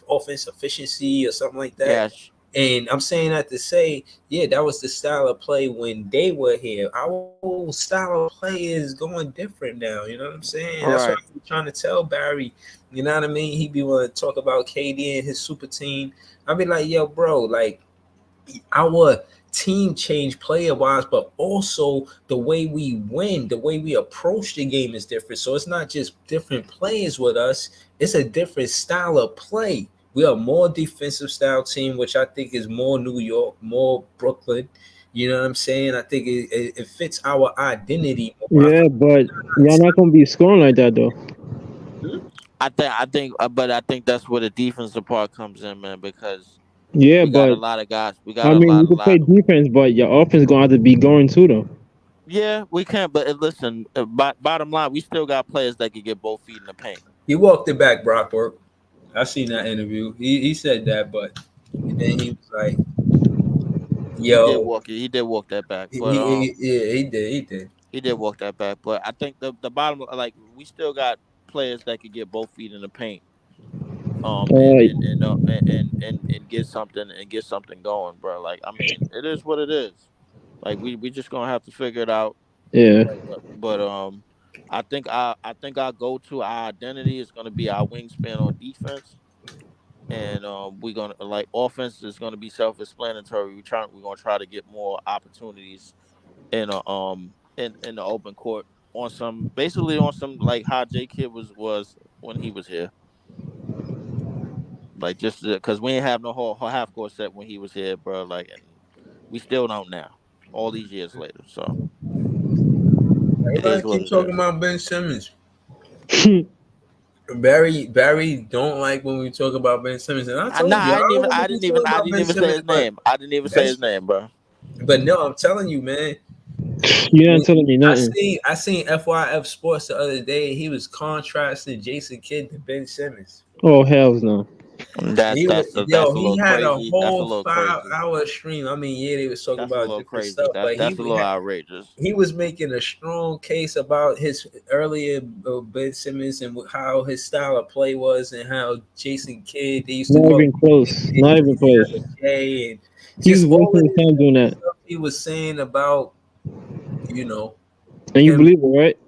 offense efficiency or something like that. Yes. And I'm saying that to say, yeah, that was the style of play when they were here. Our whole style of play is going different now. You know what I'm saying? That's what Right. I'm trying to tell Barry. You know what I mean? He be want to talk about KD and his super team. I'll be like, yo, bro, like our team change player wise, but also the way we win, the way we approach the game is different. So it's not just different players with us, it's a different style of play. We are more defensive style team, which I think is more New York, more Brooklyn. You know what I'm saying? I think it fits our identity more. I Yeah, feel but y'all not gonna be scoring like that though. But I think that's where the defensive part comes in, man, because Yeah, we got a but lot of guys. We got I mean, you can play defense, but your offense gonna have to be going too though. Yeah, we can. But listen, bottom line, we still got players that can get both feet in the paint. he walked it back, Brockwork. I seen that interview. He said that, but then he was like, He did yo, walk it. He did walk that back, but yeah, he did. he did walk that back. But I think the bottom, like, we still got players that could get both feet in the paint. Like, And get something going, bro. Like, I mean, it is what it is. Like, we just gonna have to figure it out. yeah, But I think our go to our identity is gonna be our wingspan on defense, and we're gonna like offense is gonna be self explanatory. We're gonna try to get more opportunities in in the open court on some basically on some like how J Kidd was when he was here. Like just because we ain't have no whole half court set when he was here, bro. Like, and we still don't now, all these years later. So it Everybody is what keep it talking is. about Ben Simmons. Barry don't like when we talk about Ben Simmons, and I I nah, told you I don't want to be talking I about didn't Ben even say Simmons, his name. I didn't even say his name, bro. but no, I'm telling you, man. You ain't telling me nothing. I seen FYF Sports the other day, and he was contrasting Jason Kidd to Ben Simmons. Oh hells no. That's a He little had a crazy. That's a whole little five crazy. hour stream. I mean, yeah, they was talking That's a about little different crazy. stuff, but That's a little outrageous. he was making a strong case about his earlier Ben Simmons and how his style of play was, and how Jason Kidd they used to Not call even close. Not even close. Jay, and He was just all of wasting his this time doing that. stuff he was saying about you know And you him. believe it, right?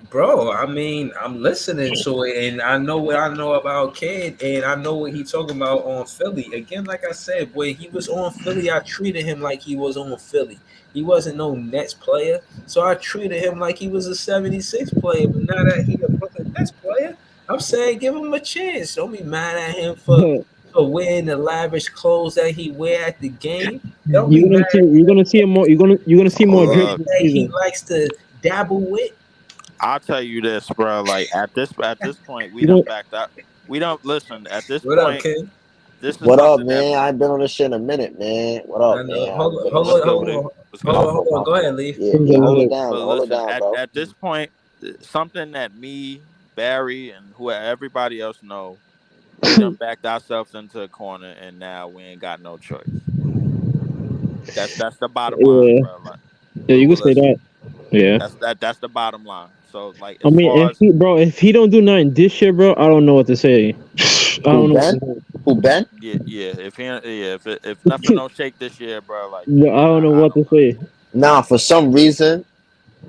Bro, I mean, I'm listening to it, and I know what I know about Kid, and I know what he talking about on Philly. Again, like I said, when he was on Philly, I treated him like he was on Philly. He wasn't no Nets player, so I treated him like he was a 76 player. But now that he a Brooklyn Nets player, I'm saying give him a chance. Don't be mad at him for wearing the lavish clothes that he wear at the game. Don't be mad You're gonna see him more. You're gonna see more drip Look, this that he season. likes to dabble with. I'll tell you this, bro. Like at this point, we You done don't. backed up. We don't listen. At this What up, point, Kid? this is What up, something that man? I ain't been on this shit in a minute, man. What I up, know. man? I haven't been on what's shit in a good with minute. it. What's good with it? My Go ahead, fault. Leaf. Yeah, Things yeah. are Hold it lit. down, But hold it listen, down, bro. at this point, something that me, Barry, and who everybody else know, we done backed ourselves into a corner, and now we ain't got no choice. That's the bottom line, Yeah, bro. Like, yeah, you can say listen, that. Yeah. that's the bottom line. So like, I as mean, far as if he don't do nothing this year, bro, I don't know what to say. I Who don't know. What Ben? to Who Ben? if nothing don't shake this year, bro, like say. I don't know I what don't to say. Nah, for some reason,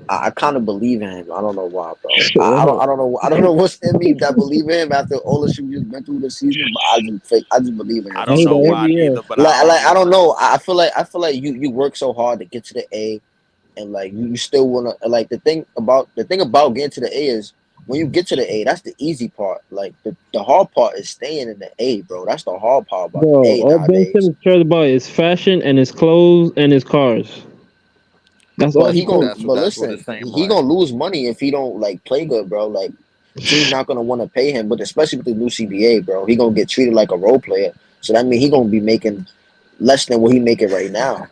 I kind of believe in him. I don't know why, bro. Wow. I don't know what's in me that believe in him after all the shit we just went through this season. But I just believe in I him for I don't hear some know that reason. why every year. neither, but I don't I either. don't know. I feel like you work so hard to get to the A, and like you still wanna like the thing about getting to the A is when you get to the A, that's the easy part. Like the hard part is staying in the A, bro. That's the hard part about the Bro, A all Ben nowadays. Simmons cares about is fashion and his clothes and his cars. That's all But he cares. but That's what it listen, seems he like. gonna lose money if he don't like play good, bro. Like team not gonna want to pay him, but especially with the new CBA, bro, he gonna get treated like a role player. So that means he gonna be making less than what he making right now.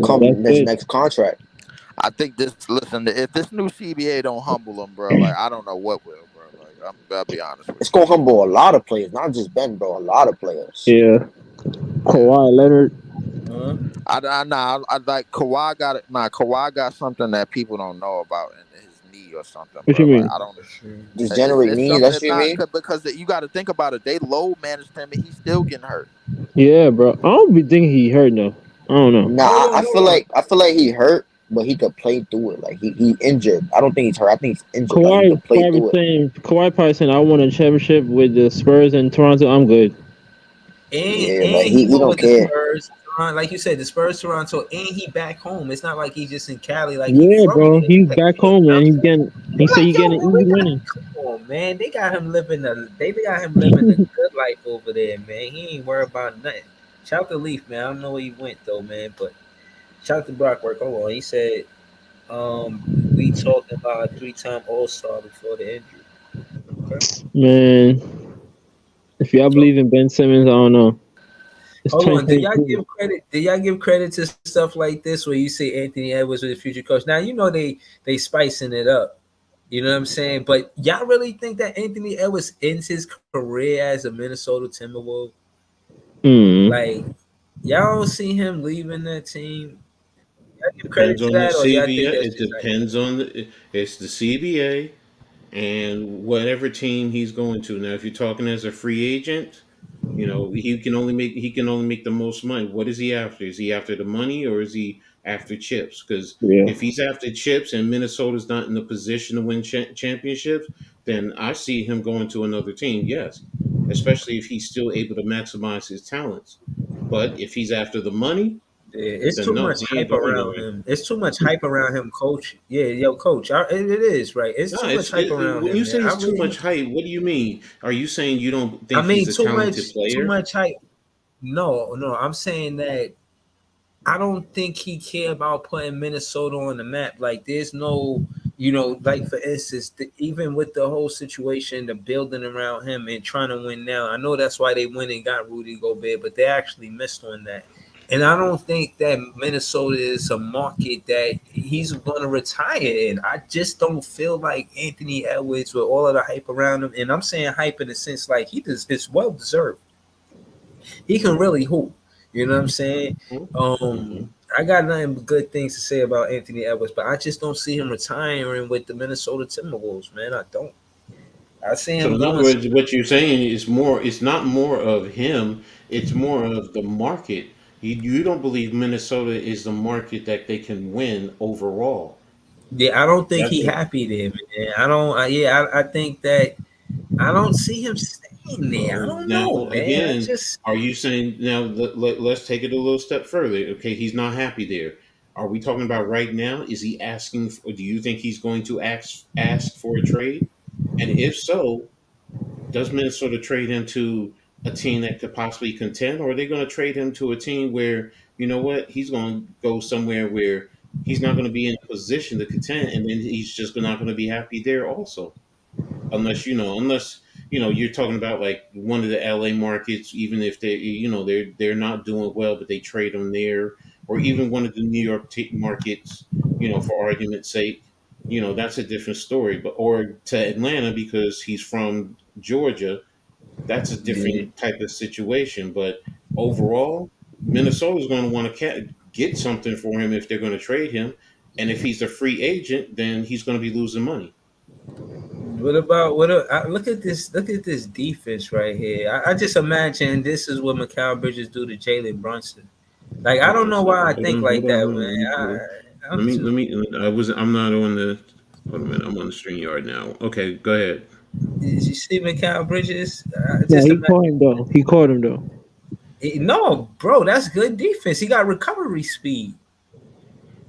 Yeah, that's Come this it. next contract. I think this. Listen, if this new CBA don't humble him, bro, like I don't know what will, bro. Like I'll be honest with It's gonna humble a lot of players, not just Ben, bro. A lot of players. Yeah. you. Yeah. Kawhi Leonard. Huh? I like Kawhi got it. Nah, Kawhi got something that people don't know about in his knee or something, What you bro. Like mean? I don't. Just generate It's needs. something. That's It's what you not mean? because you got to think about it. They low managed him, and he's still getting hurt. Yeah, bro. I don't be thinking he hurt though. I don't know. Nah, Hold on. I feel like he hurt, but he could play through it. Like he injured. I don't think he's hurt. I think he's injured. Like he could play through it. Kawhi probably saying I won a championship with the Spurs in Toronto. I'm good. Yeah, like And he he won don't with the care. Spurs, like you said, the Spurs Toronto, and he back home. It's not like he's just in Cali, like he Yeah, from bro. here. He's back You know home, what man. I'm saying? He They're said like, he yo, getting man, we easy got money. come on, man. They got him living a good life over there, man. He ain't worried about nothing. Shout out to Leaf, man. I don't know where he went though, man, but shout out to Brockwork. Hold on. He said, we talking about a 3-time All-Star before the injury. Okay. Man, if y'all So believe in Ben Simmons, I don't know. It's hold on. Do y'all 2022. give credit? Do y'all give credit to stuff like this where you say Anthony Edwards was the future coach? Now you know they spicing it up. You know what I'm saying? But y'all really think that Anthony Edwards ends his career as a Minnesota Timberwolves? Hmm. Like y'all don't see him leaving that team. Y'all give credit Depends to on the that, or y'all think CBA. that's It just like depends on it's the CBA and whatever team he's going to. Now, if you're talking as a free agent, you know he can only make the most money. What is he after? Is he after the money or is he after chips? Because Yeah. if he's after chips and Minnesota's not in the position to win championships, then I see him going to another team. Yes, especially if he's still able to maximize his talents. But if he's after the money, It's The too no, much he ain't hype going around nowhere. him. It's too much hype around him, coach. Yeah, yo, coach. It is right. It's No, too much hype around when you him, say man. it's too much hype, what do you mean? Are you saying you don't I think mean, he's a talented too player? much hype. No, no. I'm saying that I don't think he care about putting Minnesota on the map. Like, there's no, like for instance, even with the whole situation, the building around him and trying to win now. I know that's why they went and got Rudy Gobert, but they actually missed on that. And I don't think that Minnesota is a market that he's going to retire in. I just don't feel like Anthony Edwards with all of the hype around him. And I'm saying hype in the sense like he does, it's well deserved. He can really hoop. You know what I'm saying? Mm-hmm. I got nothing but good things to say about Anthony Edwards, but I just don't see him retiring with the Minnesota Timberwolves, man. I don't. I see So him in other doing words, something. what you're saying is more. It's not more of him. It's more of the market. You don't believe Minnesota is the market that they can win overall. Yeah, I don't think That's he what. happy there, man. I don't. I think that I don't see him staying there. I don't know, Now man. I again, just are you saying now? Let's take it a little step further. Okay, he's not happy there. Are we talking about right now? Is he asking? Do you think he's going to ask for a trade? And if so, does Minnesota trade him to a team that could possibly contend, or are they going to trade him to a team where you know what he's going to go somewhere where he's not going to be in a position to contend, and then he's just not going to be happy there also? Unless you're talking about like one of the LA markets, even if they're not doing well, but they trade them there, or even one of the New York markets, for argument's sake, that's a different story. But or to Atlanta because he's from Georgia, that's a yeah. different type of situation. But overall, Minnesota's going to want to get something for him if they're going to trade him, and if he's a free agent, then he's going to be losing money. What about look at this? Look at this defense right here. I just imagine this is what Mikal Bridges do to Jalen Brunson. Like I Hold don't on a know second. why I Hold think on. like Hold on. that, Hold on. man. I'm Let too. me. I'm not on the. Hold on a minute. I'm on the string yard now. Okay, go ahead. Did you see Mikal Bridges? Yeah, Just he imagine. caught him though. He caught him though. No, bro, that's good defense. He got recovery speed.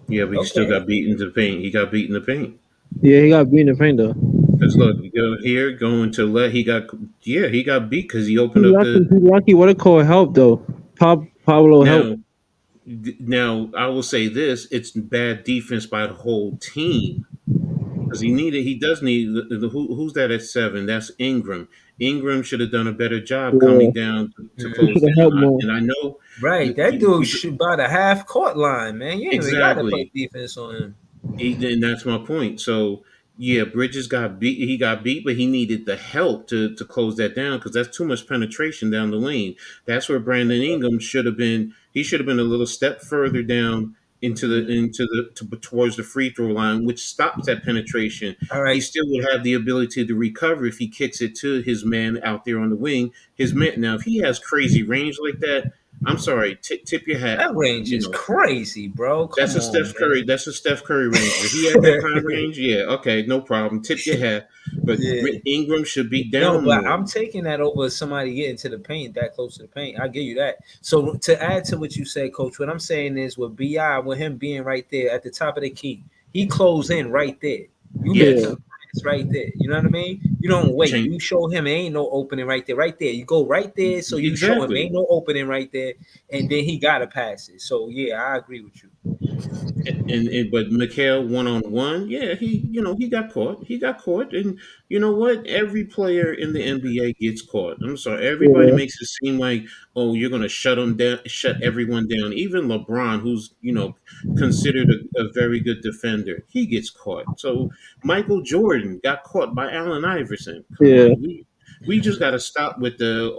Yeah, but he still Okay. got beat in the paint. He got beat in the paint. Yeah, he got beat in the paint though. Because look, you go here, going to let he got. Yeah, he got beat because he He opened up lucky. the. He lucky. What a call help though. Pablo help. Now, now I will say this: it's bad defense by the whole team. Because he does need who's that at 7? That's Ingram. Ingram should have done a better job Yeah, coming down to he close should Mhm. have down. helped more. And I know Right. That dude shoot by the half court line, man. You ain't even got to play exactly. defense on him. And that's my point. So yeah, Bridges got beat. He got beat, but he needed the help to close that down because that's too much penetration down the lane. That's where Brandon Ingram should have been. He should have been a little step further down towards the free throw line, which stops that penetration. All He right. still would have the ability to recover if he kicks it to his man out there on the wing. His man now, if he has crazy range like that, I'm sorry, tip your hat. That range You is know, crazy, bro. that's Come a on, Steph Curry. man. That's a Steph Curry range. If he had that kind of range, yeah, okay, no problem. Tip your hat. But Yeah. Ingram should be No, down but more. I'm taking that over somebody getting to the paint that close to the paint. I'll give you that. So to add to what you said, Coach, what I'm saying is with BI, with him being right there at the top of the key, he closed in right there. You make Yeah, Yes, him pass right there. You know what I mean? You don't wait. change You show him ain't no opening right there. Right there. You go right there. So you show him exactly. ain't no opening right there. And then he gotta pass it. So yeah, I agree with you. And but Mikhail 1-on-one, yeah, he got caught. He got caught, and you know what? Every player in the NBA gets caught. I'm sorry, everybody yeah, makes it seem like oh, you're gonna shut them down, shut everyone down. Even LeBron, who's considered a very good defender, he gets caught. So Michael Jordan got caught by Allen Iverson. Come yeah, on, we just got to stop with the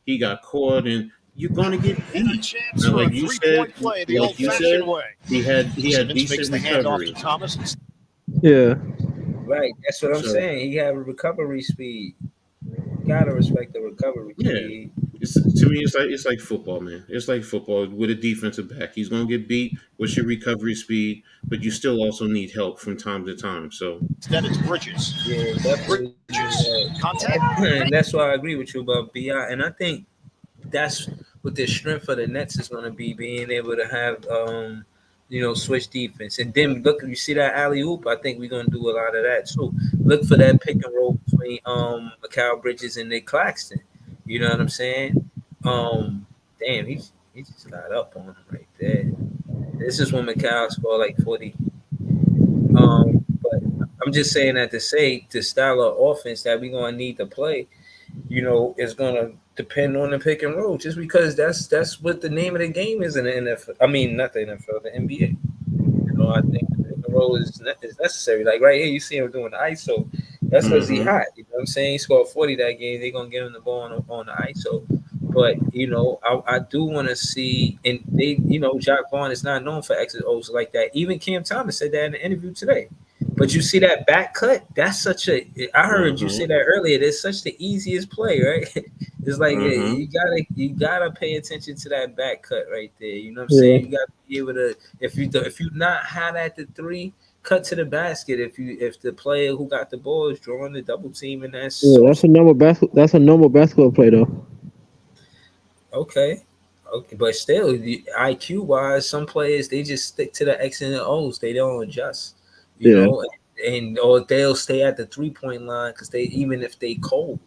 he got caught and you're gonna get And a beat. chance Now, for a three-point play the like you said, old-fashioned way. he had Simmons fakes decent the handoff to recovery. Thomas. yeah. Right. That's what I'm So saying. He have a recovery speed. Gotta respect the recovery yeah, speed. to me it's like football, man. It's like football with a defensive back. He's gonna get beat. What's your recovery speed? But you still also need help from time to time. So Instead, it's Bridges. Yeah, definitely need Bridges. that. Contact. And that's why I agree with you about BI. And I think that's what the strength of the Nets is going to be being able to have switch defense. And then look, you see that alley oop. I think we're going to do a lot of that too. Look for that pick and roll between Mikal Bridges and Nick Claxton. You know what I'm saying? Damn, he just got up on him right there. This is when Mikal scored like 40. But I'm just saying that to say the style of offense that we're gonna need to play, is gonna depend on the pick and roll. Just because that's what the name of the game is in the NFL. I mean, not the NFL, the NBA. I think the pick and roll is necessary. Like right here, you see him doing the ISO. That's because he Mm-hmm. hot. You know what I'm saying? He scored 40 that game. They're gonna give him the ball on the ISO. But I do want to see, and they, Jacques Vaughn is not known for X's O's like that. Even Cam Thomas said that in the interview today. But you see that back cut? That's such a. I heard you say Mm-hmm. that earlier. That's such the easiest play, right? It's like Mm-hmm. you gotta pay attention to that back cut right there. You know what I'm Yeah, saying? You gotta be able to, if you not hot at the three, cut to the basket. If the player who got the ball is drawing the double team, and that's yeah, so that's a normal basketball play though. okay. Okay, but still, the IQ wise, some players they just stick to the X and the O's. They don't adjust, you Yeah, know, and or they'll stay at the 3 point line because they even if they cold,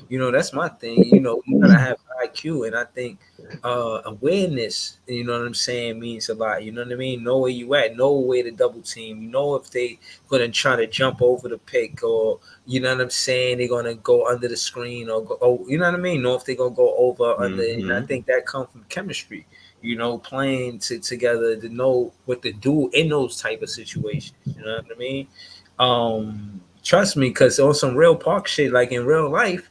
that's my thing. You gotta have IQ, and I think awareness. You know what I'm saying means a lot. You know what I mean? Know where you at. Know where to double team. You know if they gonna try to jump over the pick or you know what I'm saying? They're gonna go under the screen or go. Oh, you know what I mean? Know if they're gonna go over under. And I Mm-hmm. think that comes from chemistry. Playing together to know what to do in those type of situations. You know what I mean? Trust me, because on some real park shit, like in real life,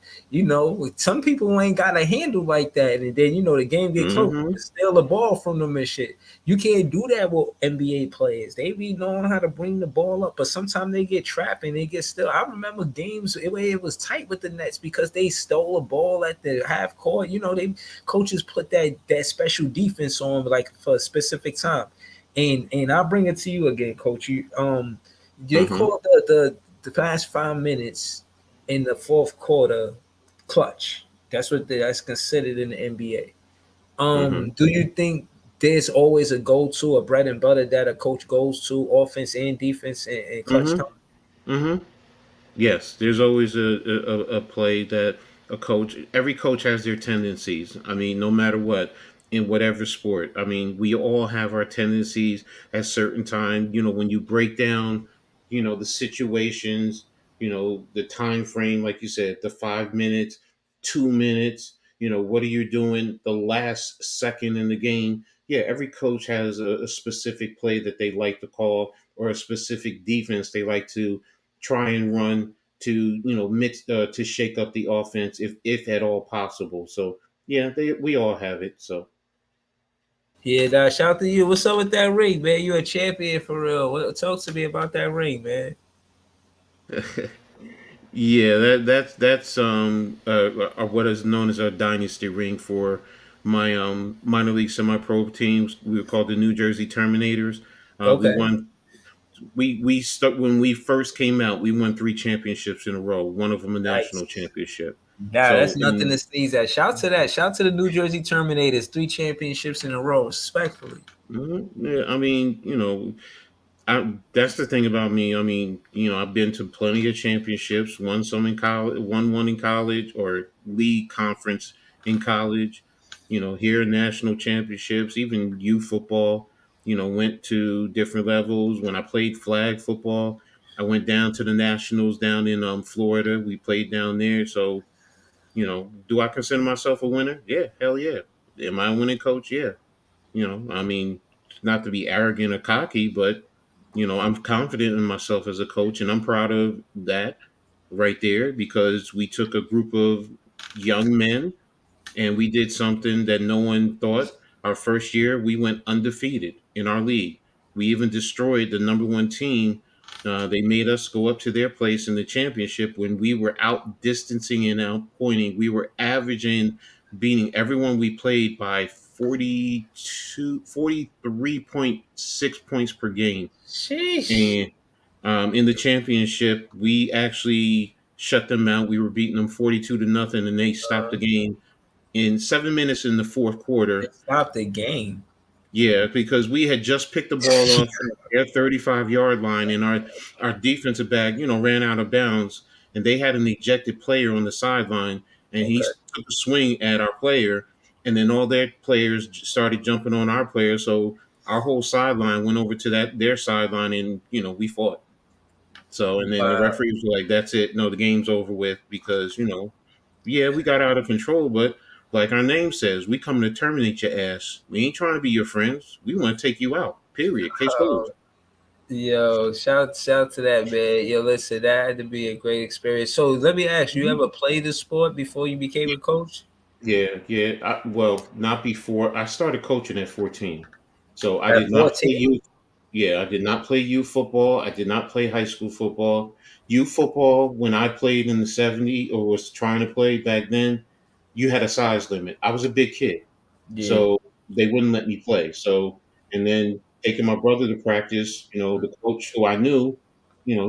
some people ain't got a handle like that, and then the game get close, you Mm-hmm. can steal the ball from them and shit. You can't do that with NBA players. They be knowing how to bring the ball up, but sometimes they get trapped and they get still. I remember games where it was tight with the Nets because they stole a ball at the half court. They coaches put that special defense on like for a specific time. And I'll bring it to you again, coach. They Mm-hmm. called the past 5 minutes in the fourth quarter clutch. That's considered in the NBA. Mm-hmm. Do you think there's always a go-to, a bread and butter that a coach goes to, offense and defense and clutch time? Mm-hmm. Mm-hmm. Yes, there's always a play that every coach has their tendencies. I mean, no matter what, in whatever sport. I mean, we all have our tendencies at certain time. When you break down, the situations, the time frame, like you said, the 5 minutes, 2 minutes, what are you doing the last second in the game? Yeah, every coach has a specific play that they like to call or a specific defense they like to try and run to mix to shake up the offense if at all possible. So yeah, we all have it. So Yeah, dog, shout out to you. What's up with that ring, man? You a champion for real. Talk to me about that ring, man. yeah, that's what is known as a dynasty ring for my minor league semi pro teams. We were called the New Jersey Terminators. We Okay. won. We stuck when we first came out. We won 3 championships in a row. One of them a national Nice. championship. Nah, So that's nothing to in sneeze at. Shout to that. Shout to the New Jersey Terminators. 3 championships in a row, respectfully. yeah, I mean, that's the thing about me. I mean, I've been to plenty of championships, won some in college, won one in college or league conference in college, here national championships, even youth football, went to different levels. When I played flag football, I went down to the nationals down in Florida. We played down there. So, do I consider myself a winner? Yeah, hell yeah. Am I a winning coach? Yeah. I mean, not to be arrogant or cocky, but I'm confident in myself as a coach, and I'm proud of that right there because we took a group of young men and we did something that no one thought. Our first year, we went undefeated in our league. We even destroyed the number one team. They made us go up to their place in the championship when we were out distancing and out pointing. We were averaging, beating everyone we played by 43.6 points per game. Sheesh. And in the championship, we actually shut them out. We were beating them 42 to nothing, and they stopped the game in 7 minutes in the fourth quarter. It stopped the game. Yeah, because we had just picked the ball up from their 35-yard line, and our defensive back, ran out of bounds, and they had an ejected player on the sideline, and he Okay. took a swing at our player, and then all their players started jumping on our player, so our whole sideline went over to their sideline, and we fought. So, and then the Wow. referees were like, "That's it. No, the game's over with," because yeah, we got out of control, but like our name says, we come to terminate your ass. We ain't trying to be your friends. We want to take you out. Period. Case closed. Yo, shout to that, man. Yo, listen, that had to be a great experience. So let me ask you, ever played the sport before you became a coach? Yeah. Well, not before. I started coaching at 14, so I At did not play 14? youth. Yeah, I did not play youth football. I did not play high school football. Youth football, when I played in the '70s or was trying to play back then, you had a size limit. I was a big kid. Yeah. So they wouldn't let me play. So, and then taking my brother to practice, the coach who I knew,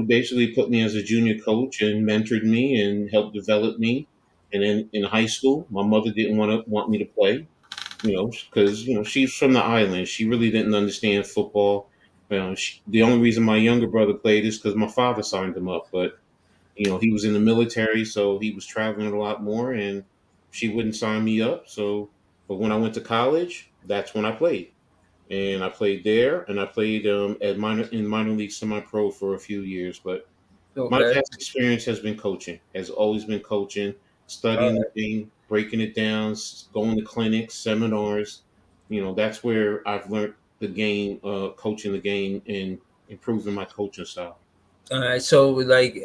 basically put me as a junior coach and mentored me and helped develop me. And then in high school, my mother didn't want me to play, because she's from the island. She really didn't understand football. The only reason my younger brother played is because my father signed him up. But he was in the military, so he was traveling a lot more, and she wouldn't sign me up. So, but when I went to college, that's when I played, and I played there, and I played at minor league semi-pro for a few years. But my Okay. past experience has been coaching, has always been coaching, All studying the right. game, breaking it down, going to clinics, seminars. That's where I've learned the game, coaching the game, and improving my coaching style. All right. So, like,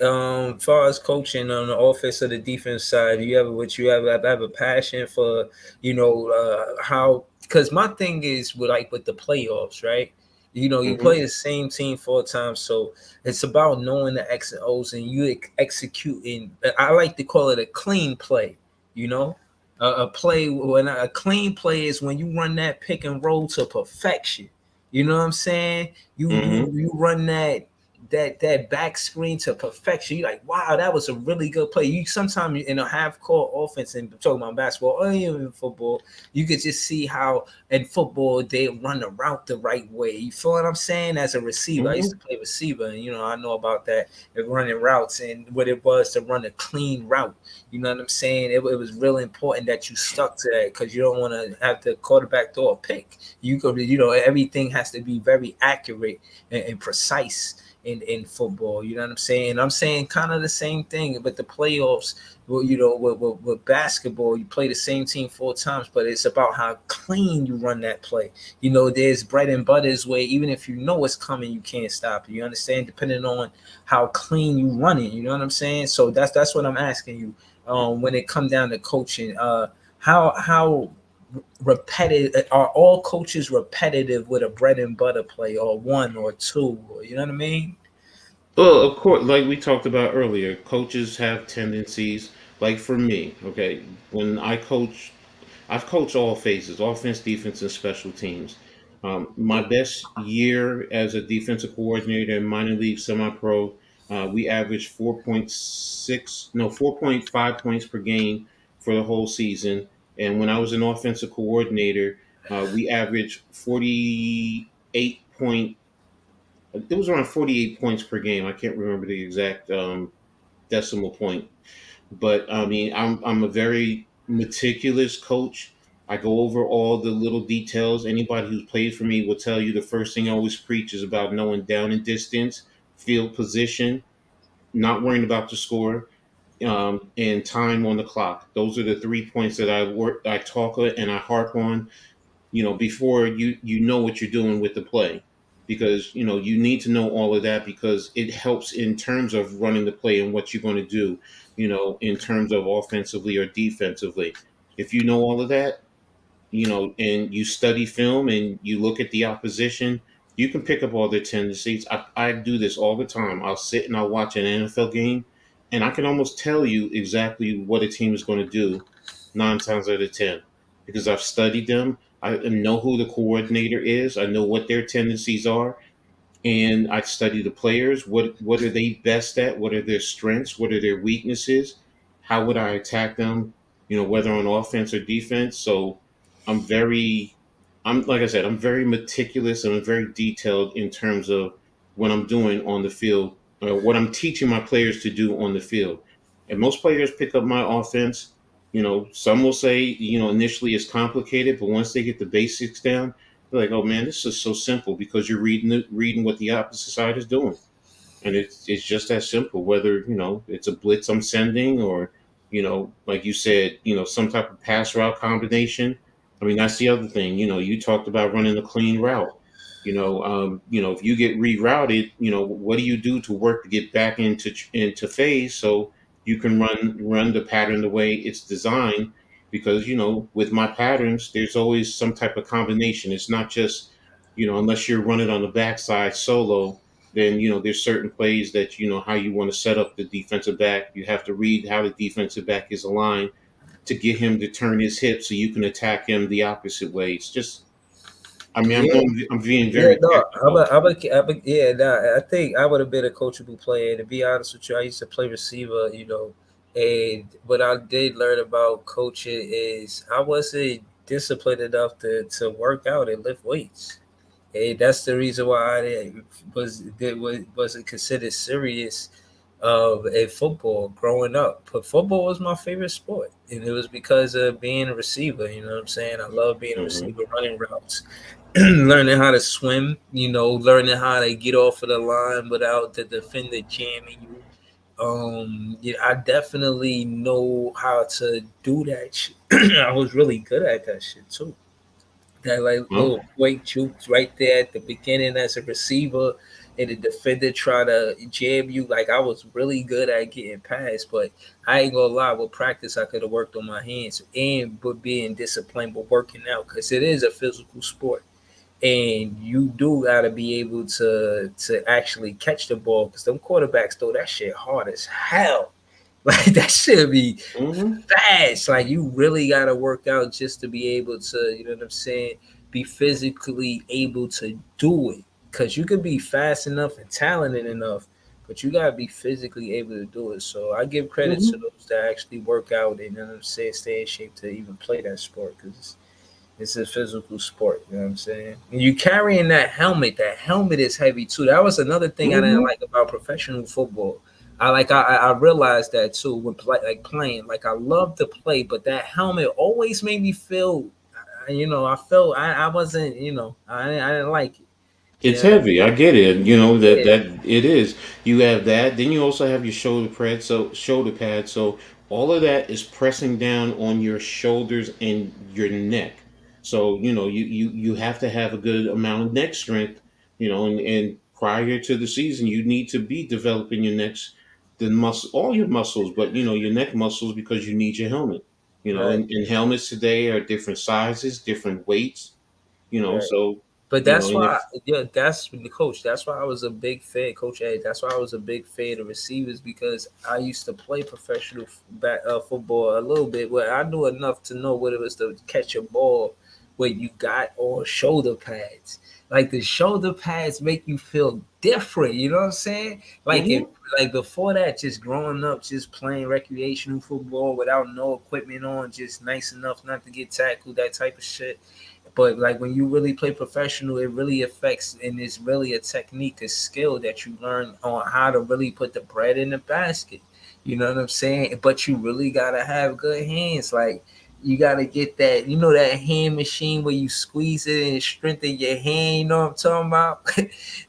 far as coaching on the offense or the defense side, do you ever, what you have a passion for, how? Because my thing is with the playoffs, right? You Hmm. play the same team 4 times, so it's about knowing the X and O's and you executing. I like to call it a clean play. You know, a play when a clean play is when you run that pick and roll to perfection. You know what I'm saying? Hmm. You run that back screen to perfection. You're like, wow, that was a really good play. You sometimes in a half court offense, and talking about basketball or even football, you could just see how in football they run the route the right way. You feel what I'm saying? As a receiver, I used to Hmm. play receiver, and I know about that and running routes and what it was to run a clean route. You know what I'm saying? It was really important that you stuck to that because you don't want to have the quarterback throw a pick. You could, everything has to be very accurate and precise in football. You know what I'm saying? I'm saying kind of the same thing, but the playoffs, well, with basketball, you play the same team 4 times, but it's about how clean you run that play. There's bread and butters where even if you know it's coming, you can't stop it. You understand? Depending on how clean you run it. You know what I'm saying? So that's what I'm asking you. When it comes down to coaching, how repetitive are all coaches repetitive with a bread and butter play or one or two? You know what I mean? Well, of course, like we talked about earlier, coaches have tendencies. Like for me, okay, when I've coached all phases: offense, defense, and special teams. My best year as a defensive coordinator in minor league semi-pro, we averaged 4.6, no, 4.5 points per game for the whole season. And when I was an offensive coordinator, we averaged 48 point. It was around 48 points per game. I can't remember the exact decimal point, but I mean, I'm a very meticulous coach. I go over all the little details. Anybody who's played for me will tell you the first thing I always preach is about knowing down and distance, field position, not worrying about the score, and time on the clock. Those are the 3 points that I talk and I harp on, before you know what you're doing with the play, because you need to know all of that because it helps in terms of running the play and what you're going to do, in terms of offensively or defensively. If you know all of that, and you study film and you look at the opposition, you can pick up all their tendencies. I do this all the time. I'll sit and I'll watch an NFL game, and I can almost tell you exactly what a team is going to do 9 times out of 10 because I've studied them. I know who the coordinator is. I know what their tendencies are, and I study the players. What are they best at? What are their strengths? What are their weaknesses? How would I attack them? whether on offense or defense. So I'm like I said, I'm very meticulous and I'm very detailed in terms of what I'm doing on the field, what I'm teaching my players to do on the field. And most players pick up my offense. Some will say, initially it's complicated, but once they get the basics down, they're like, oh man, this is so simple because you're reading what the opposite side is doing. And it's just that simple. Whether it's a blitz I'm sending, or like you said, some type of pass route combination. I mean, that's the other thing. You talked about running a clean route. If you get rerouted, what do you do to work to get back into phase so you can run the pattern the way it's designed? Because with my patterns, there's always some type of combination. It's not just unless you're running on the backside solo, then there's certain plays that how you want to set up the defensive back. You have to read how the defensive back is aligned to get him to turn his hip so you can attack him the opposite way. It's just, I mean, Yeah, I'm being yeah, very no, technical. yeah, nah, I think I would have been a coachable player. To be honest with you, I used to play receiver, and what I did learn about coaching is I wasn't disciplined enough to work out and lift weights. And that's the reason why wasn't considered serious in football growing up. But football was my favorite sport, and it was because of being a receiver. You know what I'm saying? I love being a Hmm. receiver, running routes, learning how to swim. Learning how to get off of the line without the defender jamming you. Yeah, I definitely know how to do that shit. I was really good at that shit too. That like Well, little quick jukes right there at the beginning as a receiver, and the defender try to jam you. Like I was really good at getting past, but I ain't gonna lie. With practice, I could have worked on my hands and but being disciplined, but working out because it is a physical sport, and you do gotta be able to actually catch the ball because them quarterbacks throw that shit hard as hell. Like that should be hmm fast. Like you really gotta work out just to be able to, you know what I'm saying, be physically able to do it. Cause you could be fast enough and talented enough, but you gotta be physically able to do it. So I give credit to hmm those that actually work out and, you know what I'm saying, stay in shape to even play that sport because it's a physical sport, you know what I'm saying? And you carrying that helmet is heavy too. That was another thing I didn't hmm like about professional football. I realized that too when playing. Like I love to play, but that helmet always made me feel I felt I wasn't, I didn't like it. It's Yeah. heavy. I get it. That Yeah. it is. You have that. Then you also have your shoulder pad. So all of that is pressing down on your shoulders and your neck. So you have to have a good amount of neck strength. And prior to the season, you need to be developing all your muscles, but your neck muscles because you need your helmet. Right. And helmets today are different sizes, different weights. Right. So But you know, that's and why, if yeah, that's the coach. That's why I was a big fan, Coach A. That's why I was a big fan of receivers because I used to play professional football a little bit, where I knew enough to know what it was to catch a ball where you got on shoulder pads. Like the shoulder pads make you feel different. You know what I'm saying? Like if Mhm. like before that, just growing up, just playing recreational football without no equipment on, just nice enough not to get tackled, that type of shit. But like when you really play professional, it really affects, and it's really a technique, a skill that you learn on how to really put the bread in the basket. You know what I'm saying? But you really gotta have good hands. Like you gotta get that, that hand machine where you squeeze it and strengthen your hand. You know what I'm talking about?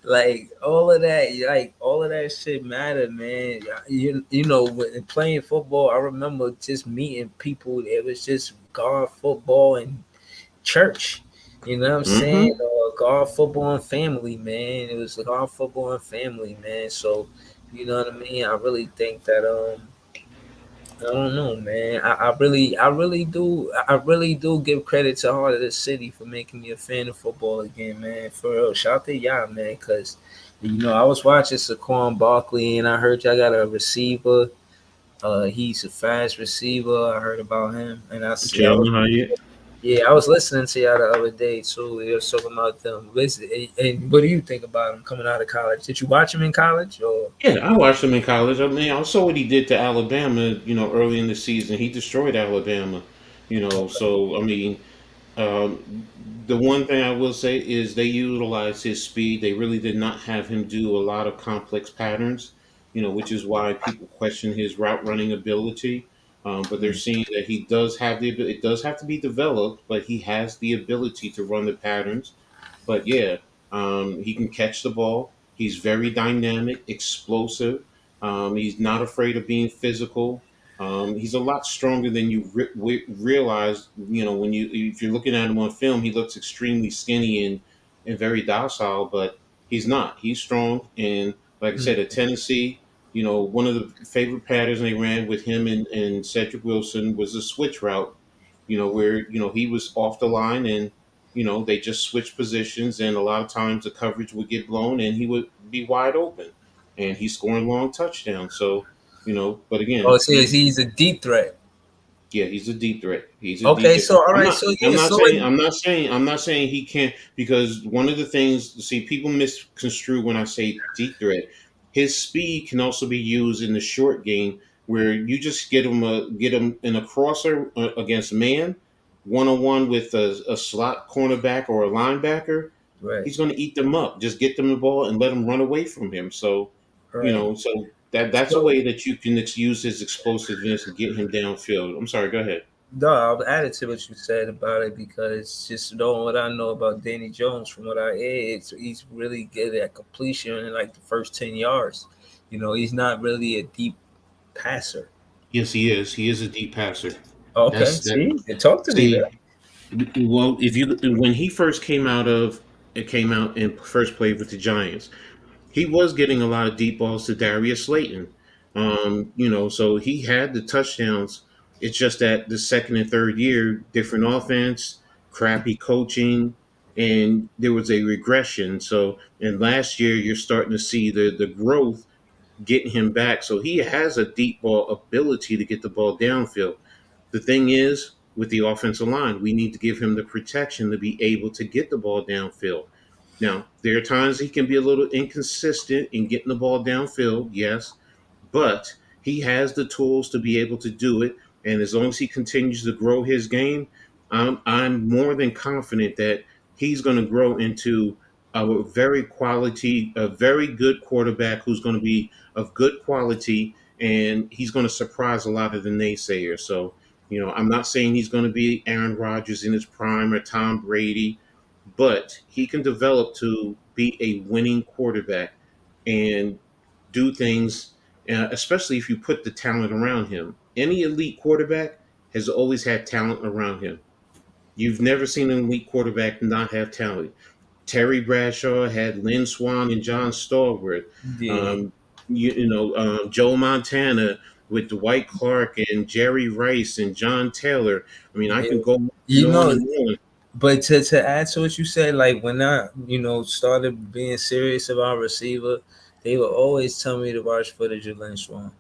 Like all of that shit matter, man. When playing football, I remember just meeting people. It was just guard football and church. You know what I'm saying? Mhm. Golf, football, and family, man. It was golf, football, and family, man. So, you know what I mean? I really think that I don't know, man. I really do give credit to Heart of the City for making me a fan of football again, man. For real, shout out to y'all, man, because I was watching Saquon Barkley and I heard y'all got a receiver. He's a fast receiver. I heard about him, and I see. I was Jalen Hyatt. Yeah, I was listening to y'all the other day too. They was talking about them. And what do you think about him coming out of college? Did you watch him in college or? Yeah, I watched him in college. I mean, I saw what he did to Alabama. Early in the season, he destroyed Alabama. So I mean, the one thing I will say is they utilized his speed. They really did not have him do a lot of complex patterns, which is why people question his route running ability. But they're seeing that he does have the ability. It does have to be developed, but he has the ability to run the patterns. But yeah, he can catch the ball. He's very dynamic, explosive. He's not afraid of being physical. He's a lot stronger than you realize. When if you're looking at him on film, he looks extremely skinny and very docile, but he's not. He's strong, and like I said, at Tennessee, one of the favorite patterns they ran with him and Cedric Wilson was a switch route. Where he was off the line and they just switched positions, and a lot of times the coverage would get blown, and he would be wide open, and he's scoring long touchdowns. So but Oh, again, so he's a deep threat. yeah, he's a deep threat. He's a deep Okay, threat. so all I'm right, not. so I'm yeah, not so saying. I'm not saying he can't, because one of the things. See, people misconstrue when I say deep threat. His speed can also be used in the short game, where you just get him in a crosser against man, 1-on-1 with a slot cornerback or a linebacker. right, He's going to eat them up. Just get them the ball and let them run away from him. So right. so that's a So way that you can use his explosiveness and get him downfield. I'm sorry. Go ahead. no, I'll add it to what you said about it because just knowing what I know about Danny Jones from what I hear, he's really good at completion in like the first 10 yards. He's not really a deep passer. Yes, he is. He is a deep passer. Okay, That's that. see, talk to me, See, well, if you when he first came out and first played with the Giants, he was getting a lot of deep balls to Darius Slayton. So he had the touchdowns. It's just that the second and third year, different offense, crappy coaching, and there was a regression. So, and last year, you're starting to see the growth getting him back. So he has a deep ball ability to get the ball downfield. The thing is, with the offensive line, we need to give him the protection to be able to get the ball downfield. Now, there are times he can be a little inconsistent in getting the ball downfield, yes, but he has the tools to be able to do it. And as long as he continues to grow his game, I'm more than confident that he's going to grow into a very good quarterback who's going to be of good quality, and he's going to surprise a lot of the naysayers. So, I'm not saying he's going to be Aaron Rodgers in his prime or Tom Brady, but he can develop to be a winning quarterback and do things, especially if you put the talent around him. Any elite quarterback has always had talent around him. You've never seen an elite quarterback not have talent. Terry Bradshaw had Lynn Swan and John Stallworth. yeah, Um, Joe Montana with Dwight Clark and Jerry Rice and John Taylor. I mean, I yeah. can go on You and on know, and on. but to add to what you said, like when I started being serious about receiver, they would always tell me to watch footage of Lynn Swan.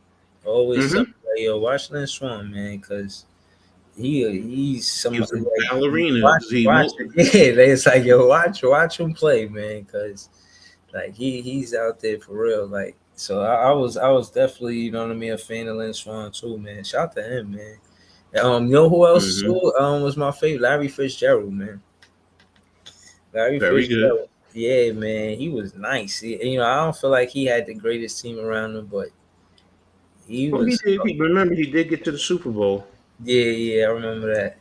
Always tell me, Hmm. like, yo, watch Lynn Swan, man, because he's He was somebody a like ballerina. watch it. Yeah, it's like, yo, watch him play, man, because like he's out there for real. Like, so I was definitely, what I mean, a fan of Lynn Swan too, man. Shout to him, man. Who else Hmm. too? Was my favorite Larry Fitzgerald, man. Larry Very good. Fitzgerald. Yeah, man, he was nice. I don't feel like he had the greatest team around him, but he Well, he was. did. Remember, he did get to the Super Bowl. Yeah, yeah, I remember that.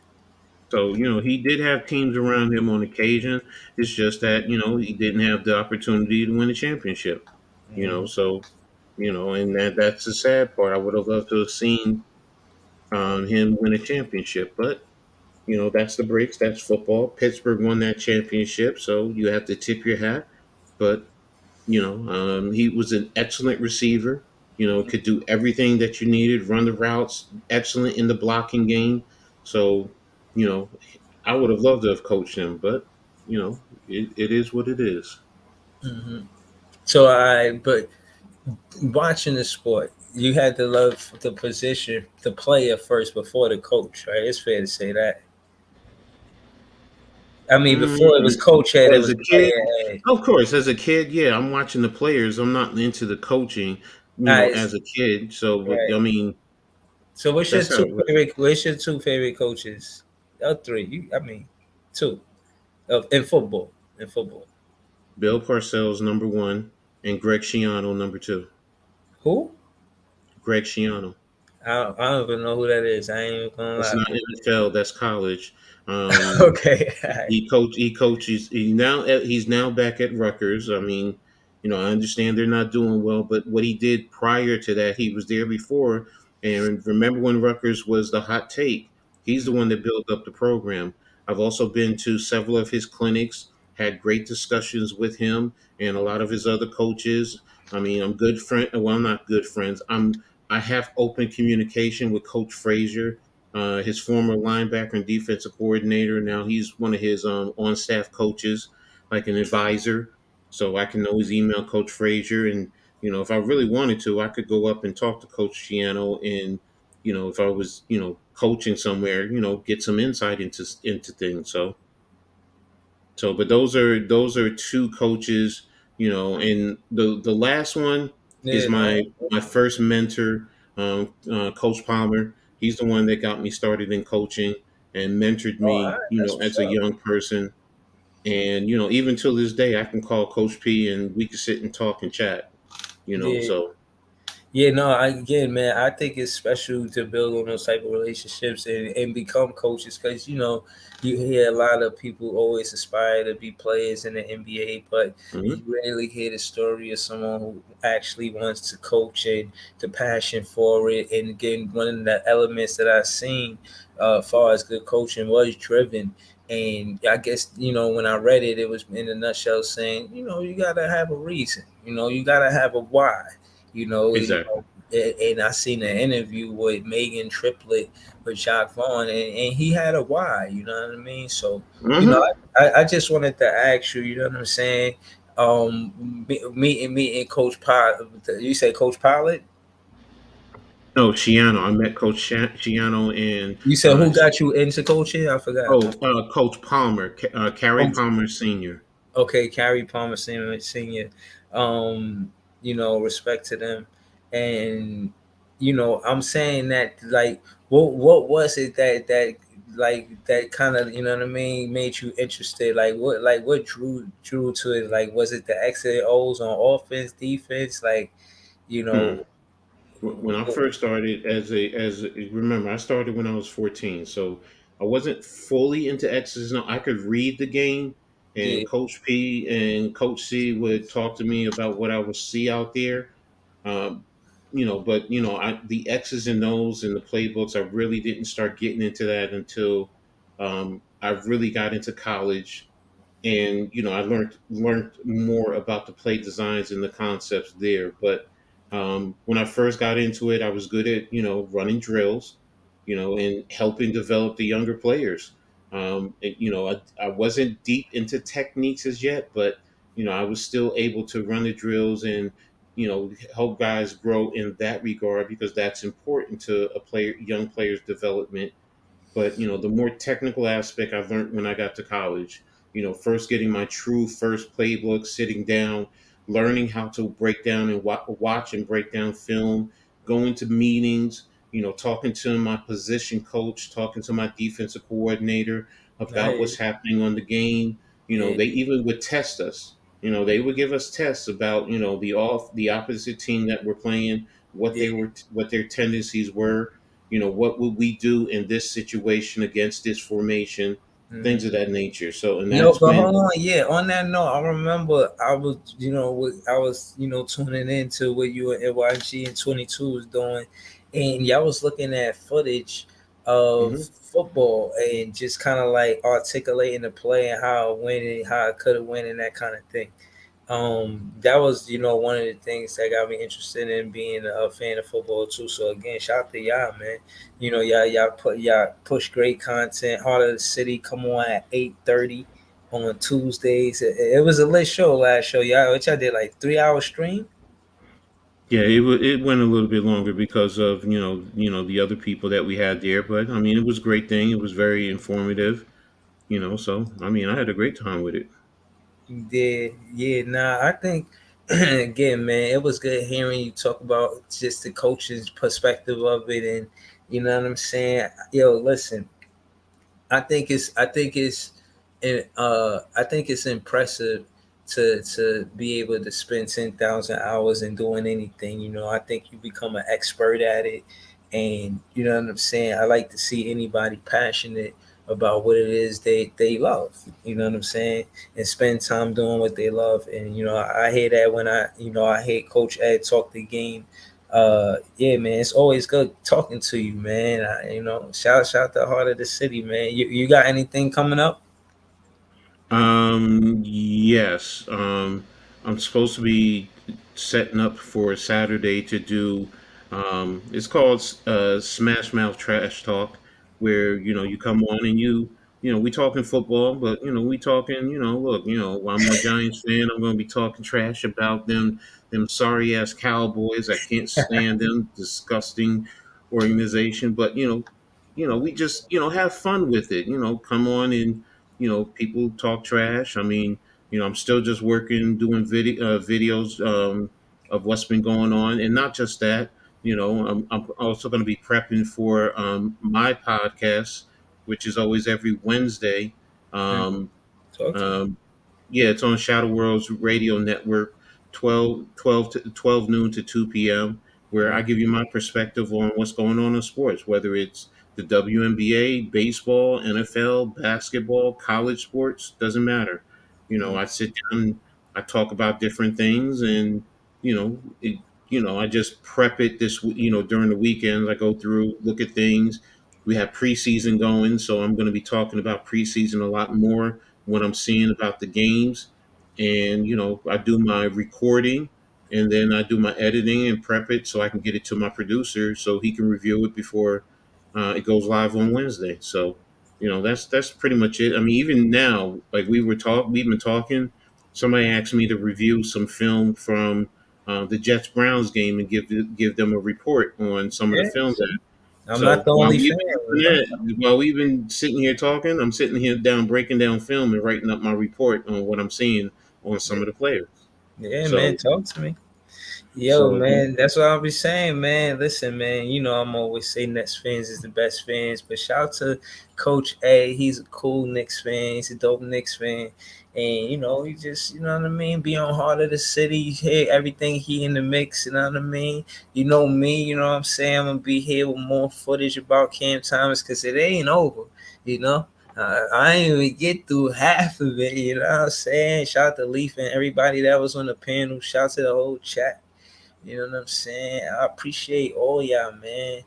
So, he did have teams around him on occasion. It's just that, he didn't have the opportunity to win a championship. Mhm. So, and that's the sad part. I would have loved to have seen him win a championship, but that's the breaks. That's football. Pittsburgh won that championship, so you have to tip your hat. But he was an excellent receiver. Could do everything that you needed, run the routes, excellent in the blocking game. So, you know, I would have loved to have coached him, but it is what it is. Mhm. But watching the sport, you had to love the player first before the coach, right? It's fair to say that. I mean, before it was coach head, it As was a kid, player head. of course, as a kid, yeah, I'm watching the players. I'm not into the coaching, Nice, as a kid. So, but, right. I mean, So what's your that's how two it was. favorite? What's your two favorite coaches? Three. I mean, two of in football. In football, Bill Parcells number one, and Greg Schiano number two. who? Greg Schiano. I don't even know who that is. I ain't even gonna That's lie. not NFL. That's college. Okay, alright. He coaches he's now back at Rutgers. I mean, I understand they're not doing well, but what he did prior to that, he was there before. And remember when Rutgers was the hot take? He's the one that built up the program. I've also been to several of his clinics, had great discussions with him and a lot of his other coaches. I mean, I'm good friend. Well, I'm not good friends. I have open communication with Coach Frazier, his former linebacker and defensive coordinator. Now he's one of his on staff coaches, like an advisor. So I can always email Coach Frazier, and if I really wanted to, I could go up and talk to Coach Shiano, and if I was coaching somewhere, get some insight into things. But those are two coaches, and the last one is Yeah, my first mentor, Coach Palmer. He's the one that got me started in coaching and mentored all right, me, that's what's as a up. young person. And even till this day, I can call Coach P and we can sit and talk and chat. Yeah. So Yeah, no, again, man, I think it's special to build on those type of relationships and become coaches because, you hear a lot of people always aspire to be players in the NBA, but you mhm. rarely hear the story of someone who actually wants to coach and the passion for it. And again, one of the elements that I've seen as far as good coaching was driven. And I guess, when I read it, it was in a nutshell saying, you got to have a reason, you got to have a why Exactly. and I seen an interview with Megan Triplet with Jacques Vaughn, and he had a why, you know what I mean? So, Hmm. I just wanted to ask you, you know what I'm saying? Meeting Coach Pilot. You say Coach Pilot? No, Shiano. I met Coach Shiano and You said who got you into coaching? I forgot. Coach Palmer, Carrie Coach. Palmer Senior. Okay, Carrie Palmer Senior. Respect to them. And I'm saying that like what was it that like that kind of what I mean made you interested? Like what drew to it? Like was it the X and O's on offense, defense? Like, you Hmm. know, When I first started remember, I started when I was 14, so I wasn't fully into X's. No, I could read the game, and yeah, Coach P and Coach C would talk to me about what I would see out there. Um, but the X's and O's and the playbooks, I really didn't start getting into that until I really got into college, and I learned more about the play designs and the concepts there. But when I first got into it, I was good at running drills, and helping develop the younger players. I wasn't deep into techniques as yet, but I was still able to run the drills and help guys grow in that regard, because that's important to a young player's development. But the more technical aspect I learned when I got to college. First getting my true first playbook, sitting down, learning how to break down and watch and break down film, going to meetings, talking to my position coach, talking to my defensive coordinator about what's nice. happening on the game. Yeah, They even would test us. They would give us tests about the opposite team that we're playing, yeah. what their tendencies were, what would we do in this situation against this formation, things Mhm. of that nature. So, and Yo, that's but when, hold on, yeah. On that note, I remember I was tuning into what you and NYG and 22 was doing, and y'all was looking at footage of mhm. football and just kind of like articulating the play and how it went and how it could have went and that kind of thing. That was one of the things that got me interested in being a fan of football too. So again, shout out to y'all, man. Y'all push great content. Heart of the City come on at 8:30 on Tuesdays. It was a lit show last show, y'all. Which I did like 3 hour stream. Yeah, it went a little bit longer because of the other people that we had there, but I mean it was a great thing. It was very informative. So I mean, I had a great time with it. Yeah. Nah, I think again, man, it was good hearing you talk about just the coach's perspective of it, and you know what I'm saying. Yo, listen, I think it's impressive to be able to spend 10,000 hours in doing anything. I think you become an expert at it, and you know what I'm saying. I like to see anybody passionate about what it is they love. You know what I'm saying, and spend time doing what they love. And I hear that when I hear Coach Ed talk the game. Yeah, man, it's always good talking to you, man. Shout to Heart of the City, man. You got anything coming up? Yes. I'm supposed to be setting up for Saturday to do. It's called Smash Mouth Trash Talk, where you come on and we talking football, but we talking. Look, I'm a Giants fan. I'm going to be talking trash about them sorry ass Cowboys. I can't stand them. Disgusting organization. But we just have fun with it. Come on and people talk trash. I mean, I'm still just working, doing videos of what's been going on, and not just that. I'm also going to be prepping for my podcast, which is always every Wednesday. Mhm. Um, Talk to me. um, yeah, it's on Shadow World's radio network, 12 noon to 2 p.m., where I give you my perspective on what's going on in sports, whether it's the WNBA, baseball, NFL, basketball, college sports, doesn't matter. Mhm. I sit down, I talk about different things, and, I just prep it during the weekends. I go through, look at things. We have preseason going, so I'm going to be talking about preseason a lot more, what I'm seeing about the games. And, I do my recording and then I do my editing and prep it so I can get it to my producer so he can review it before it goes live on Wednesday. So, that's pretty much it. I mean, even now, like we've been talking. Somebody asked me to review some film from the Jets Browns game and give them a report on some of the Yeah, film. see, I'm not So the while only we've fan. been doing that, while we've been sitting here talking, I'm sitting here down breaking down film and writing up my report on what I'm seeing on some of the players. Yeah, man, So, talk to me. Yo, so man, that's what I'll be saying, man. Listen, man, I'm always saying Nets fans is the best fans, but shout out to Coach A. He's a cool Knicks fan. He's a dope Knicks fan. And, he just, what I mean, be on Heart of the City. You hear everything he in the mix, you know what I mean? You know me, you know what I'm saying? I'm going to be here with more footage about Cam Thomas because it ain't over, you know? I ain't even get through half of it, you know what I'm saying? Shout out to Leaf and everybody that was on the panel. Shout out to the whole chat. You know what I'm saying? I appreciate all y'all, man.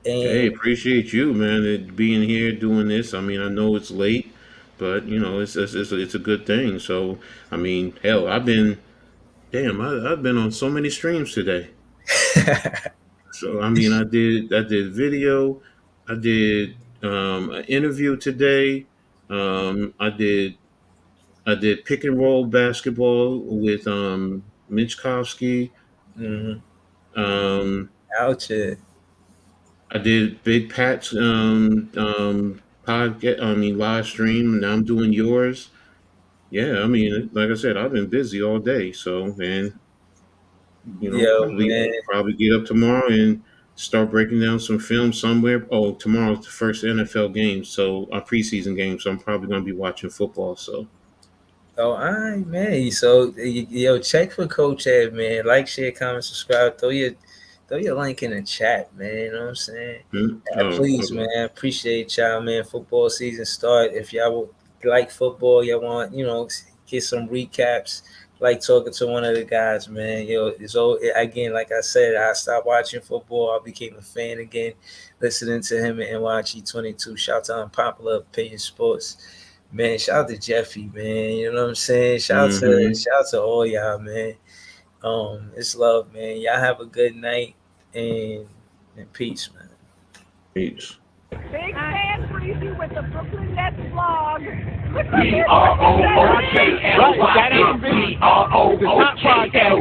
hey, And appreciate you, man, being here doing this. I mean, I know it's late, but it's a good thing. So, I mean, hell, I've been on so many streams today. So, I mean, I did video, I did an interview today. I did pick and roll basketball with Michkowski. mm, Um, out here. I did Big Pat's podcast. I mean, live stream. And now I'm doing yours. Yeah, I mean, like I said, I've been busy all day. So, man, Yo, probably man. probably get up tomorrow and start breaking down some film somewhere. Oh, tomorrow's the first NFL game, so our preseason game. So I'm probably gonna be watching football. So, Oh, all right, man. So, yo, check for Coach Ed, man. Like, share, comment, subscribe. Throw your link in the chat, man. You know what I'm saying? oh, Please, okay. man. Appreciate y'all, man. Football season start. If y'all would like football, y'all want, get some recaps. Like talking to one of the guys, man. It's all again, like I said, I stopped watching football. I became a fan again, listening to him in NYG 22. Shout out to Unpopular Opinion Sports. Man, shout out to Jeffy, man. You know what I'm saying? Mm-hmm. Shout out to all y'all, man. It's love, man. Y'all have a good night and peace, man. Peace. Big fan Breezy with the Brooklyn Nets vlog. B-R-O-O-K-L-Y-N-B-R-O-O-K-L